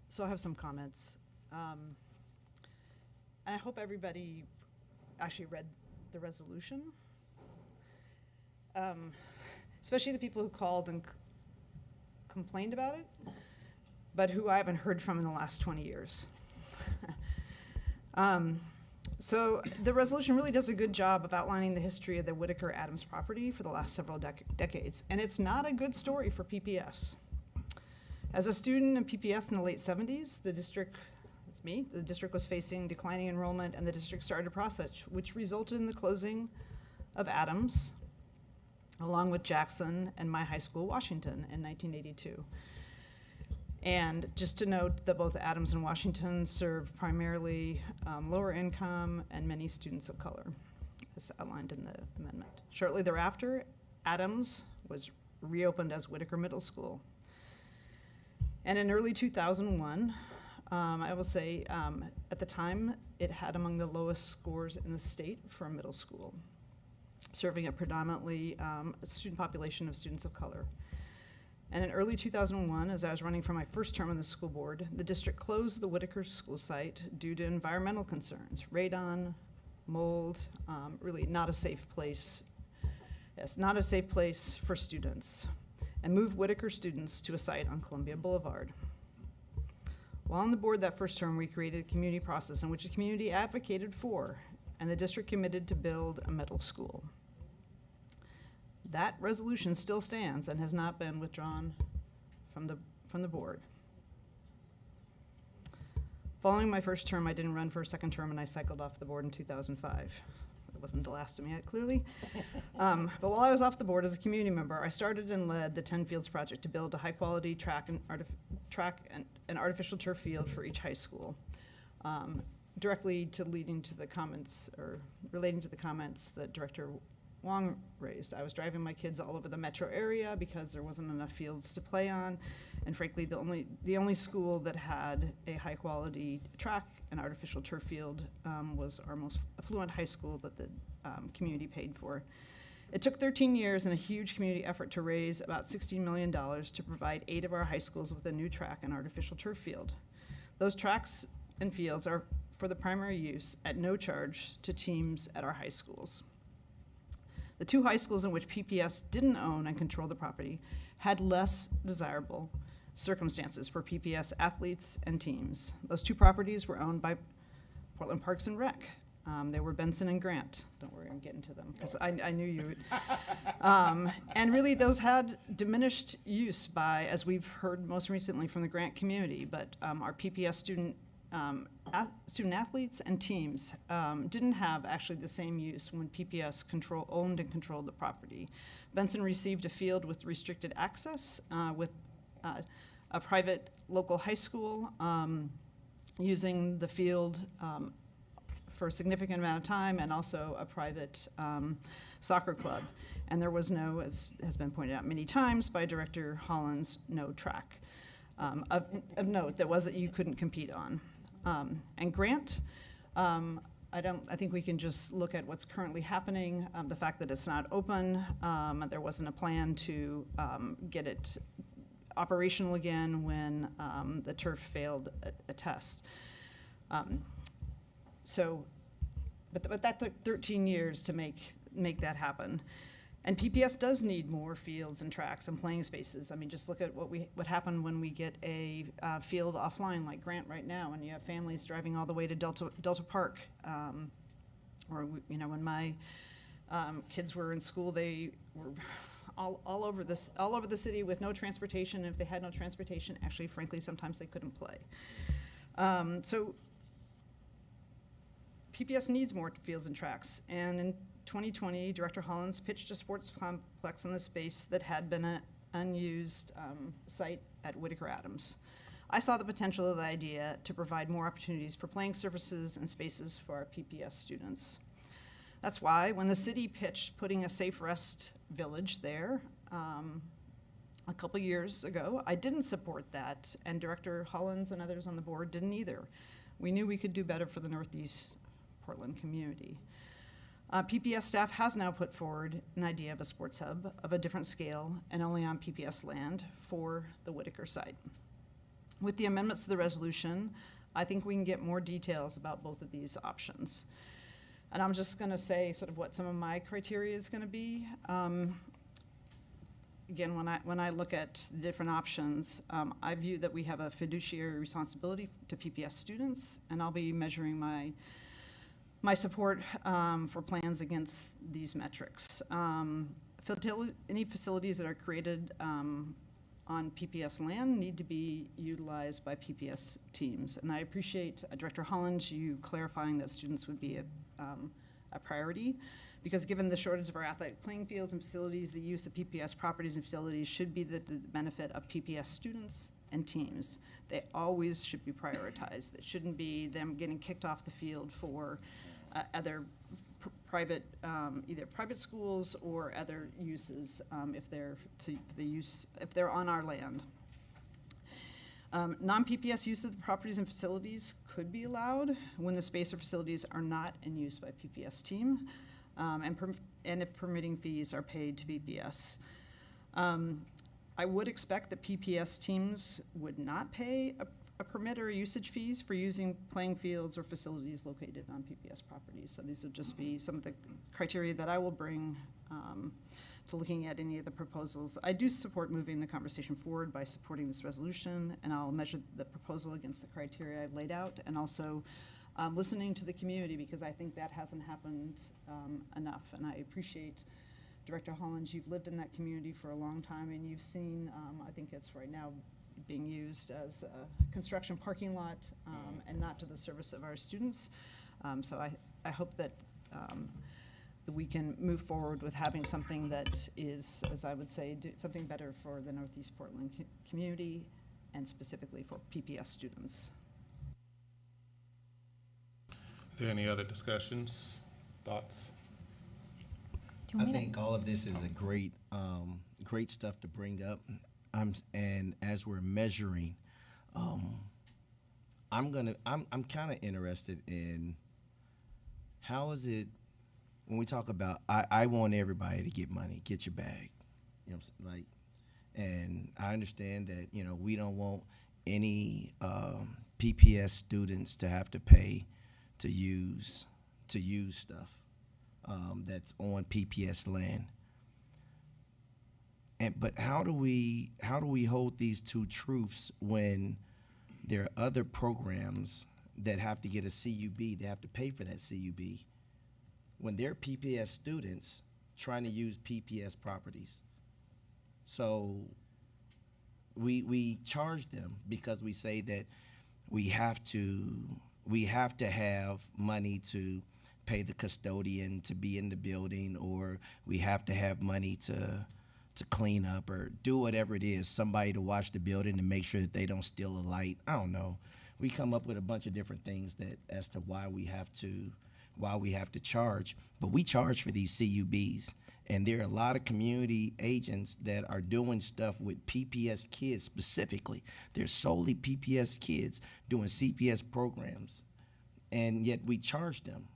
So I have some comments. I hope everybody actually read the resolution, especially the people who called and complained about it, but who I haven't heard from in the last 20 years. So the resolution really does a good job of outlining the history of the Whitaker Adams property for the last several decades, and it's not a good story for PPS. As a student in PPS in the late 70s, the district was facing declining enrollment, and the district started a process which resulted in the closing of Adams, along with Jackson and my high school, Washington, in 1982. And just to note that both Adams and Washington serve primarily lower income and many students of color. as outlined in the amendment. Shortly thereafter, Adams was reopened as Whitaker Middle School. And in early 2001, I will say, at the time, it had among the lowest scores in the state for a middle school, serving a predominantly student population of students of color. And in early 2001, as I was running for my first term on the school board, the district closed the Whitaker school site due to environmental concerns, radon, mold, really not a safe place. Yes, not a safe place for students, and moved Whitaker students to a site on Columbia Boulevard. While on the board that first term, we created a community process in which the community advocated for, and the district committed to build a middle school. That resolution still stands and has not been withdrawn from the board. Following my first term, I didn't run for a second term, and I cycled off the board in 2005. It wasn't the last of me yet, clearly. But while I was off the board as a community member, I started and led the 10 Fields project to build a high-quality track and artificial turf field for each high school. Directly to leading to the comments, or relating to the comments that Director Wong raised. I was driving my kids all over the metro area because there wasn't enough fields to play on, and frankly, the only school that had a high-quality track and artificial turf field was our most affluent high school that the community paid for. It took 13 years and a huge community effort to raise about $16 million to provide 8 of our high schools with a new track and artificial turf field. Those tracks and fields are for the primary use at no charge to teams at our high schools. The 2 high schools in which PPS didn't own and control the property had less desirable circumstances for PPS athletes and teams. Those 2 properties were owned by Portland Parks and Rec. They were Benson and Grant. Don't worry, I'm getting to them, because I knew you would. And really, those had diminished use by, as we've heard most recently from the Grant community, but our PPS student athletes and teams didn't have actually the same use when PPS owned and controlled the property. Benson received a field with restricted access with a private local high school using the field for a significant amount of time, and also a private soccer club. And there was no, as has been pointed out many times by Director Hollins, no track of note that you couldn't compete on. And Grant, I think we can just look at what's currently happening, the fact that it's not open, there wasn't a plan to get it operational again when the turf failed a test. But that took 13 years to make that happen. And PPS does need more fields and tracks and playing spaces. I mean, just look at what happened when we get a field offline like Grant right now, and you have families driving all the way to Delta Park. Or when my kids were in school, they were all over the city with no transportation. If they had no transportation, actually, frankly, sometimes they couldn't play. So PPS needs more fields and tracks, and in 2020, Director Hollins pitched a sports complex in the space that had been an unused site at Whitaker Adams. I saw the potential of the idea to provide more opportunities for playing surfaces and spaces for our PPS students. That's why when the city pitched putting a Safe Rest Village there a couple years ago, I didn't support that, and Director Hollins and others on the board didn't either. We knew we could do better for the Northeast Portland community. PPS staff has now put forward an idea of a sports hub of a different scale and only on PPS land for the Whitaker site. With the amendments to the resolution, I think we can get more details about both of these options. And I'm just going to say sort of what some of my criteria is going to be. Again, when I look at the different options, I view that we have a fiduciary responsibility to PPS students, and I'll be measuring my support for plans against these metrics. Any facilities that are created on PPS land need to be utilized by PPS teams. And I appreciate Director Hollins, you clarifying that students would be a priority, because given the shortage of our athletic playing fields and facilities, the use of PPS properties and facilities should be the benefit of PPS students and teams. They always should be prioritized. It shouldn't be them getting kicked off the field for other private, either private schools or other uses, if they're on our land. Non-PPS use of the properties and facilities could be allowed when the space or facilities are not in use by PPS team, and if permitting fees are paid to PPS. I would expect that PPS teams would not pay a permit or a usage fees for using playing fields or facilities located on PPS properties. So these would just be some of the criteria that I will bring to looking at any of the proposals. I do support moving the conversation forward by supporting this resolution, and I'll measure the proposal against the criteria I've laid out, and also listening to the community, because I think that hasn't happened enough. And I appreciate, Director Hollins, you've lived in that community for a long time, and you've seen, I think it's right now being used as a construction parking lot and not to the service of our students. So I hope that that we can move forward with having something that is, as I would say, something better for the Northeast Portland community and specifically for PPS students. Is there any other discussions, thoughts? I think all of this is a great, great stuff to bring up. And as we're measuring, I'm kind of interested in how is it when we talk about I want everybody to get money, get your bag, you know, like, and I understand that we don't want any PPS students to have to pay to use stuff that's on PPS land. But how do we hold these two truths when there are other programs that have to get a CUB, they have to pay for that CUB, when they're PPS students trying to use PPS properties? So we charge them because we say that we have to have money to pay the custodian to be in the building, or we have to have money to clean up or do whatever it is, somebody to watch the building to make sure that they don't steal a light. I don't know. We come up with a bunch of different things that as to why we have to charge, but we charge for these CUBs. And there are a lot of community agents that are doing stuff with PPS kids specifically. They're solely PPS kids doing CPS programs, and yet we charge them.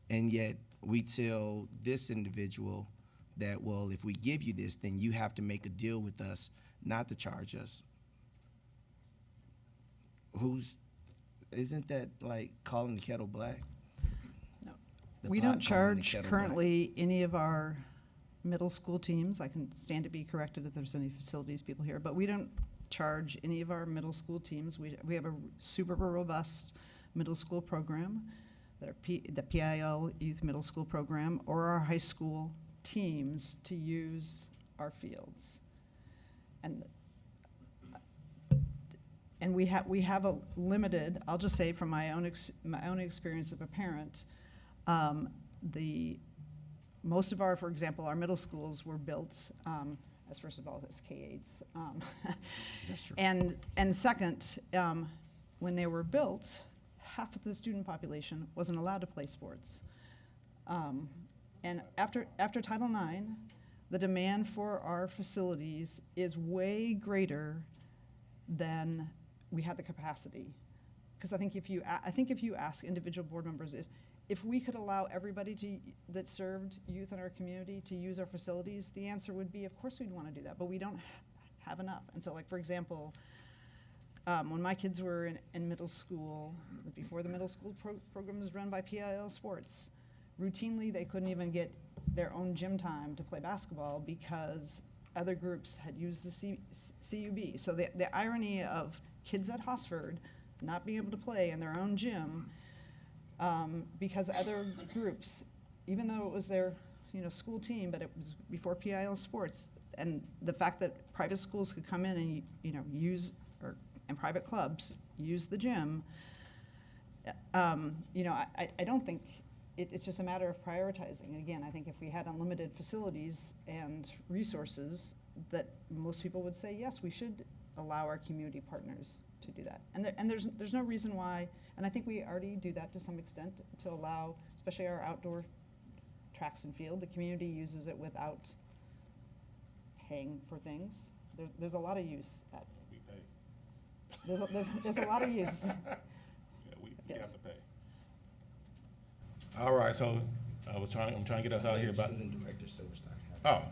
And yet we tell this individual that, well, if we give you this, then you have to make a deal with us not to charge us. Isn't that like calling the kettle black? No. The We pot don't calling the charge kettle currently any of our middle school teams. I can stand to be corrected if there's any facilities people here, but we don't charge any of our middle school teams. We have a super robust middle school program, the PIL Youth Middle School Program, or our high school teams to use our fields. And we have a limited, I'll just say from my own experience of a parent, most of our, for example, our middle schools were built as, first of all, as K-8s. That's true. And second, when they were built, half of the student population wasn't allowed to play sports. And after Title IX, the demand for our facilities is way greater than we had the capacity. Because I think if you ask individual board members, if we could allow everybody that served youth in our community to use our facilities, the answer would be, of course we'd want to do that, but we don't have enough. And so, like, for example, when my kids were in middle school, before the middle school program was run by PIL Sports, routinely they couldn't even get their own gym time to play basketball because other groups had used the CUB. So the irony of kids at Hosford not being able to play in their own gym because other groups, even though it was their school team, but it was before PIL Sports, and the fact that private schools could come in and use, and private clubs use the gym, I don't think it's just a matter of prioritizing. And again, I think if we had unlimited facilities and resources, that most people would say, yes, we should allow our community partners to do that. And there's no reason why, and I think we already do that to some extent to allow, especially our outdoor tracks and field, the community uses it without paying for things. There's a lot of use at. We pay. There's a lot of use. Yeah, we Yes. have to pay. All right, so I'm trying to get us out here about, Student Director Silverstein. oh,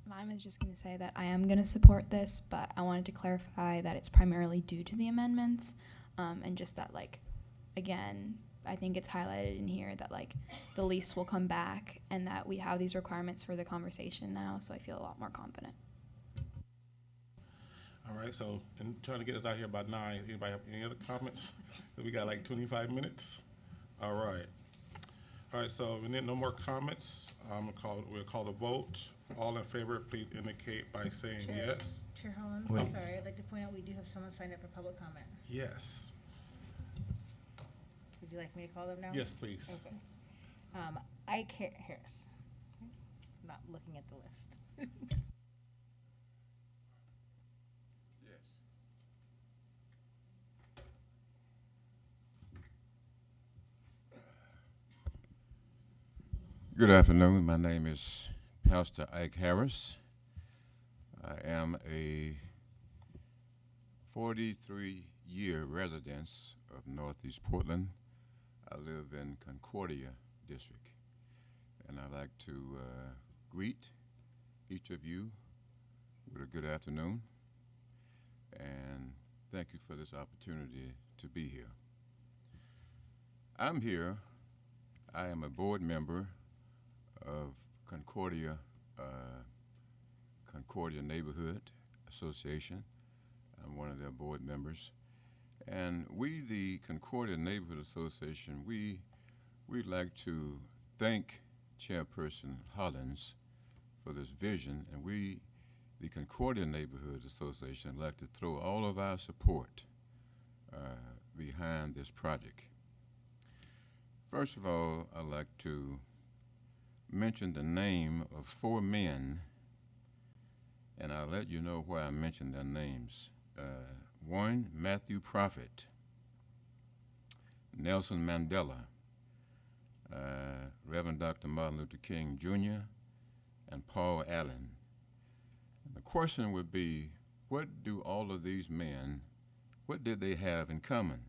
Mine was just going to say that I am going to support this, but I wanted to clarify that it's primarily due to the amendments, and just that, like, again, I think it's highlighted in here that, like, the lease will come back and that we have these requirements for the conversation now, so I feel a lot more confident. all right, so, and trying to get us out here about 9. Anybody have any other comments? We got like 25 minutes. All right. All right, so we need no more comments. We'll call the vote. All in favor, please indicate by saying Chair- yes. Chair Holland, Wait. I'm sorry, I'd like to point out we do have someone signed up for public comment. Yes. Would you like me to call them now? Yes, please. Okay. Ike Harris. Not looking at the list. Good afternoon. My name is Pastor Ike Harris. I am a 43-year resident of Northeast Portland. I live in Concordia District, and I'd like to greet each of you with a good afternoon, and thank you for this opportunity to be here. I'm here. I am a board member of Concordia Neighborhood Association. I'm one of their board members. And we, the Concordia Neighborhood Association, we'd like to thank Chairperson Hollins for this vision, and we, the Concordia Neighborhood Association, would like to throw all of our support behind this project. First of all, I'd like to mention the name of 4 men, and I'll let you know why I mentioned their names. One, Matthew Prophet, Nelson Mandela, Reverend Dr. Martin Luther King Jr., and Paul Allen. And the question would be, what do all of these men, what did they have in common?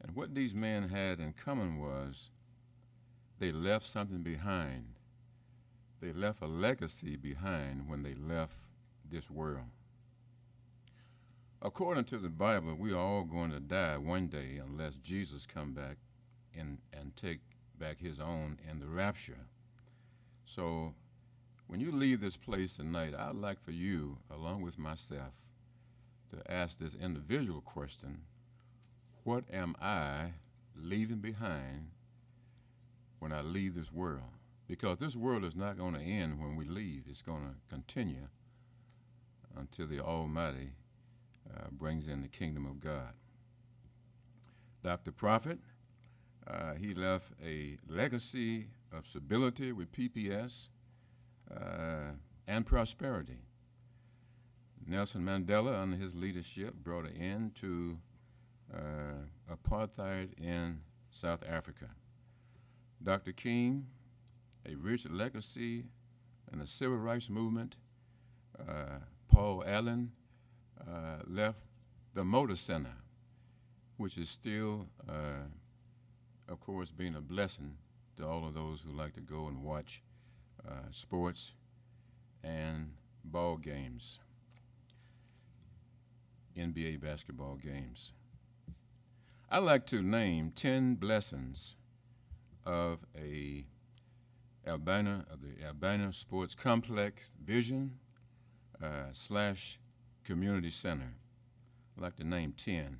And what these men had in common was they left something behind. They left a legacy behind when they left this world. According to the Bible, we are all going to die one day unless Jesus come back and take back his own in the rapture. So when you leave this place tonight, I'd like for you, along with myself, to ask this individual question: what am I leaving behind when I leave this world? Because this world is not going to end when we leave. It's going to continue until the Almighty brings in the kingdom of God. Dr. Prophet, he left a legacy of stability with PPS and prosperity. Nelson Mandela, under his leadership, brought an end to apartheid in South Africa. Dr. King, a rich legacy in the civil rights movement. Paul Allen left the Motor Center, which is still, of course, being a blessing to all of those who like to go and watch sports and ball games, NBA basketball games. I'd like to name 10 blessings of the Albina Sports Complex Vision / Community Center. I'd like to name 10.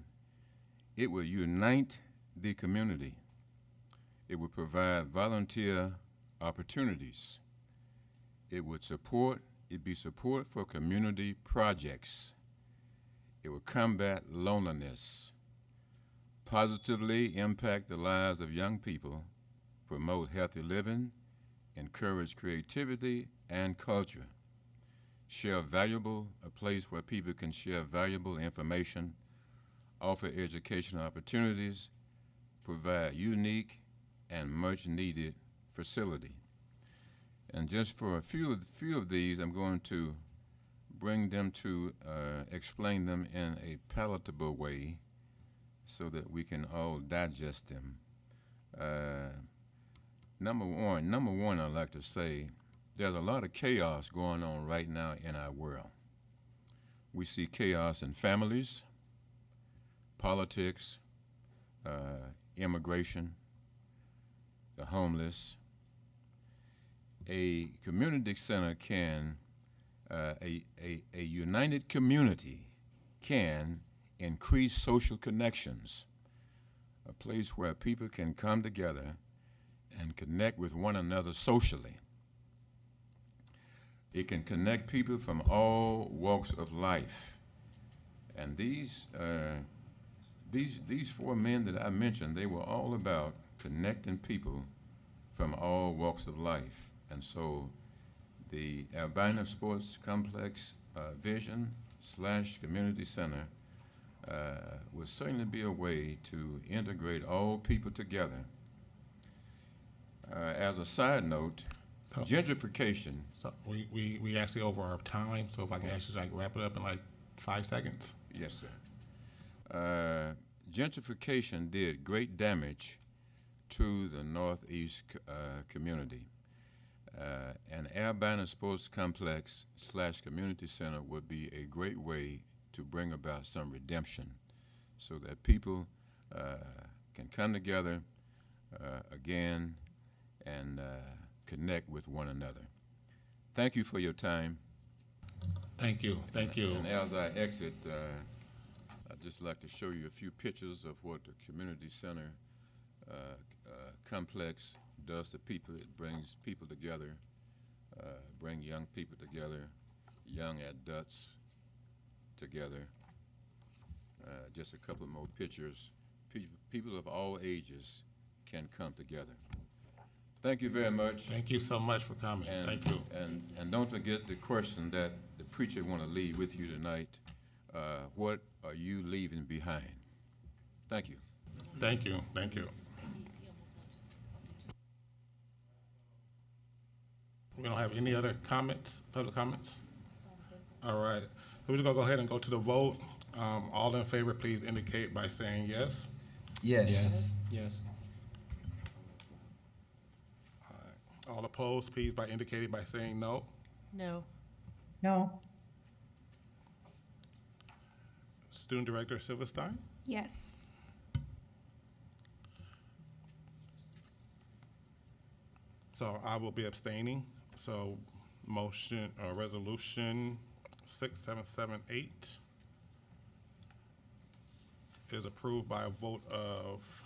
It will unite the community. It will provide volunteer opportunities. It would be support for community projects. It will combat loneliness, positively impact the lives of young people, promote healthy living, encourage creativity and culture, a place where people can share valuable information, offer educational opportunities, provide unique and much needed facility. And just for a few of these, I'm going to bring them to explain them in a palatable way so that we can all digest them. Number one, I'd like to say there's a lot of chaos going on right now in our world. We see chaos in families, politics, immigration, the homeless. A community center can, a united community can increase social connections, a place where people can come together and connect with one another socially. It can connect people from all walks of life. And these four men that I mentioned, they were all about connecting people from all walks of life. And so the Albina Sports Complex Vision/Community Center would certainly be a way to integrate all people together. As a side note, gentrification. So we actually over our time, so if I can actually like wrap it up in like 5 seconds. Yes, sir. Gentrification did great damage to the Northeast community. An Albina Sports Complex/Community Center would be a great way to bring about some redemption so that people can come together again and connect with one another. Thank you for your time. Thank you. Thank you. And as I exit, I'd just like to show you a few pictures of what the community center complex does to people. It brings people together, bring young people together, young adults together. Just a couple more pictures. People of all ages can come together. Thank you very much. Thank you so much for coming. And, Thank you. And don't forget the question that the preacher want to leave with you tonight. What are you leaving behind? Thank you. Thank you. Thank you. We don't have any other comments, public comments? All right. So we're just going to go ahead and go to the vote. All in favor, please indicate by saying yes. Yes. Yes. All opposed, please by indicating by saying no. No. No. Student Director Silverstein? Yes. So I will be abstaining. So motion, resolution 6778 is approved by a vote of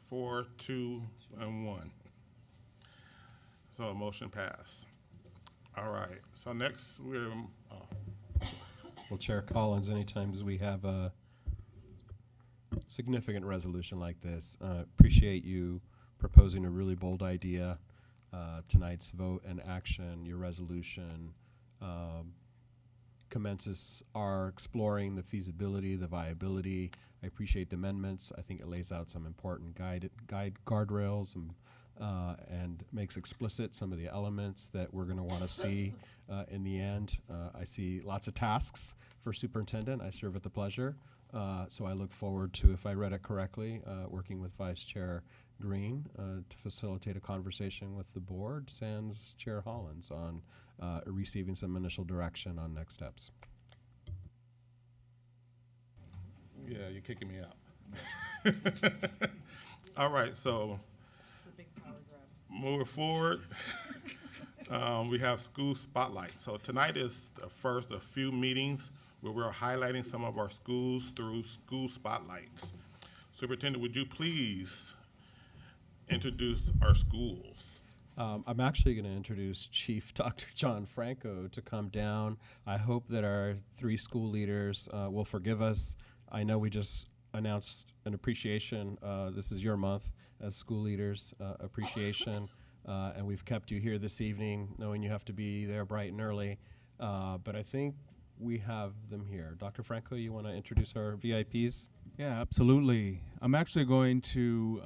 4, 2, and 1. So a motion passed. All right, so next we're, Well, Chair Collins, anytime we have a significant resolution like this, appreciate you proposing a really bold idea. Tonight's vote and action, your resolution commences our exploring the feasibility, the viability. I appreciate the amendments. I think it lays out some important guardrails and makes explicit some of the elements that we're going to want to see in the end. I see lots of tasks for superintendent. I serve at the pleasure. So I look forward to, if I read it correctly, working with Vice Chair Green to facilitate a conversation with the board, sans Chair Hollins, on receiving some initial direction on next steps. yeah, you're kicking me out. All right, so moving forward, we have school spotlight. So tonight is the first of few meetings where we're highlighting some of our schools through school spotlights. Superintendent, would you please introduce our schools? I'm actually going to introduce Chief Dr. John Franco to come down. I hope that our three school leaders will forgive us. I know we just announced an appreciation. This is your month as school leaders, appreciation. and we've kept you here this evening, knowing you have to be there bright and early. But I think we have them here. Dr. Franco, you want to introduce our VIPs? Yeah, absolutely. I'm actually going to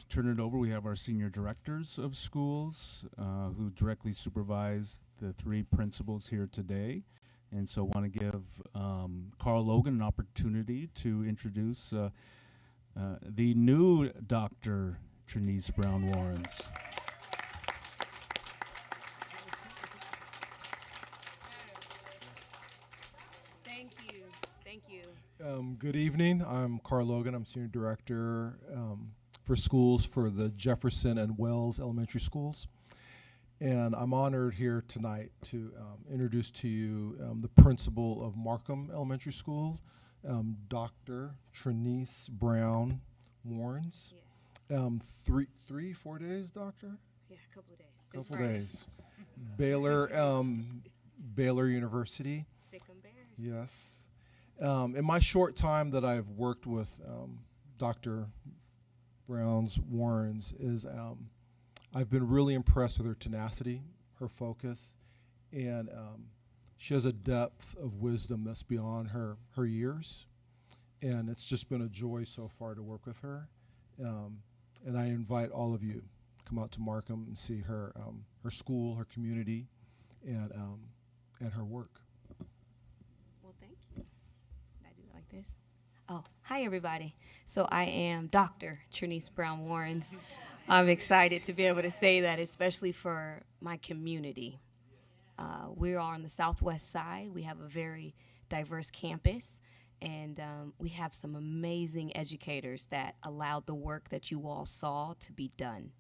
turn it over. We have our senior directors of schools who directly supervise the 3 principals here today. And so I want to give Carl Logan an opportunity to introduce the new Dr. Trinice Brown Warrens. Thank you. Thank you. Good evening. I'm Carl Logan. I'm Senior Director for Schools for the Jefferson and Wells Elementary Schools. And I'm honored here tonight to introduce to you the principal of Markham Elementary School, Dr. Trinice Brown Warrens. Yeah. 4 days, Doctor? Yeah, a couple of days. Since Couple Friday. days. Baylor University. Sick 'em Bears. Yes. In my short time that I've worked with Dr. Brown's Warrens is I've been really impressed with her tenacity, her focus, and she has a depth of wisdom that's beyond her years. And it's just been a joy so far to work with her. And I invite all of you to come out to Markham and see her school, her community, and her work. Well, thank you. I do it like this. Oh, hi everybody. So I am Dr. Trinice Brown Warrens. I'm excited to be able to say that, especially for my community. We are on the southwest side. We have a very diverse campus, and we have some amazing educators that allowed the work that you all saw to be done.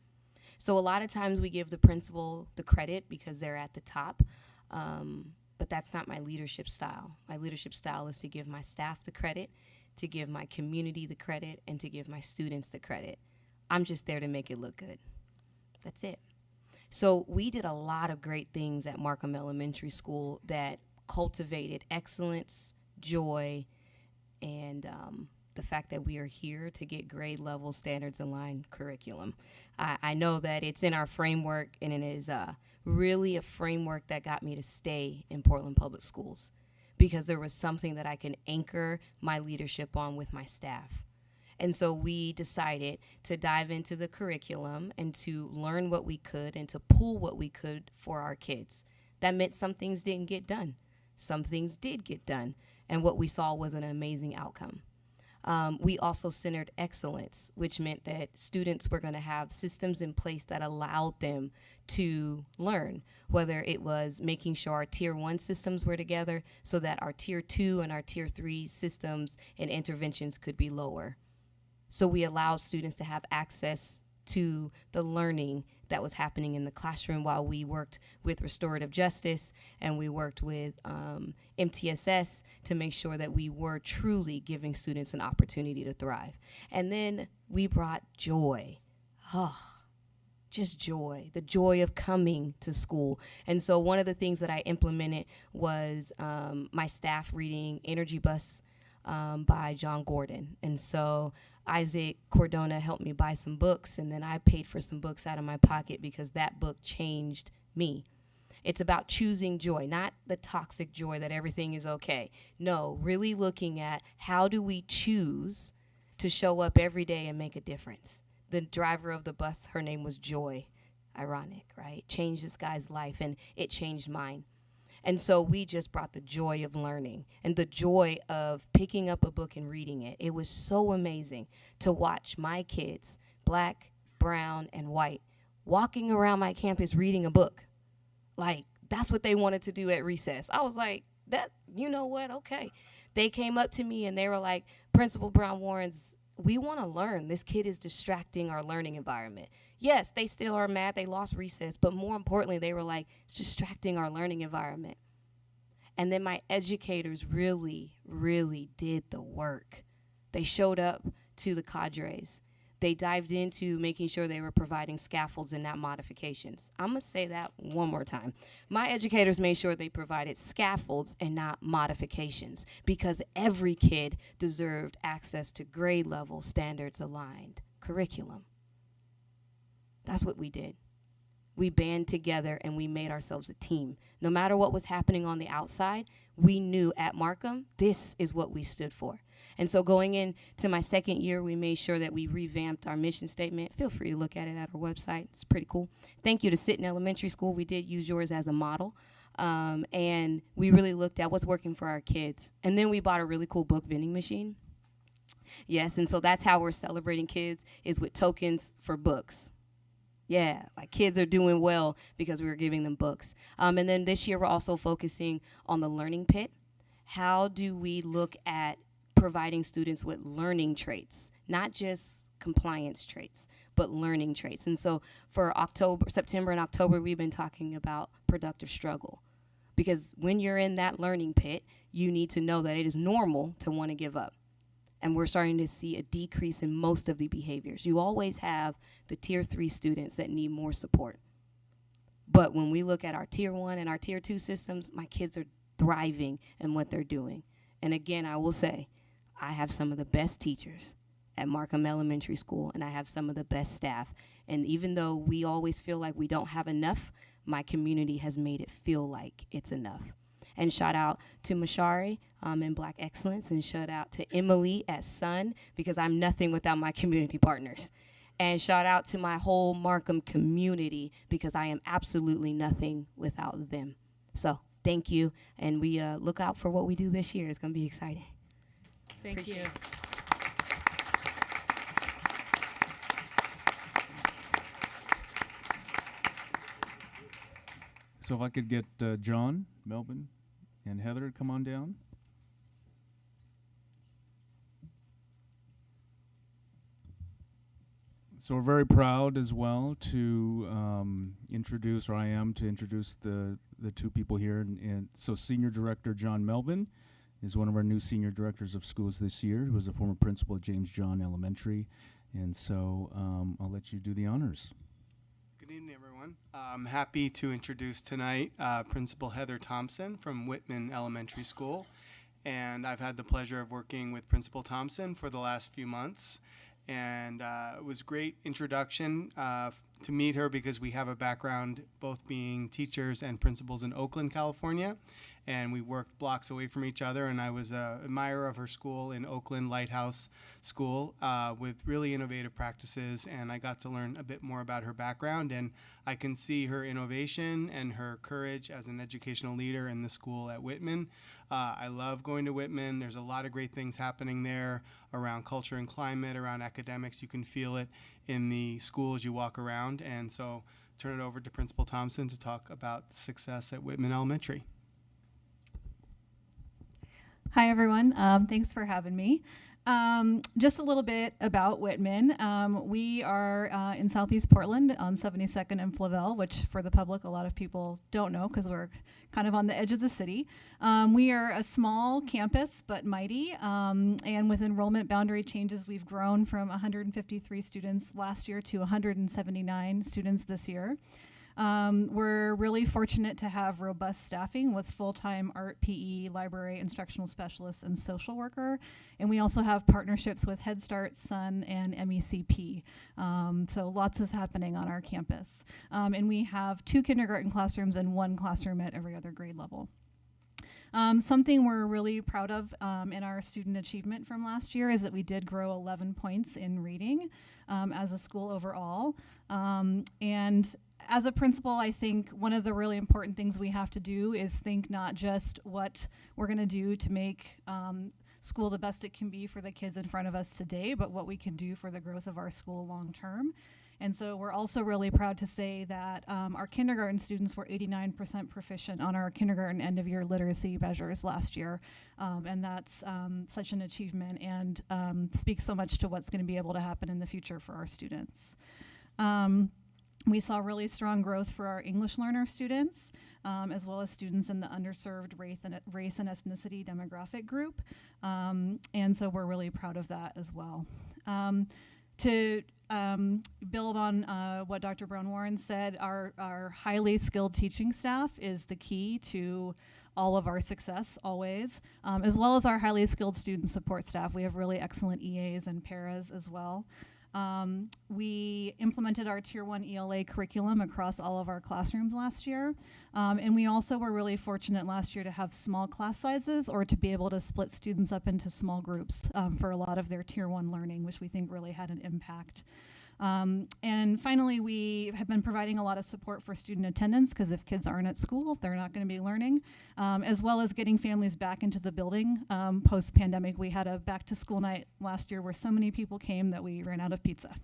So a lot of times we give the principal the credit because they're at the top, but that's not my leadership style. My leadership style is to give my staff the credit, to give my community the credit, and to give my students the credit. I'm just there to make it look good. That's it. So we did a lot of great things at Markham Elementary School that cultivated excellence, joy, and the fact that we are here to get grade level standards aligned curriculum. I know that it's in our framework, and it is really a framework that got me to stay in Portland Public Schools because there was something that I can anchor my leadership on with my staff. And so we decided to dive into the curriculum and to learn what we could and to pull what we could for our kids. That meant some things didn't get done. Some things did get done. And what we saw was an amazing outcome. We also centered excellence, which meant that students were going to have systems in place that allowed them to learn, whether it was making sure our Tier 1 systems were together so that our Tier 2 and our Tier 3 systems and interventions could be lower. So we allowed students to have access to the learning that was happening in the classroom while we worked with restorative justice and we worked with MTSS to make sure that we were truly giving students an opportunity to thrive. And then we brought joy. Just joy, the joy of coming to school. And so one of the things that I implemented was my staff reading Energy Bus by John Gordon. And so Isaac Cordona helped me buy some books, and then I paid for some books out of my pocket because that book changed me. It's about choosing joy, not the toxic joy that everything is okay. No, really looking at how do we choose to show up every day and make a difference. The driver of the bus, her name was Joy. Ironic, right? Changed this guy's life, and it changed mine. And so we just brought the joy of learning and the joy of picking up a book and reading it. It was so amazing to watch my kids, black, brown, and white, walking around my campus reading a book. Like, that's what they wanted to do at recess. I was like, that, you know what? Okay. They came up to me and they were like, Principal Brown Warrens, we want to learn. This kid is distracting our learning environment. Yes, they still are mad they lost recess, but more importantly, they were like, it's distracting our learning environment. And then my educators really, really did the work. They showed up to the cadres. They dived into making sure they were providing scaffolds and not modifications. I'm going to say that one more time. My educators made sure they provided scaffolds and not modifications because every kid deserved access to grade level standards aligned curriculum. That's what we did. we band together and we made ourselves a team. No matter what was happening on the outside, we knew at Markham, this is what we stood for. And so going into my second year, we made sure that we revamped our mission statement. Feel free to look at it at our website. It's pretty cool. Thank you to Sitten Elementary School. We did use yours as a model. And we really looked at what's working for our kids. And then we bought a really cool book vending machine. Yes, and so that's how we're celebrating kids, is with tokens for books. Yeah, like kids are doing well because we were giving them books. And then this year we're also focusing on the learning pit. How do we look at providing students with learning traits, not just compliance traits, but learning traits? And so for September and October, we've been talking about productive struggle. Because when you're in that learning pit, you need to know that it is normal to want to give up. And we're starting to see a decrease in most of the behaviors. You always have the tier 3 students that need more support. But when we look at our tier 1 and our tier 2 systems, my kids are thriving in what they're doing. And again, I will say, I have some of the best teachers at Markham Elementary School, and I have some of the best staff. And even though we always feel like we don't have enough, my community has made it feel like it's enough. And shout out to Mashari in Black Excellence, and shout out to Emily at Sun, because I'm nothing without my community partners. And shout out to my whole Markham community, because I am absolutely nothing without them. So thank you, and we look out for what we do this year. It's going to be exciting. Thank Appreciate you. it. So if I could get John, Melvin, and Heather to come on down. So we're very proud as well to introduce the two people here. And so Senior Director John Melvin is one of our new Senior Directors of Schools this year, who was a former principal at James John Elementary. And so I'll let you do the honors. Good evening, everyone. I'm happy to introduce tonight Principal Heather Thompson from Whitman Elementary School. And I've had the pleasure of working with Principal Thompson for the last few months. And it was a great introduction to meet her, because we have a background both being teachers and principals in Oakland, California. And we worked blocks away from each other, and I was an admirer of her school in Oakland Lighthouse School with really innovative practices, and I got to learn a bit more about her background, and I can see her innovation and her courage as an educational leader in the school at Whitman. I love going to Whitman. There's a lot of great things happening there around culture and climate, around academics. You can feel it in the school as you walk around, and so turn it over to Principal Thompson to talk about the success at Whitman Elementary. Hi, everyone. Thanks for having me. Just a little bit about Whitman. We are in Southeast Portland on 72nd and Flavel, which for the public, a lot of people don't know because we're kind of on the edge of the city. We are a small campus, but mighty. And with enrollment boundary changes, we've grown from 153 students last year to 179 students this year. We're really fortunate to have robust staffing with full-time art, PE, library, instructional specialists, and social worker. And we also have partnerships with Head Start, Sun, and MECP. So lots is happening on our campus. And we have 2 kindergarten classrooms and 1 classroom at every other grade level. Something we're really proud of in our student achievement from last year is that we did grow 11 points in reading as a school overall. And as a principal, I think one of the really important things we have to do is think not just what we're going to do to make school the best it can be for the kids in front of us today, but what we can do for the growth of our school long term. And so we're also really proud to say that our kindergarten students were 89% proficient on our kindergarten end-of-year literacy measures last year. And that's such an achievement and speaks so much to what's going to be able to happen in the future for our students. We saw really strong growth for our English learner students, as well as students in the underserved race and ethnicity demographic group. And so we're really proud of that as well. To build on what Dr. Brown-Warren said, our highly skilled teaching staff is the key to all of our success always, as well as our highly skilled student support staff. We have really excellent EAs and paras as well. We implemented our Tier 1 ELA curriculum across all of our classrooms last year. And we also were really fortunate last year to have small class sizes or to be able to split students up into small groups for a lot of their Tier 1 learning, which we think really had an impact. And finally, we have been providing a lot of support for student attendance, because if kids aren't at school, they're not going to be learning, as well as getting families back into the building post-pandemic. We had a back-to-school night last year where so many people came that we ran out of pizza.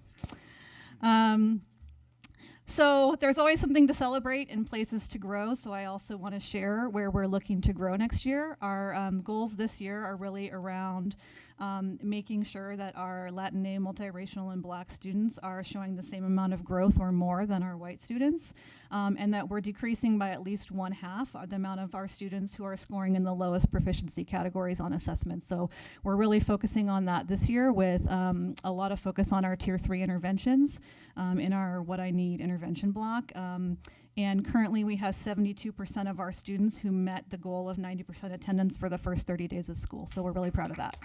So there's always something to celebrate and places to grow, so I also want to share where we're looking to grow next year. Our goals this year are really around making sure that our Latinx, multiracial, and Black students are showing the same amount of growth or more than our white students, and that we're decreasing by at least 1/2 the amount of our students who are scoring in the lowest proficiency categories on assessments. So we're really focusing on that this year with a lot of focus on our Tier 3 interventions in our What I Need intervention block. And currently we have 72% of our students who met the goal of 90% attendance for the first 30 days of school. So we're really proud of that.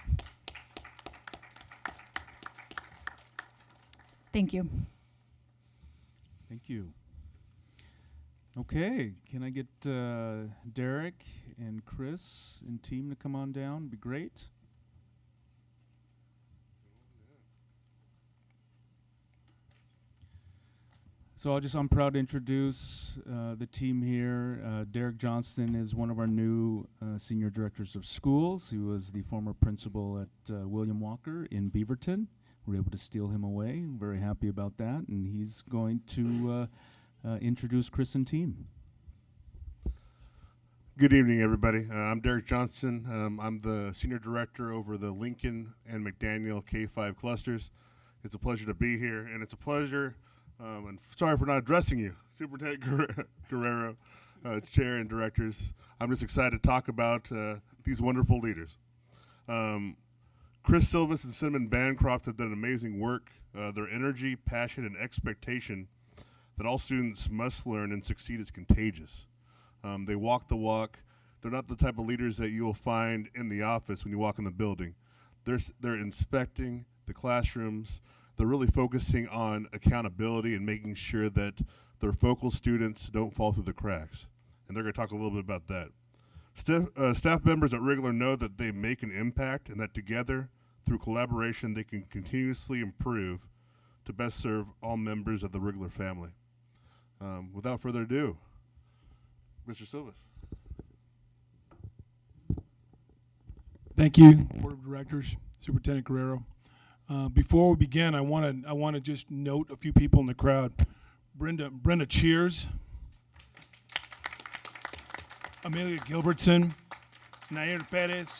Thank you. Thank you. Okay, can I get Derek and Chris and team to come on down? Be great. So I'm proud to introduce the team here. Derek Johnston is one of our new senior directors of schools. He was the former principal at William Walker in Beaverton. We were able to steal him away. I'm very happy about that. And he's going to introduce Chris and team. Good evening, everybody. I'm Derek Johnston. I'm the senior director over the Lincoln and McDaniel K-5 clusters. It's a pleasure to be here, and it's a pleasure. And sorry for not addressing you, Superintendent Guerrero, Chair and Directors. I'm just excited to talk about these wonderful leaders. Chris Silvis and Cinnamon Bancroft have done amazing work. Their energy, passion, and expectation that all students must learn and succeed is contagious. They walk the walk. They're not the type of leaders that you will find in the office when you walk in the building. They're inspecting the classrooms. They're really focusing on accountability and making sure that their focal students don't fall through the cracks. And they're going to talk a little bit about that. Staff members at Wrigler know that they make an impact and that together, through collaboration, they can continuously improve to best serve all members of the Wrigler family. Without further ado, Mr. Silvis. Thank you, Board of Directors, Superintendent Guerrero. Before we begin, I want to just note a few people in the crowd. Brenda Cheers, Amelia Gilbertson, Nair Perez,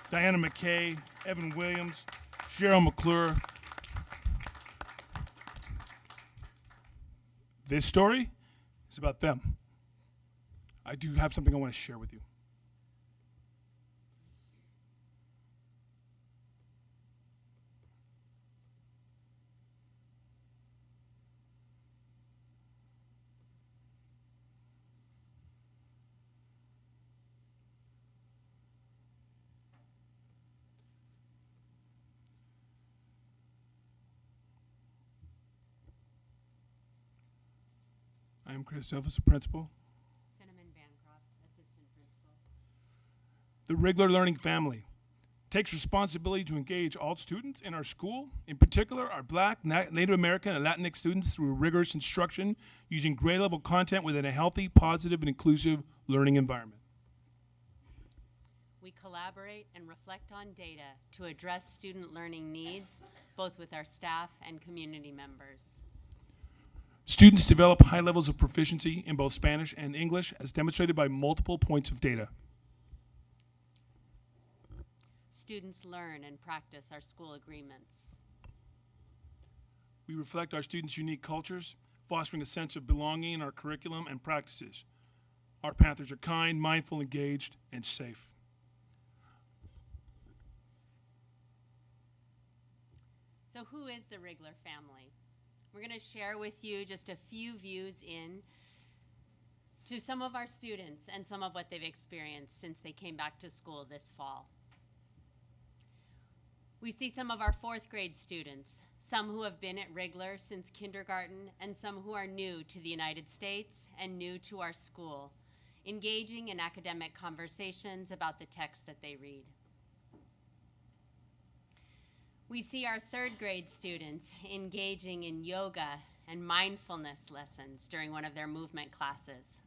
Diana McKay, Evan Williams, Cheryl McClure. This story is about them. I do have something I want to share with you. I am Chris Silvis, the principal. Cinnamon Bancroft, assistant principal. The Wrigler Learning Family takes responsibility to engage all students in our school, in particular our Black, Native American, and Latinx students through rigorous instruction using grade-level content within a healthy, positive, and inclusive learning environment. We collaborate and reflect on data to address student learning needs, both with our staff and community members. Students develop high levels of proficiency in both Spanish and English, as demonstrated by multiple points of data. Students learn and practice our school agreements. We reflect our students' unique cultures, fostering a sense of belonging in our curriculum and practices. Our Panthers are kind, mindful, engaged, and safe. So who is the Wrigler family? We're going to share with you just a few views in to some of our students and some of what they've experienced since they came back to school this fall. We see some of our 4th grade students, some who have been at Rigler since kindergarten and some who are new to the United States and new to our school, engaging in academic conversations about the text that they read. We see our 3rd grade students engaging in yoga and mindfulness lessons during one of their movement classes.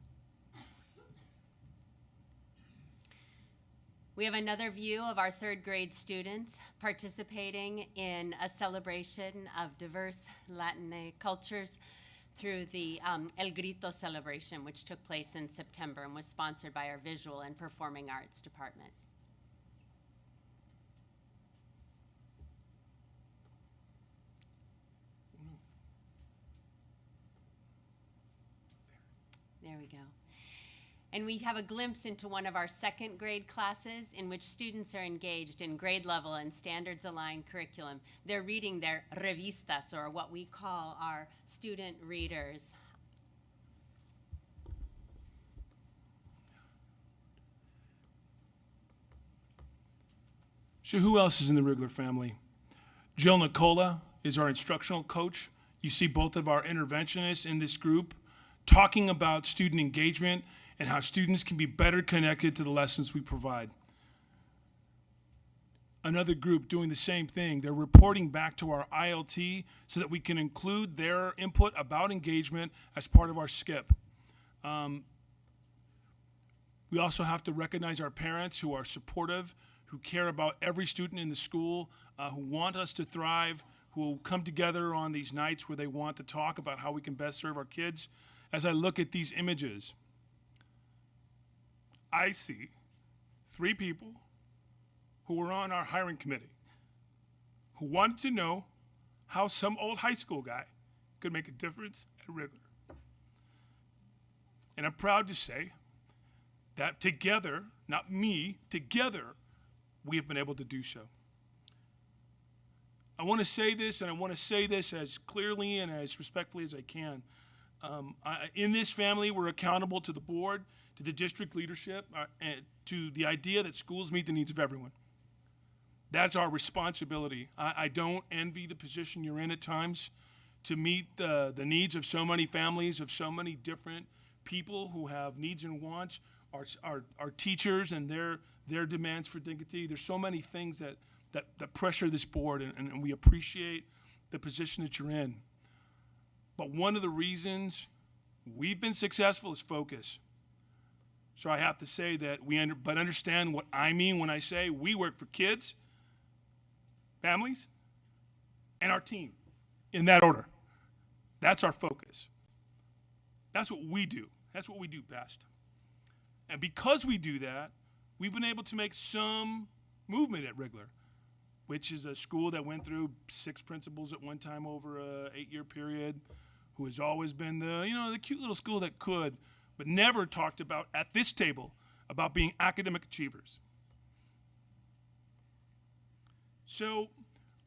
We have another view of our 3rd grade students participating in a celebration of diverse Latin cultures through the El Grito celebration, which took place in September and was sponsored by our Visual and Performing Arts Department. There we go. And we have a glimpse into one of our 2nd grade classes in which students are engaged in grade level and standards aligned curriculum. They're reading their revistas, or what we call our student readers. So who else is in the Rigler family? Jill Nicola is our instructional coach. You see both of our interventionists in this group talking about student engagement and how students can be better connected to the lessons we provide. Another group doing the same thing. They're reporting back to our ILT so that we can include their input about engagement as part of our SCIP. We also have to recognize our parents who are supportive, who care about every student in the school, who want us to thrive, who will come together on these nights where they want to talk about how we can best serve our kids. As I look at these images, I see 3 people who were on our hiring committee who wanted to know how some old high school guy could make a difference at Rigler. And I'm proud to say that together, not me, together, we have been able to do so. I want to say this, and I want to say this as clearly and as respectfully as I can. In this family, we're accountable to the board, to the district leadership, and to the idea that schools meet the needs of everyone. That's our responsibility. I don't envy the position you're in at times to meet the needs of so many families, of so many different people who have needs and wants, our teachers and their demands for dignity. There's so many things that pressure this board, and we appreciate the position that you're in. But one of the reasons we've been successful is focus. So I have to say that but understand what I mean when I say we work for kids, families, and our team, in that order. That's our focus. That's what we do. That's what we do best. And because we do that, we've been able to make some movement at Rigler, which is a school that went through 6 principals at one time over a 8-year period, who has always been the cute little school that could, but never talked about at this table about being academic achievers. So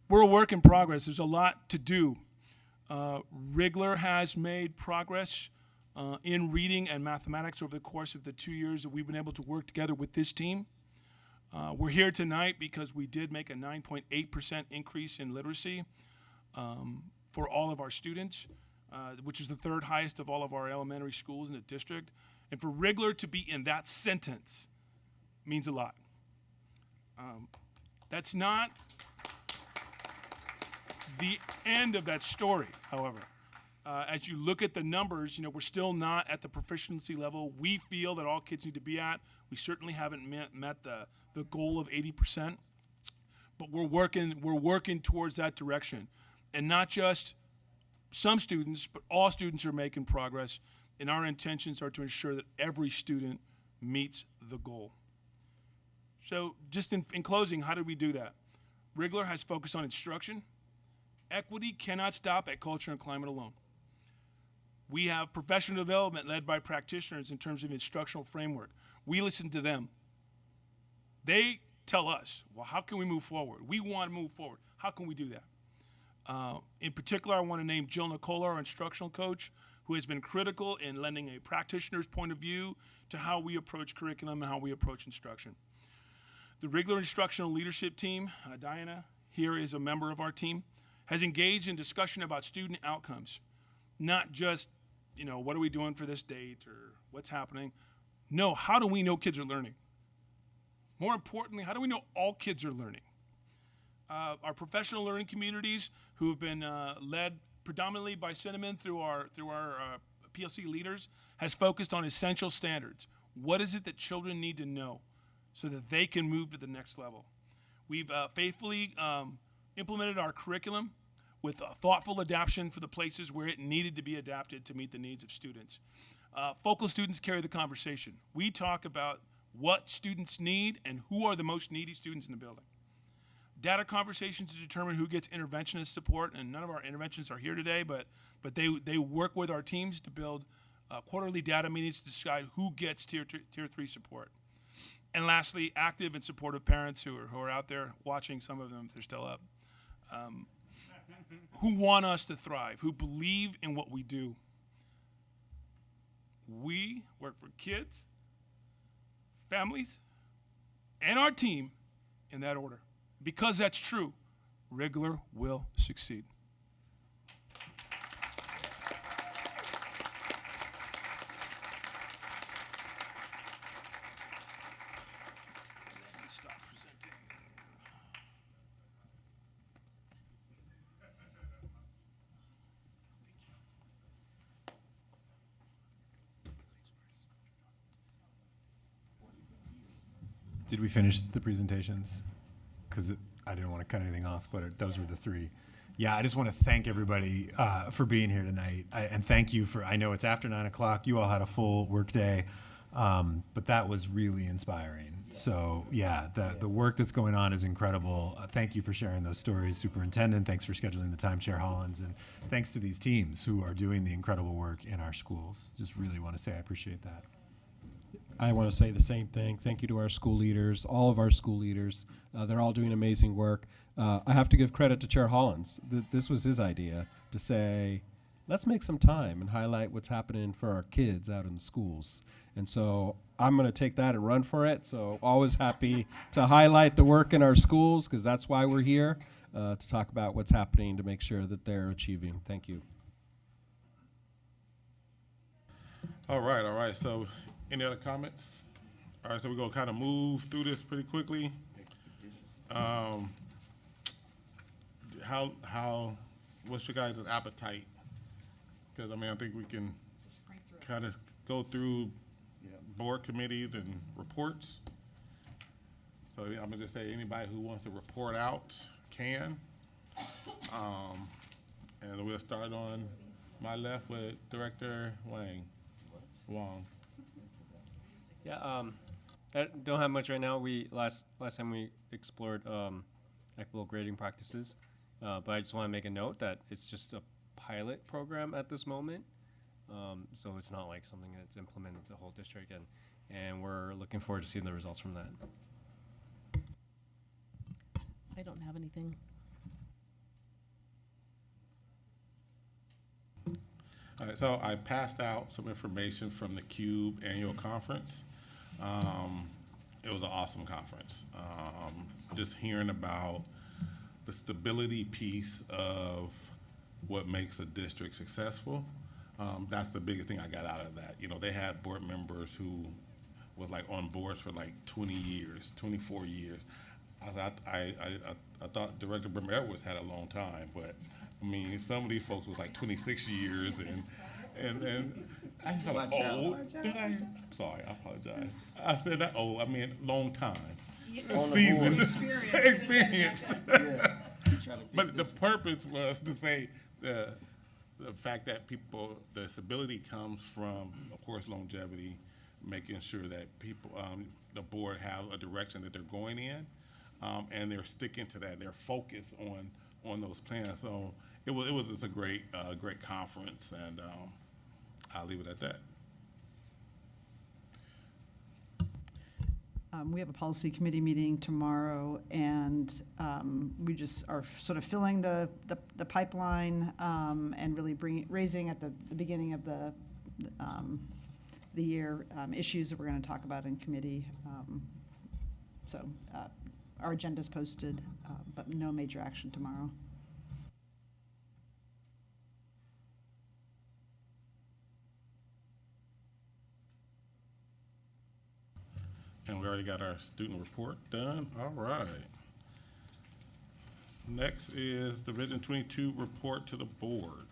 we're a work in progress. There's a lot to do. Rigler has made progress in reading and mathematics over the course of the 2 years that we've been able to work together with this team. We're here tonight because we did make a 9.8% increase in literacy for all of our students, which is the 3rd highest of all of our elementary schools in the district. And for Rigler to be in that sentence means a lot. That's not the end of that story, however. As you look at the numbers, we're still not at the proficiency level we feel that all kids need to be at. We certainly haven't met the goal of 80%, but we're working towards that direction. And not just some students, but all students are making progress, and our intentions are to ensure that every student meets the goal. So just in closing, how did we do that? Rigler has focused on instruction. Equity cannot stop at culture and climate alone. We have professional development led by practitioners in terms of instructional framework. We listen to them. They tell us, well, how can we move forward? We want to move forward. How can we do that? In particular, I want to name Jill Nicola, our instructional coach, who has been critical in lending a practitioner's point of view to how we approach curriculum and how we approach instruction. The Rigler instructional leadership team, Diana here is a member of our team, has engaged in discussion about student outcomes, not just, what are we doing for this date or what's happening? No, how do we know kids are learning? More importantly, how do we know all kids are learning? Our professional learning communities, who have been led predominantly by Cinnamon through our PLC leaders, has focused on essential standards. What is it that children need to know so that they can move to the next level? We've faithfully implemented our curriculum with thoughtful adaptation for the places where it needed to be adapted to meet the needs of students. Focal students carry the conversation. We talk about what students need and who are the most needy students in the building. Data conversations to determine who gets interventionist support, and none of our interventionists are here today, but they work with our teams to build quarterly data meetings to decide who gets tier 3 support. And lastly, active and supportive parents who are out there watching, some of them if they're still up, who want us to thrive, who believe in what we do. We work for kids, families, and our team in that order. Because that's true, Rigler will succeed. Stop presenting. Did we finish the presentations? Because I didn't want to cut anything off, but those were the three. Yeah, I just want to thank everybody for being here tonight. And thank you for, I know it's after 9 o'clock, you all had a full work day, but that was really inspiring. So yeah, the work that's going on is incredible. Thank you for sharing those stories, Superintendent. Thanks for scheduling the time, Chair Hollins. And thanks to these teams who are doing the incredible work in our schools. Just really want to say I appreciate that. I want to say the same thing. Thank you to our school leaders, all of our school leaders. They're all doing amazing work. I have to give credit to Chair Hollins. This was his idea to say, let's make some time and highlight what's happening for our kids out in the schools. And so I'm going to take that and run for it. So always happy to highlight the work in our schools, because that's why we're here, to talk about what's happening to make sure that they're achieving. Thank you. All right. So any other comments? All right, so we're going to kind of move through this pretty quickly. What's your guys' appetite? Because, I think we can kind of go through board committees and reports. So I'm going to just say anybody who wants to report out can. And we'll start on my left with Director Wong. Yeah, I don't have much right now. Last time we explored equitable grading practices, but I just want to make a note that it's just a pilot program at this moment, so it's not like something that's implemented the whole district, and we're looking forward to seeing the results from that. I don't have anything. All right, so I passed out some information from the CUBE annual conference. It was an awesome conference. Just hearing about the stability piece of what makes a district successful, that's the biggest thing I got out of that. They had board members who was on boards for 20 years, 24 years. I thought Director Brim Edwards had a long time, but some of these folks was 26 years and I felt old. Sorry, I apologize. I said that old. I mean, long time. Seasoned, experienced. But the purpose was to say the fact that the stability comes from, of course, longevity, making sure that people, the board have a direction that they're going in, and they're sticking to that. They're focused on those plans. So it was just a great conference, and I'll leave it at that. We have a policy committee meeting tomorrow, and we just are sort of filling the pipeline and really raising at the beginning of the year issues that we're going to talk about in committee. So our agenda's posted, but no major action tomorrow. And we already got our student report done. All right. Next is Division 22 report to the board.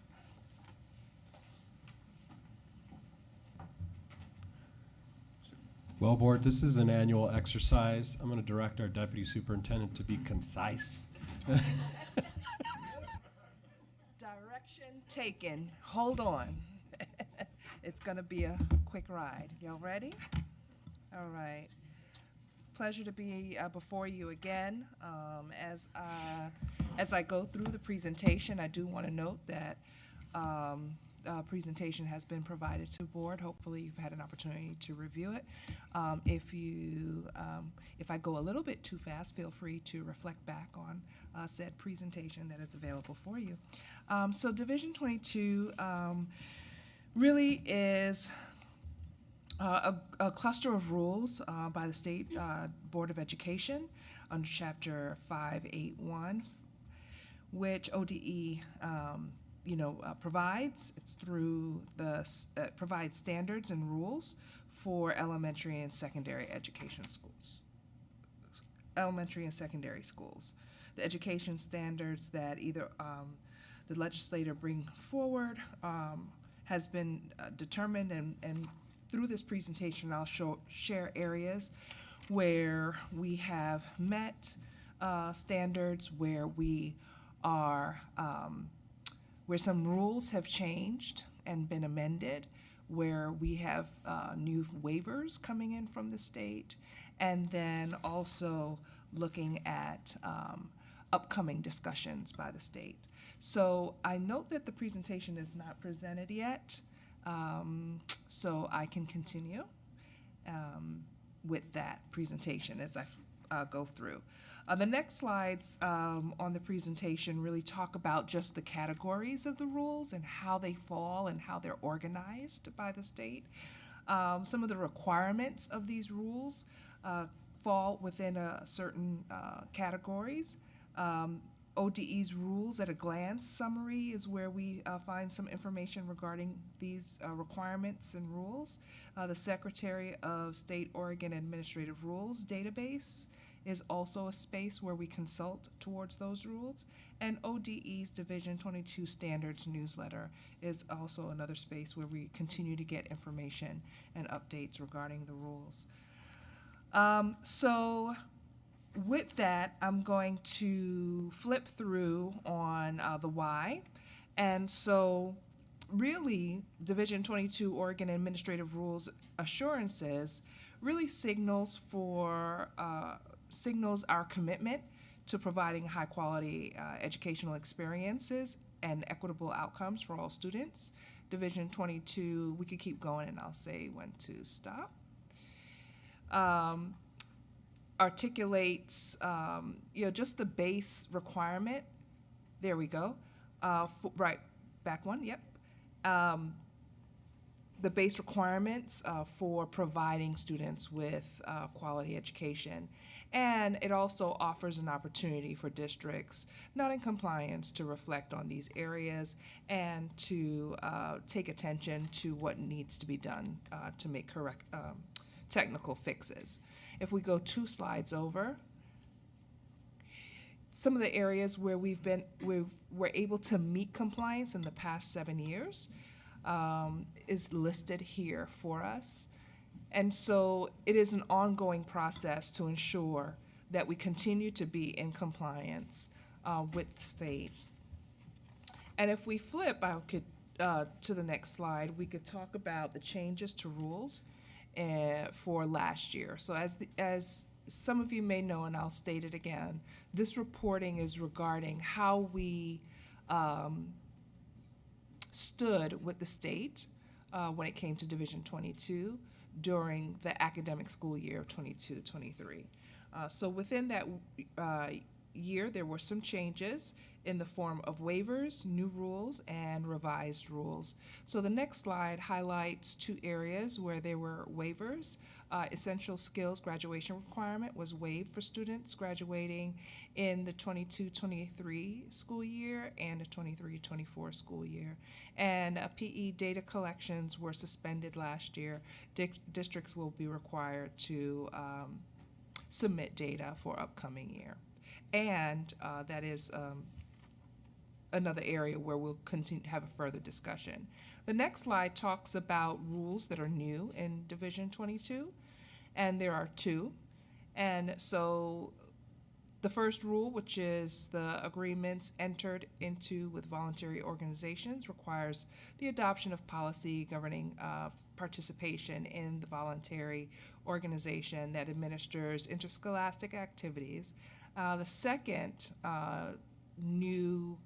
Well, board, this is an annual exercise. I'm going to direct our deputy superintendent to be concise. Direction taken. Hold on. It's going to be a quick ride. Y'all ready? All right. Pleasure to be before you again. As I go through the presentation, I do want to note that presentation has been provided to the board. Hopefully, you've had an opportunity to review it. If I go a little bit too fast, feel free to reflect back on said presentation that is available for you. So Division 22 really is a cluster of rules by the State Board of Education under Chapter 581, which ODE provides. It's through provides standards and rules for elementary and secondary education schools. Elementary and secondary schools. The education standards that either the legislator bring forward has been determined, and through this presentation I'll share areas where we have met standards, where we are where some rules have changed and been amended, where we have new waivers coming in from the state, and then also looking at upcoming discussions by the state. So I note that the presentation is not presented yet, so I can continue with that presentation as I go through. The next slides on the presentation really talk about just the categories of the rules and how they fall and how they're organized by the state. Some of the requirements of these rules fall within certain categories. ODE's rules at a glance summary is where we find some information regarding these requirements and rules. The Secretary of State Oregon Administrative Rules database is also a space where we consult towards those rules. And ODE's Division 22 Standards newsletter is also another space where we continue to get information and updates regarding the rules. So with that, I'm going to flip through on the why. And so really, Division 22 Oregon Administrative Rules assurances really signals our commitment to providing high quality educational experiences and equitable outcomes for all students. Division 22, we could keep going and I'll say when to stop. Articulates, just the base requirement. There we go. Right, back one, yep. The base requirements for providing students with quality education. And it also offers an opportunity for districts not in compliance to reflect on these areas and to take attention to what needs to be done to make correct technical fixes. If we go 2 slides over, some of the areas where we're able to meet compliance in the past 7 years is listed here for us. And so it is an ongoing process to ensure that we continue to be in compliance with the state. And if we flip, I could to the next slide, we could talk about the changes to rules for last year. So as some of you may know, and I'll state it again, this reporting is regarding how we stood with the state when it came to Division 22 during the academic school year of 22-23. So within that year, there were some changes in the form of waivers, new rules, and revised rules. So the next slide highlights two areas where there were waivers. Essential skills graduation requirement was waived for students graduating in the 22-23 school year and the 23-24 school year. And PE data collections were suspended last year. Districts will be required to submit data for upcoming year. And that is another area where we'll continue to have a further discussion. The next slide talks about rules that are new in Division 22, and there are two. And so the first rule, which is the agreements entered into with voluntary organizations, requires the adoption of policy governing participation in the voluntary organization that administers interscholastic activities. The second new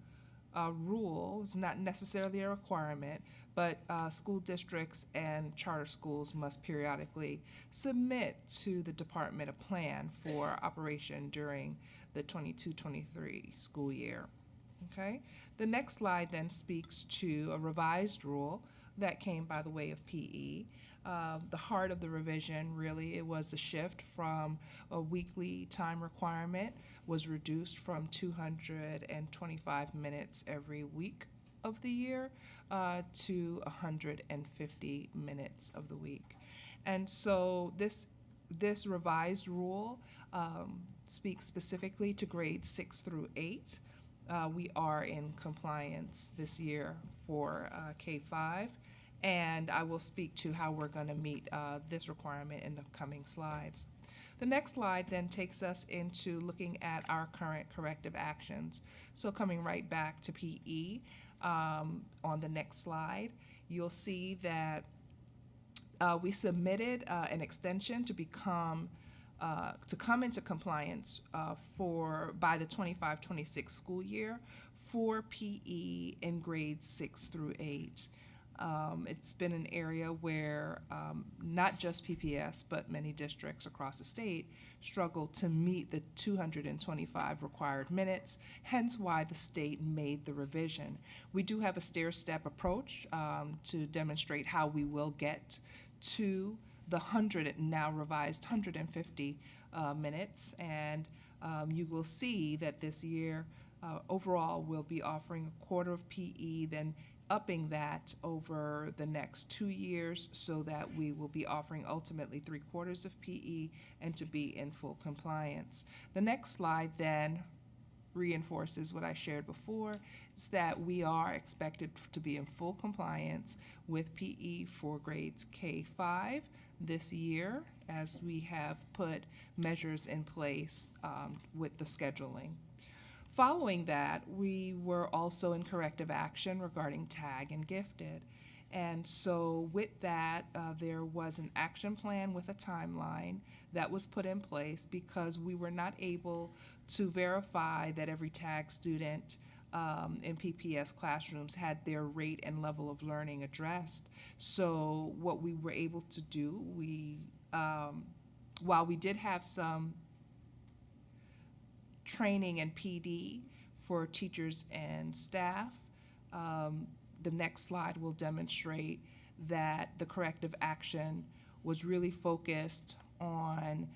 rule is not necessarily a requirement, but school districts and charter schools must periodically submit to the department a plan for operation during the 22-23 school year. Okay? The next slide then speaks to a revised rule that came by the way of PE. The heart of the revision, really, it was a shift from a weekly time requirement, was reduced from 225 minutes every week of the year to 150 minutes of the week. And so this revised rule speaks specifically to grades 6 through 8. We are in compliance this year for K-5, and I will speak to how we're going to meet this requirement in the coming slides. The next slide then takes us into looking at our current corrective actions. So coming right back to PE, on the next slide, you'll see that we submitted an extension to come into compliance by the 25-26 school year for PE in grades 6 through 8. It's been an area where not just PPS, but many districts across the state struggle to meet the 225 required minutes, hence why the state made the revision. We do have a stair-step approach to demonstrate how we will get to the 100, now revised 150 minutes, and you will see that this year overall we'll be offering a quarter of PE, then upping that over the next 2 years so that we will be offering ultimately 3/4 of PE and to be in full compliance. The next slide then reinforces what I shared before, is that we are expected to be in full compliance with PE for grades K-5 this year, as we have put measures in place with the scheduling. Following that, we were also in corrective action regarding TAG and gifted. And so with that, there was an action plan with a timeline that was put in place because we were not able to verify that every TAG student in PPS classrooms had their rate and level of learning addressed. So what we were able to do, while we did have some training and PD for teachers and staff, the next slide will demonstrate that the corrective action was really focused on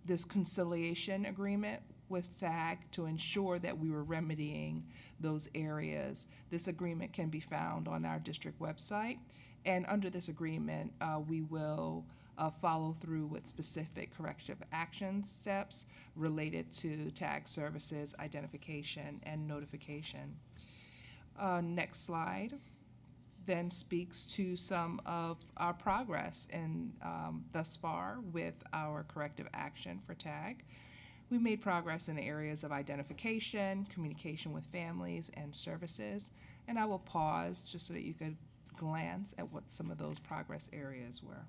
this conciliation agreement with SAG to ensure that we were remedying those areas. This agreement can be found on our district website, and under this agreement, we will follow through with specific corrective action steps related to TAG services, identification, and notification. Next slide then speaks to some of our progress in thus far with our corrective action for TAG. We made progress in the areas of identification, communication with families, and services. And I will pause just so that you could glance at what some of those progress areas were.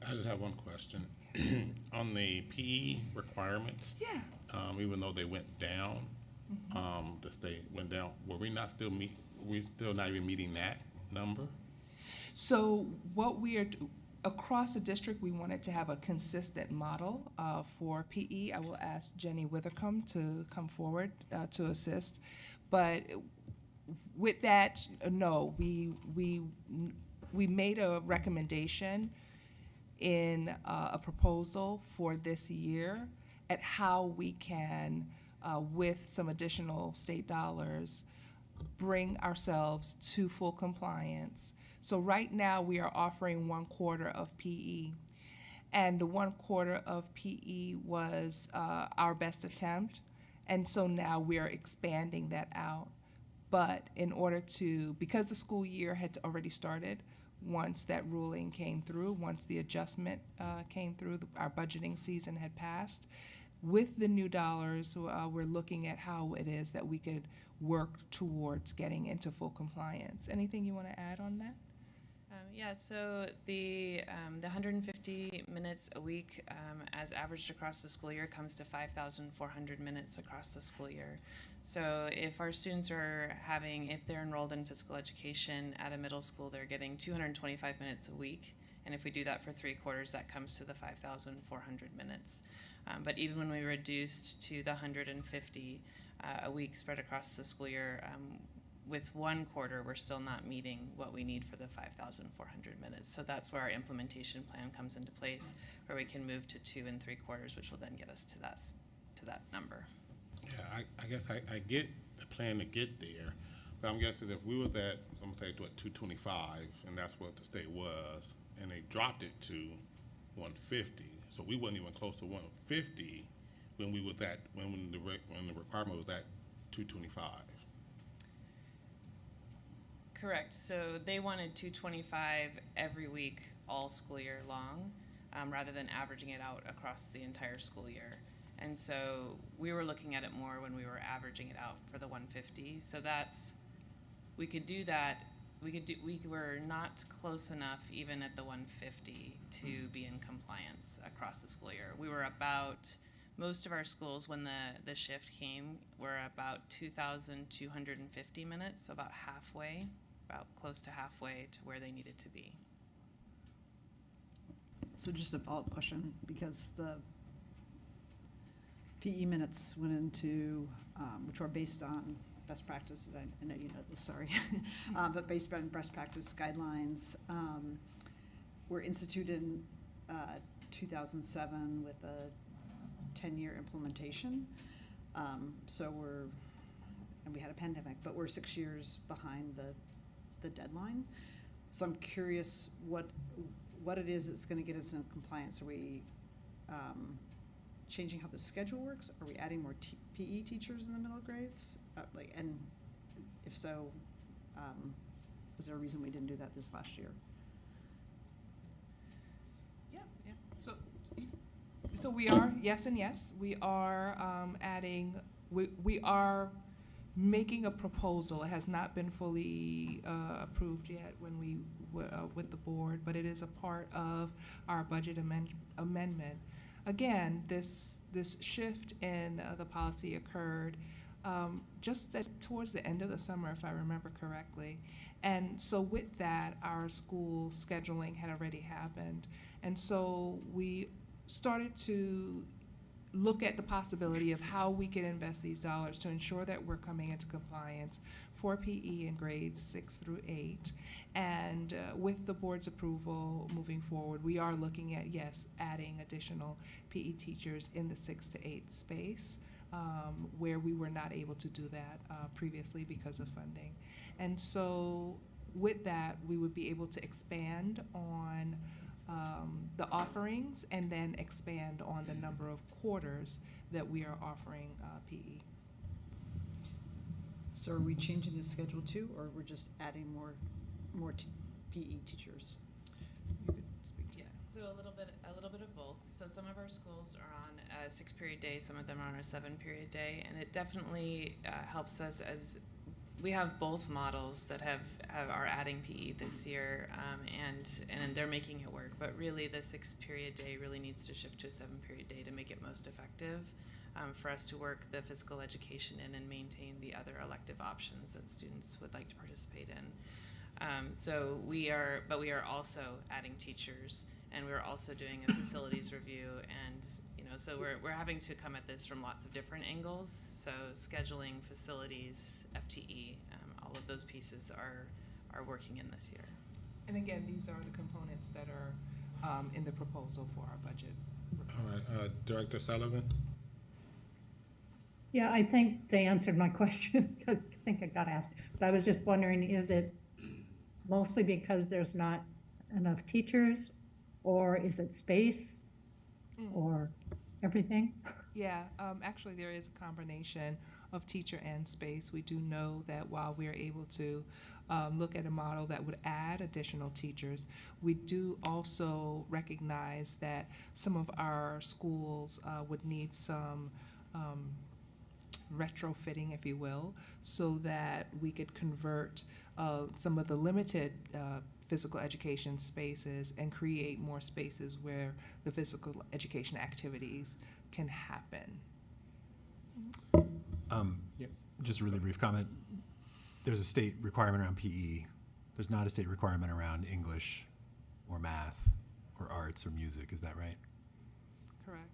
I just have one question. On the PE requirements, even though they went down, the state went down, were we still not even meeting that number? So what across the district, we wanted to have a consistent model for PE. I will ask Jenny Withercombe to come forward to assist. But with that, no, we made a recommendation in a proposal for this year at how we can, with some additional state dollars, bring ourselves to full compliance. So right now, we are offering 1/4 of PE. And the 1/4 of PE was our best attempt. And so now we are expanding that out. But in order to, because the school year had already started, once that ruling came through, once the adjustment came through, our budgeting season had passed. With the new dollars, we're looking at how it is that we could work towards getting into full compliance. Anything you want to add on that? Yeah, so the 150 minutes a week as averaged across the school year comes to 5,400 minutes across the school year. So if our students are if they're enrolled in physical education at a middle school, they're getting 225 minutes a week. And if we do that for 3 quarters, that comes to the 5,400 minutes. But even when we reduced to the 150 a week spread across the school year, with 1 quarter, we're still not meeting what we need for the 5,400 minutes. So that's where our implementation plan comes into place, where we can move to 2 3/4, which will then get us to that number. Yeah, I guess I get the plan to get there, but I'm guessing if we was at, I'm gonna say, 225, and that's what the state was, and they dropped it to 150, so we wasn't even close to 150 when we was at when the requirement was at 225. Correct. So they wanted 225 every week, all school year long, rather than averaging it out across the entire school year. And so we were looking at it more when we were averaging it out for the 150. So we could do that. We were not close enough even at the 150 to be in compliance across the school year. We were about, most of our schools, when the shift came, were about 2,250 minutes, so about halfway, about close to halfway to where they needed to be. So just a follow-up question, because the PE minutes went into, which are based on best practice, I know you know this, sorry, but based on best practice guidelines, were instituted in 2007 with a 10-year implementation. And we had a pandemic, but we're 6 years behind the deadline. So I'm curious what it is that's going to get us in compliance. Are we changing how the schedule works? Are we adding more PE teachers in the middle grades? And if so, is there a reason we didn't do that this last year? Yeah. So we are, yes and yes, we are adding, we are making a proposal. It has not been fully approved yet when we with the board, but it is a part of our budget amendment. Again, this shift in the policy occurred just towards the end of the summer, if I remember correctly. And so with that, our school scheduling had already happened. And so we started to look at the possibility of how we can invest these dollars to ensure that we're coming into compliance for PE in grades 6 through 8. And with the board's approval moving forward, we are looking at, yes, adding additional PE teachers in the 6 to 8 space, where we were not able to do that previously because of funding. And so with that, we would be able to expand on the offerings and then expand on the number of quarters that we are offering PE. So are we changing the schedule too, or we're just adding more PE teachers? You could speak to that. So a little bit of both. So some of our schools are on a 6-period day, some of them are on a 7-period day, and it definitely helps us as we have both models that are adding PE this year, and they're making it work. But really, the 6-period day really needs to shift to a 7-period day to make it most effective for us to work the physical education in and maintain the other elective options that students would like to participate in. We are also adding teachers, and we're also doing a facilities review, and so we're having to come at this from lots of different angles. So scheduling, facilities, FTE, all of those pieces are working in this year. And again, these are the components that are in the proposal for our budget. All right, Director Sullivan? Yeah, I think they answered my question. I think I got asked, but I was just wondering, is it mostly because there's not enough teachers, or is it space, or everything? Yeah, actually there is a combination of teacher and space. We do know that while we're able to look at a model that would add additional teachers, we do also recognize that some of our schools would need some retrofitting, if you will, so that we could convert some of the limited physical education spaces and create more spaces where the physical education activities can happen. Just a really brief comment. There's a state requirement around PE. There's not a state requirement around English or math or arts or music. Is that right? Correct.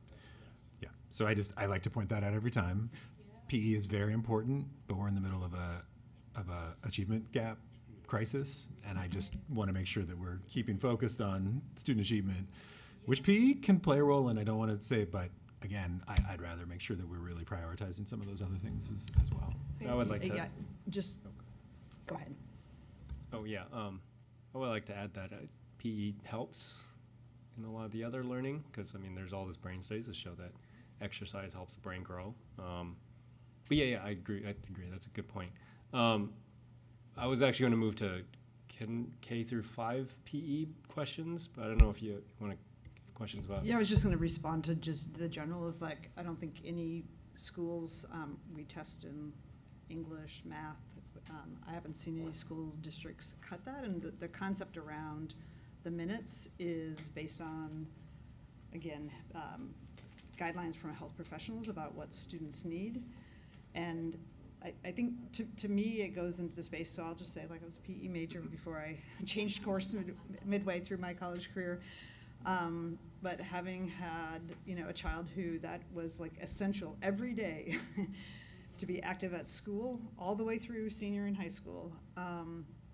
Yeah. So I like to point that out every time. PE is very important, but we're in the middle of a achievement gap crisis, and I just want to make sure that we're keeping focused on student achievement, which PE can play a role in. I don't want to say, but again, I'd rather make sure that we're really prioritizing some of those other things as well. I would like to. Yeah, just go ahead. Oh yeah, I would like to add that PE helps in a lot of the other learning, because I mean there's all these brain studies that show that exercise helps the brain grow. But yeah, I agree. That's a good point. I was actually going to move to K through 5 PE questions, but I don't know if you want to give questions about. Yeah, I was just going to respond to just the general is like, I don't think any schools, we test in English, math. I haven't seen any school districts cut that, and the concept around the minutes is based on, again, guidelines from health professionals about what students need. And I think to me it goes into the space, so I'll just say, like, I was a PE major before I changed course midway through my college career. But having had, a child who that was like essential every day to be active at school all the way through senior in high school,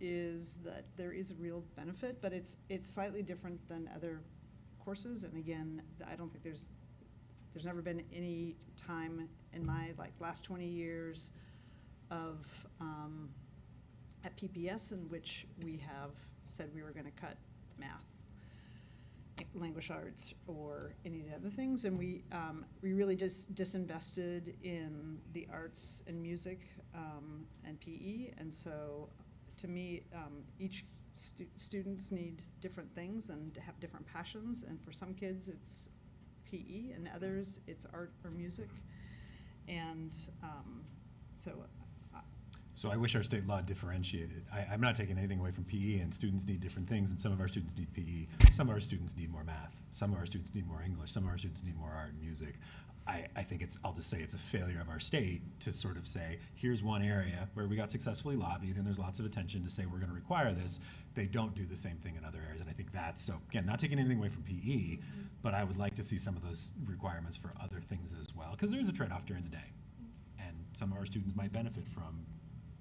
is that there is a real benefit, but it's slightly different than other courses. And again, I don't think there's never been any time in my last 20 years of at PPS in which we have said we were going to cut math, language arts, or any of the other things, and we really just disinvested in the arts and music and PE. And so to me, each students need different things and have different passions, and for some kids it's PE, and others it's art or music. And So I wish our state law differentiated. I'm not taking anything away from PE, and students need different things, and some of our students need PE. Some of our students need more math. Some of our students need more English. Some of our students need more art and music. I think I'll just say it's a failure of our state to sort of say, here's one area where we got successfully lobbied and there's lots of attention to say we're going to require this. They don't do the same thing in other areas, and I think that's, so again, not taking anything away from PE, but I would like to see some of those requirements for other things as well, because there is a trade-off during the day. And some of our students might benefit from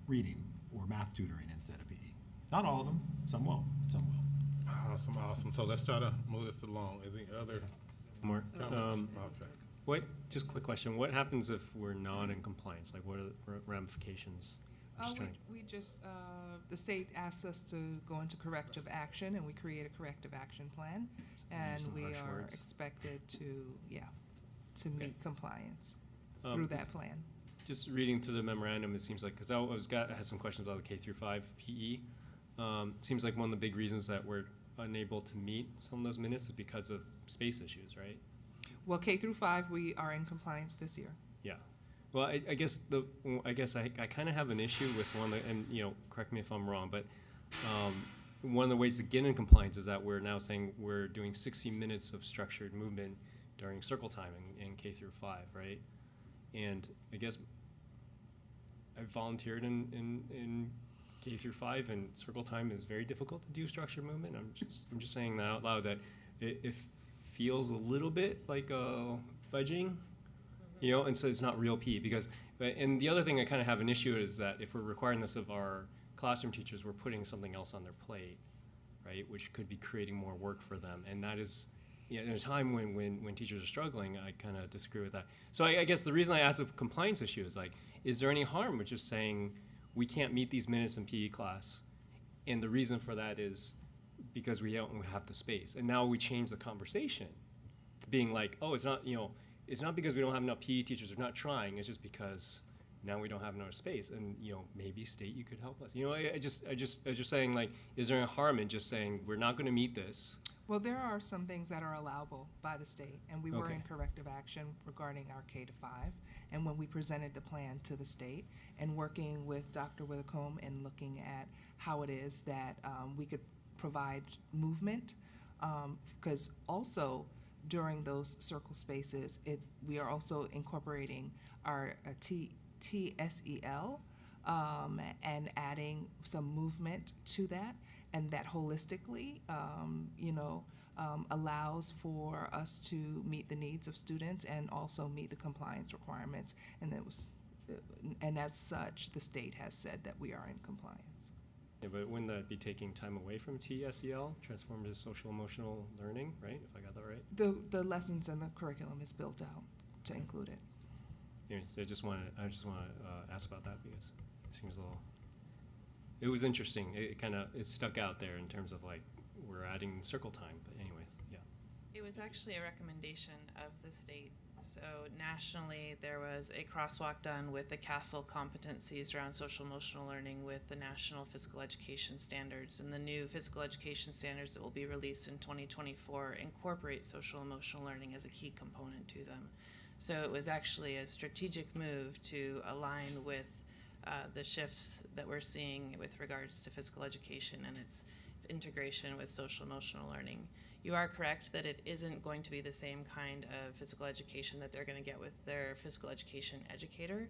reading or math tutoring instead of PE. Not all of them, some won't, some will. Awesome. So let's try to move this along. Any other More. comments? Okay. Just a quick question. What happens if we're not in compliance? Like, what are the ramifications? The state asks us to go into corrective action, and we create a corrective action plan, and some we harsh are words. expected to meet compliance through that plan. Just reading through the memorandum, it seems like, because I had some questions about the K through 5 PE. Seems like one of the big reasons that we're unable to meet some of those minutes is because of space issues, right? Well, K through 5, we are in compliance this year. Yeah. Well, I guess I kind of have an issue with one, and correct me if I'm wrong, but one of the ways to get in compliance is that we're now saying we're doing 60 minutes of structured movement during circle time in K through 5, right? And I guess I volunteered in K through 5 and circle time is very difficult to do structured movement. I'm just saying that out loud, that it feels a little bit like fudging, you know, and so it's not real PE because, and the other thing I kind of have an issue is that if we're requiring this of our classroom teachers, we're putting something else on their plate, right, which could be creating more work for them, and that is, you know, in a time when teachers are struggling, I kind of disagree with that. So I guess the reason I ask a compliance issue is like, is there any harm with just saying we can't meet these minutes in PE class, and the reason for that is because we don't have the space, and now we change the conversation to being like, oh, it's not, you know, it's not because we don't have enough PE teachers, we're not trying, it's just because now we don't have enough space, and you know, maybe state, you could help us. You know, I just saying, like, is there a harm in just saying we're not going to meet this? Well, there are some things that are allowable by the state, and we were Okay. in corrective action regarding our K to 5. And when we presented the plan to the state, and working with Dr. Withercombe and looking at how it is that we could provide movement, because also during those circle spaces, we are also incorporating our TSEL and adding some movement to that, and that holistically, allows for us to meet the needs of students and also meet the compliance requirements. And as such, the state has said that we are in compliance. Yeah, but wouldn't that be taking time away from TSEL, Transformative Social Emotional Learning, right? If I got that right? The lessons and the curriculum is built out to include it. Anyways, I just want to ask about that because it seems a little. It was interesting. It stuck out there in terms of like we're adding circle time. But anyway, yeah. It was actually a recommendation of the state. So nationally, there was a crosswalk done with the CASEL competencies around social emotional learning with the National Physical Education Standards. And the new physical education standards that will be released in 2024 incorporate social emotional learning as a key component to them. So it was actually a strategic move to align with the shifts that we're seeing with regards to physical education and its integration with social emotional learning. You are correct that it isn't going to be the same kind of physical education that they're going to get with their physical education educator.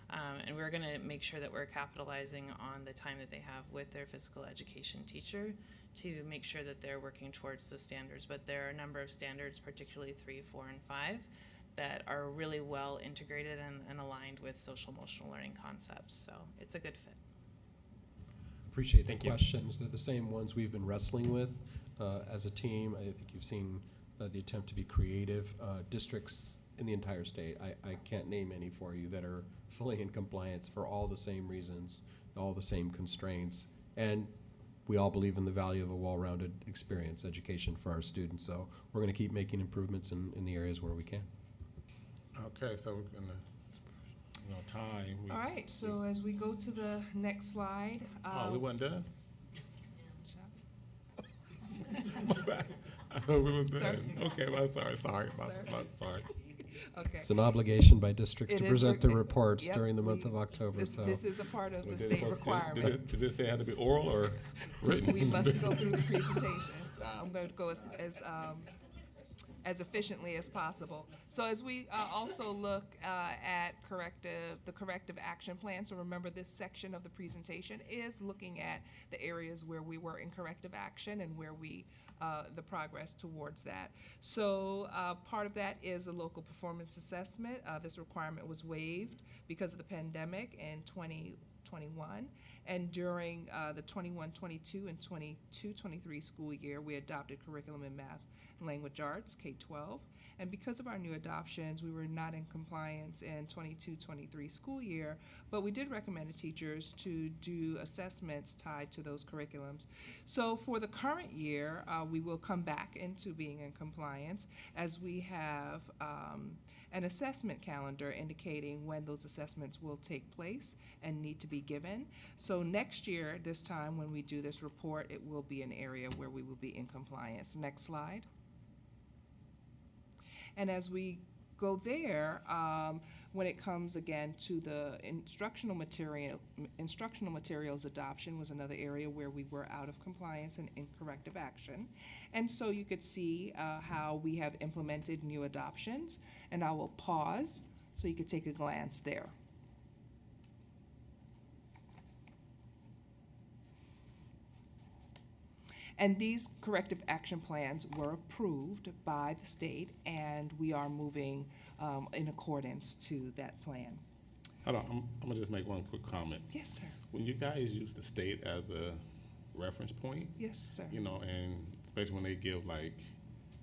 And we're going to make sure that we're capitalizing on the time that they have with their physical education teacher to make sure that they're working towards the standards. But there are a number of standards, particularly 3, 4, and 5, that are really well integrated and aligned with social emotional learning concepts. So it's a good fit. Appreciate the Thank you. questions. They're the same ones we've been wrestling with as a team. I think you've seen the attempt to be creative. Districts in the entire state, I can't name any for you that are fully in compliance for all the same reasons, all the same constraints. And we all believe in the value of a well-rounded experience education for our students. So we're going to keep making improvements in the areas where we can. Okay, so we're gonna, time. All right, so as we go to the next slide. We wasn't done? I thought we was Sir? done. Okay, well, sorry. Sorry. Okay. It's an obligation by districts It to is present the re- reports yep, during the month we- of October. So This is a part of the state requirement. Did it say it had to be oral or written? We must go through the presentation. I'm going to go as efficiently as possible. So as we also look at the corrective action plan, so remember this section of the presentation is looking at the areas where we were in corrective action and where the progress towards that. So part of that is a local performance assessment. This requirement was waived because of the pandemic in 2021. And during the 21-22 and 22-23 school year, we adopted curriculum in math and language arts, K-12. And because of our new adoptions, we were not in compliance in 22-23 school year, but we did recommend to teachers to do assessments tied to those curriculums. So for the current year, we will come back into being in compliance as we have an assessment calendar indicating when those assessments will take place and need to be given. So next year, this time when we do this report, it will be an area where we will be in compliance. Next slide. And as we go there, when it comes again to the instructional materials adoption was another area where we were out of compliance and in corrective action. And so you could see how we have implemented new adoptions, and I will pause so you could take a glance there. And these corrective action plans were approved by the state, and we are moving in accordance to that plan. Hold on, I'm gonna just make one quick comment. Yes, sir. When you guys use the state as a reference point, Yes, sir. you know, and especially when they give like,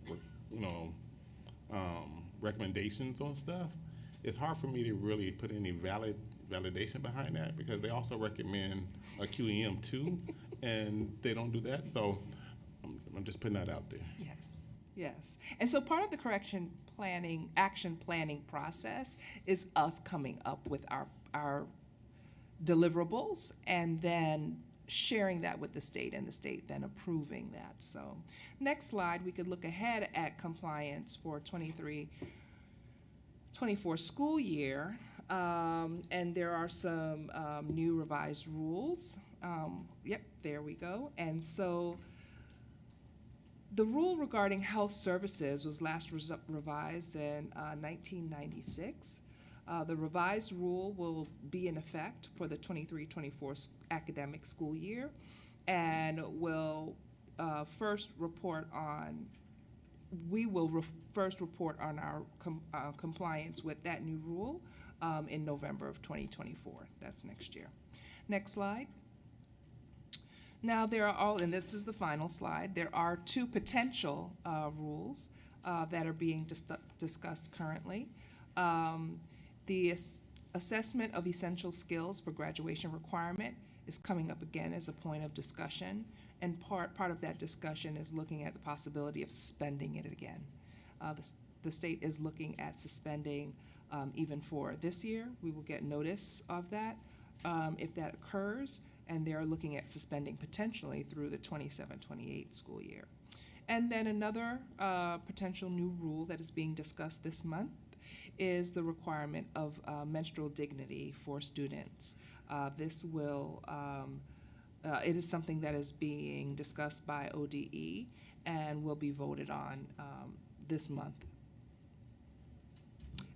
you know, recommendations on stuff, it's hard for me to really put any validation behind that because they also recommend a QEM too, and they don't do that. So I'm just putting that out there. Yes, yes. And so part of the action planning process is us coming up with our deliverables and then sharing that with the state and the state then approving that. So next slide, we could look ahead at compliance for 23-24 school year. And there are some new revised rules. Yep, there we go. And so the rule regarding health services was last revised in 1996. The revised rule will be in effect for the 23-24 academic school year and will first report on our compliance with that new rule in November of 2024. That's next year. Next slide. Now and this is the final slide, there are two potential rules that are being discussed currently. The assessment of essential skills for graduation requirement is coming up again as a point of discussion, and part of that discussion is looking at the possibility of suspending it again. The state is looking at suspending even for this year. We will get notice of that if that occurs, and they're looking at suspending potentially through the 27-28 school year. And then another potential new rule that is being discussed this month is the requirement of menstrual dignity for students. This will, it is something that is being discussed by ODE and will be voted on this month.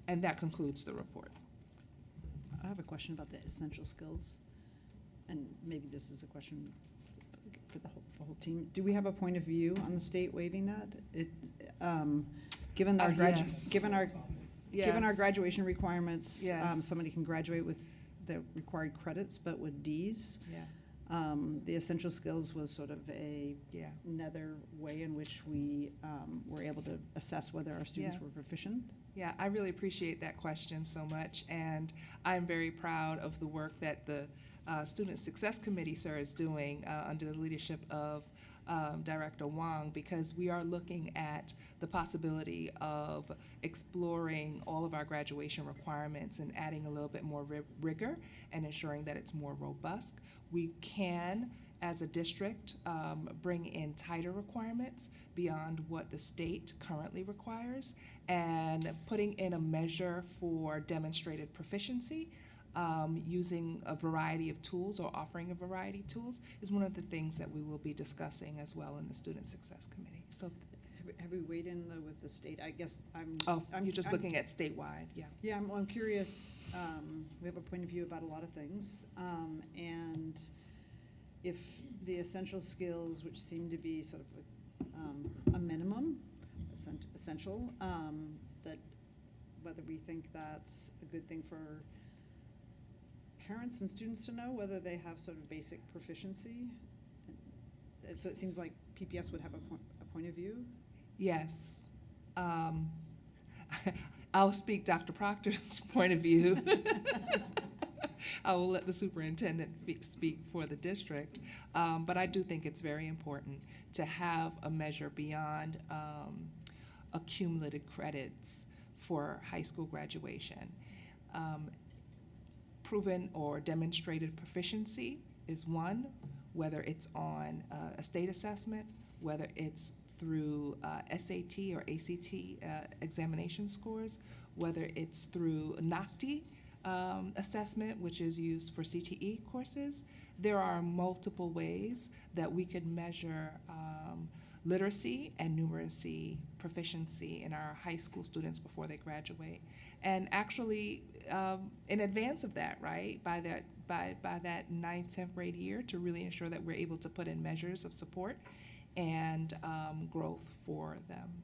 And that concludes the report. I have a question about the essential skills, and maybe this is a question for the whole team. Do we have a point of view on the state waiving that? Given our Yes. given our Yes. graduation requirements, Yes. somebody can graduate with the required credits, but with Ds. Yeah. The essential skills was sort of Yeah. another way in which we were able to assess whether our students Yeah. were proficient. Yeah, I really appreciate that question so much, and I'm very proud of the work that the Student Success Committee, sir, is doing under the leadership of Director Wong, because we are looking at the possibility of exploring all of our graduation requirements and adding a little bit more rigor and ensuring that it's more robust. We can, as a district, bring in tighter requirements beyond what the state currently requires, and putting in a measure for demonstrated proficiency using a variety of tools or offering a variety of tools is one of the things that we will be discussing as well in the Student Success Committee. So, Have we weighed in though with the state? I guess I'm. you're just looking at statewide, yeah. Yeah, I'm curious. We have a point of view about a lot of things, and if the essential skills, which seem to be sort of a minimum, essential, that whether we think that's a good thing for parents and students to know whether they have sort of basic proficiency. And so it seems like PPS would have a point of view. Yes. I'll speak Dr. Proctor's point of view. I will let the superintendent speak for the district. But I do think it's very important to have a measure beyond accumulated credits for high school graduation. Proven or demonstrated proficiency is one, whether it's on a state assessment, whether it's through SAT or ACT examination scores, whether it's through NACTE assessment, which is used for CTE courses. There are multiple ways that we could measure literacy and numeracy proficiency in our high school students before they graduate. And actually, in advance of that, right, by that 9th, 10th grade year, to really ensure that we're able to put in measures of support and growth for them.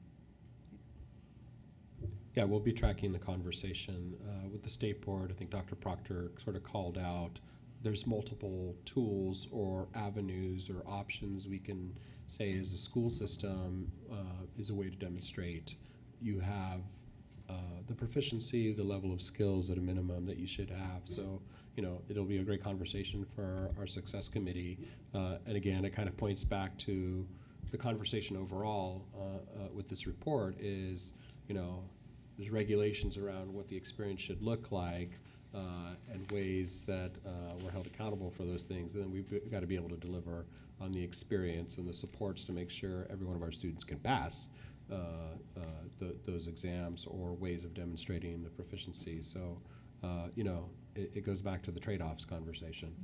Yeah, we'll be tracking the conversation with the state board. I think Dr. Proctor sort of called out there's multiple tools or avenues or options we can say as a school system is a way to demonstrate you have the proficiency, the level of skills at a minimum that you should have. So, you know, it'll be a great conversation for our success committee. And again, it kind of points back to the conversation overall with this report is, you know, there's regulations around what the experience should look like and ways that we're held accountable for those things. And then we've got to be able to deliver on the experience and the supports to make sure every one of our students can pass those exams or ways of demonstrating the proficiency. So, you know, it goes back to the trade-offs conversation.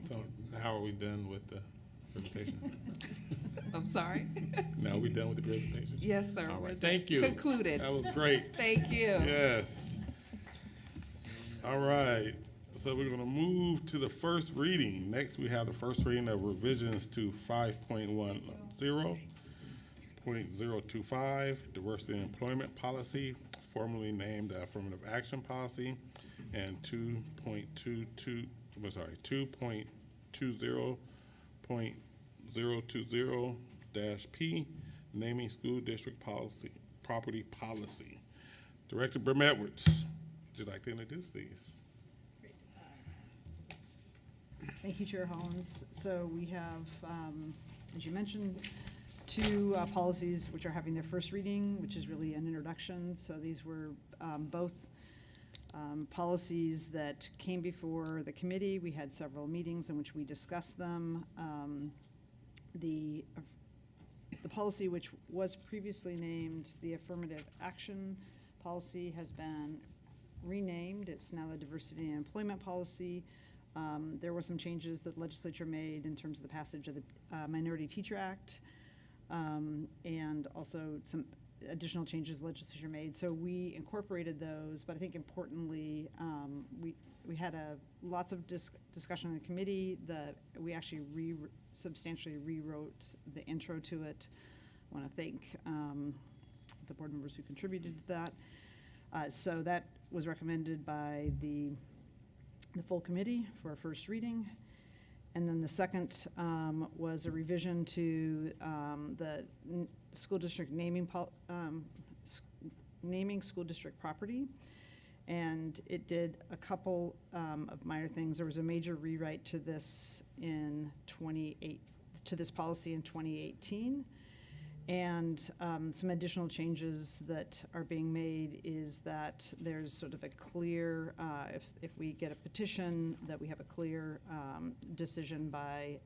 So how are we done with the presentation? I'm sorry? Now we done with the presentation? Yes, sir. All We're right, thank you. concluded. That was great. Thank you. Yes. All right, so we're gonna move to the first reading. Next, we have the first reading of revisions to 5.10, 0.025, diversity and employment policy, formerly named the affirmative action policy, and 2.20.020-P, naming school district policy, property policy. Director Brim Edwards, would you like to introduce these? Thank you, Chair Hollins. So we have, as you mentioned, two policies which are having their first reading, which is really an introduction. So these were both policies that came before the committee. We had several meetings in which we discussed them. The policy which was previously named the affirmative action policy has been renamed. It's now the diversity and employment policy. There were some changes that the legislature made in terms of the passage of the Minority Teacher Act, and also some additional changes the legislature made. So we incorporated those, but I think importantly, we had lots of discussion in the committee. We actually substantially rewrote the intro to it. I want to thank the board members who contributed to that. So that was recommended by the full committee for a first reading. And then the second was a revision to the school district naming school district property. And it did a couple of minor things. There was a major rewrite to this to this policy in 2018. And some additional changes that are being made is that there's sort of a clear, if we get a petition, that we have a clear decision by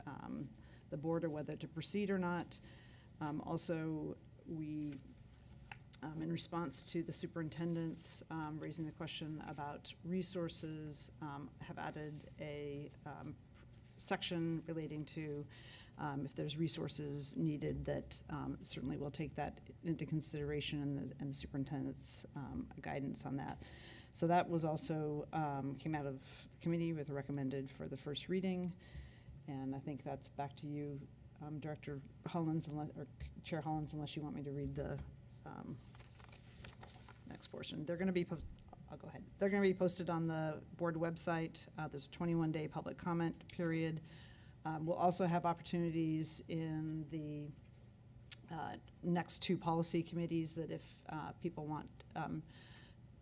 the board or whether to proceed or not. Also, we, in response to the superintendent's raising the question about resources, have added a section relating to if there's resources needed, that certainly we'll take that into consideration in the superintendent's guidance on that. So that was also came out of the committee with a recommended for the first reading. And I think that's back to you, Director Hollins, or Chair Hollins, unless you want me to read the next portion. They're going to be, I'll go ahead. They're going to be posted on the board website. There's a 21-day public comment period. We'll also have opportunities in the next two policy committees that if people want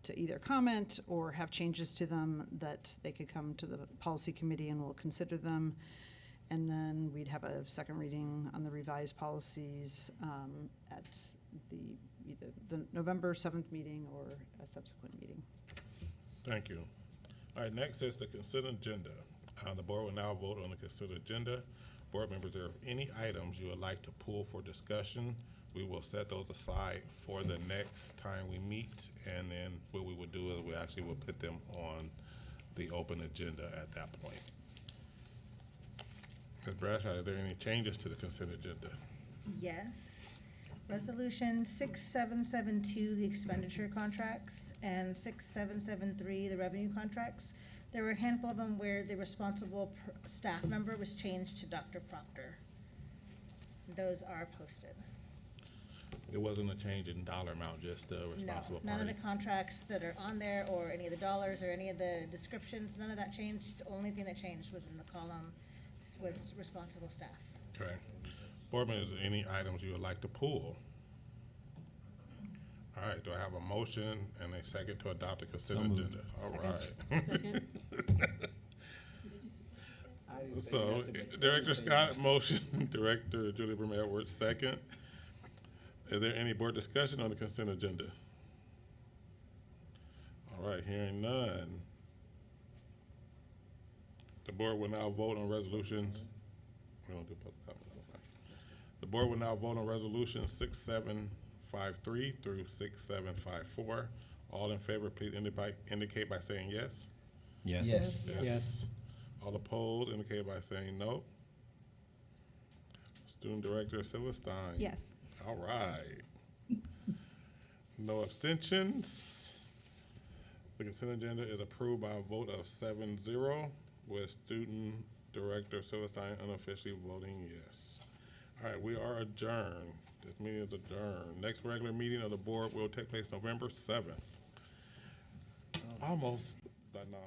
to either comment or have changes to them, that they could come to the policy committee and we'll consider them. And then we'd have a second reading on the revised policies at either the November 7th meeting or a subsequent meeting. Thank you. All right, next is the consent agenda. The board will now vote on the consent agenda. Board members, are there any items you would like to pull for discussion? We will set those aside for the next time we meet, and then what we will do is we actually will put them on the open agenda at that point. Ms. Bradshaw, are there any changes to the consent agenda? Yes. Resolution 6772, the expenditure contracts, and 6773, the revenue contracts. There were a handful of them where the responsible staff member was changed to Dr. Proctor. Those are posted. It wasn't a change in dollar amount, just the responsible No, none of party. the contracts that are on there, or any of the dollars, or any of the descriptions, none of that changed. The only thing that changed was in the column was responsible staff. Okay. Board members, is there any items you would like to pull? All right, do I have a motion and a second to adopt the consent moved. agenda? All right. Second. So, Director Scott, motion, Director Julie Brim Edwards, second. Is there any board discussion on the consent agenda? All right, hearing none. The board will now vote on resolutions. We don't do public comment. Okay. The board will now vote on resolutions 6753 through 6754. All in favor, please indicate by saying yes. Yes. Yes. Yes. All opposed, indicate by saying no. Student Director Silverstein. Yes. All right. No abstentions. The consent agenda is approved by a vote of 7-0, with Student Director Silverstein unofficially voting yes. All right, we are adjourned. This meeting is adjourned. Next regular meeting of the board will take place November 7th. Almost by 9.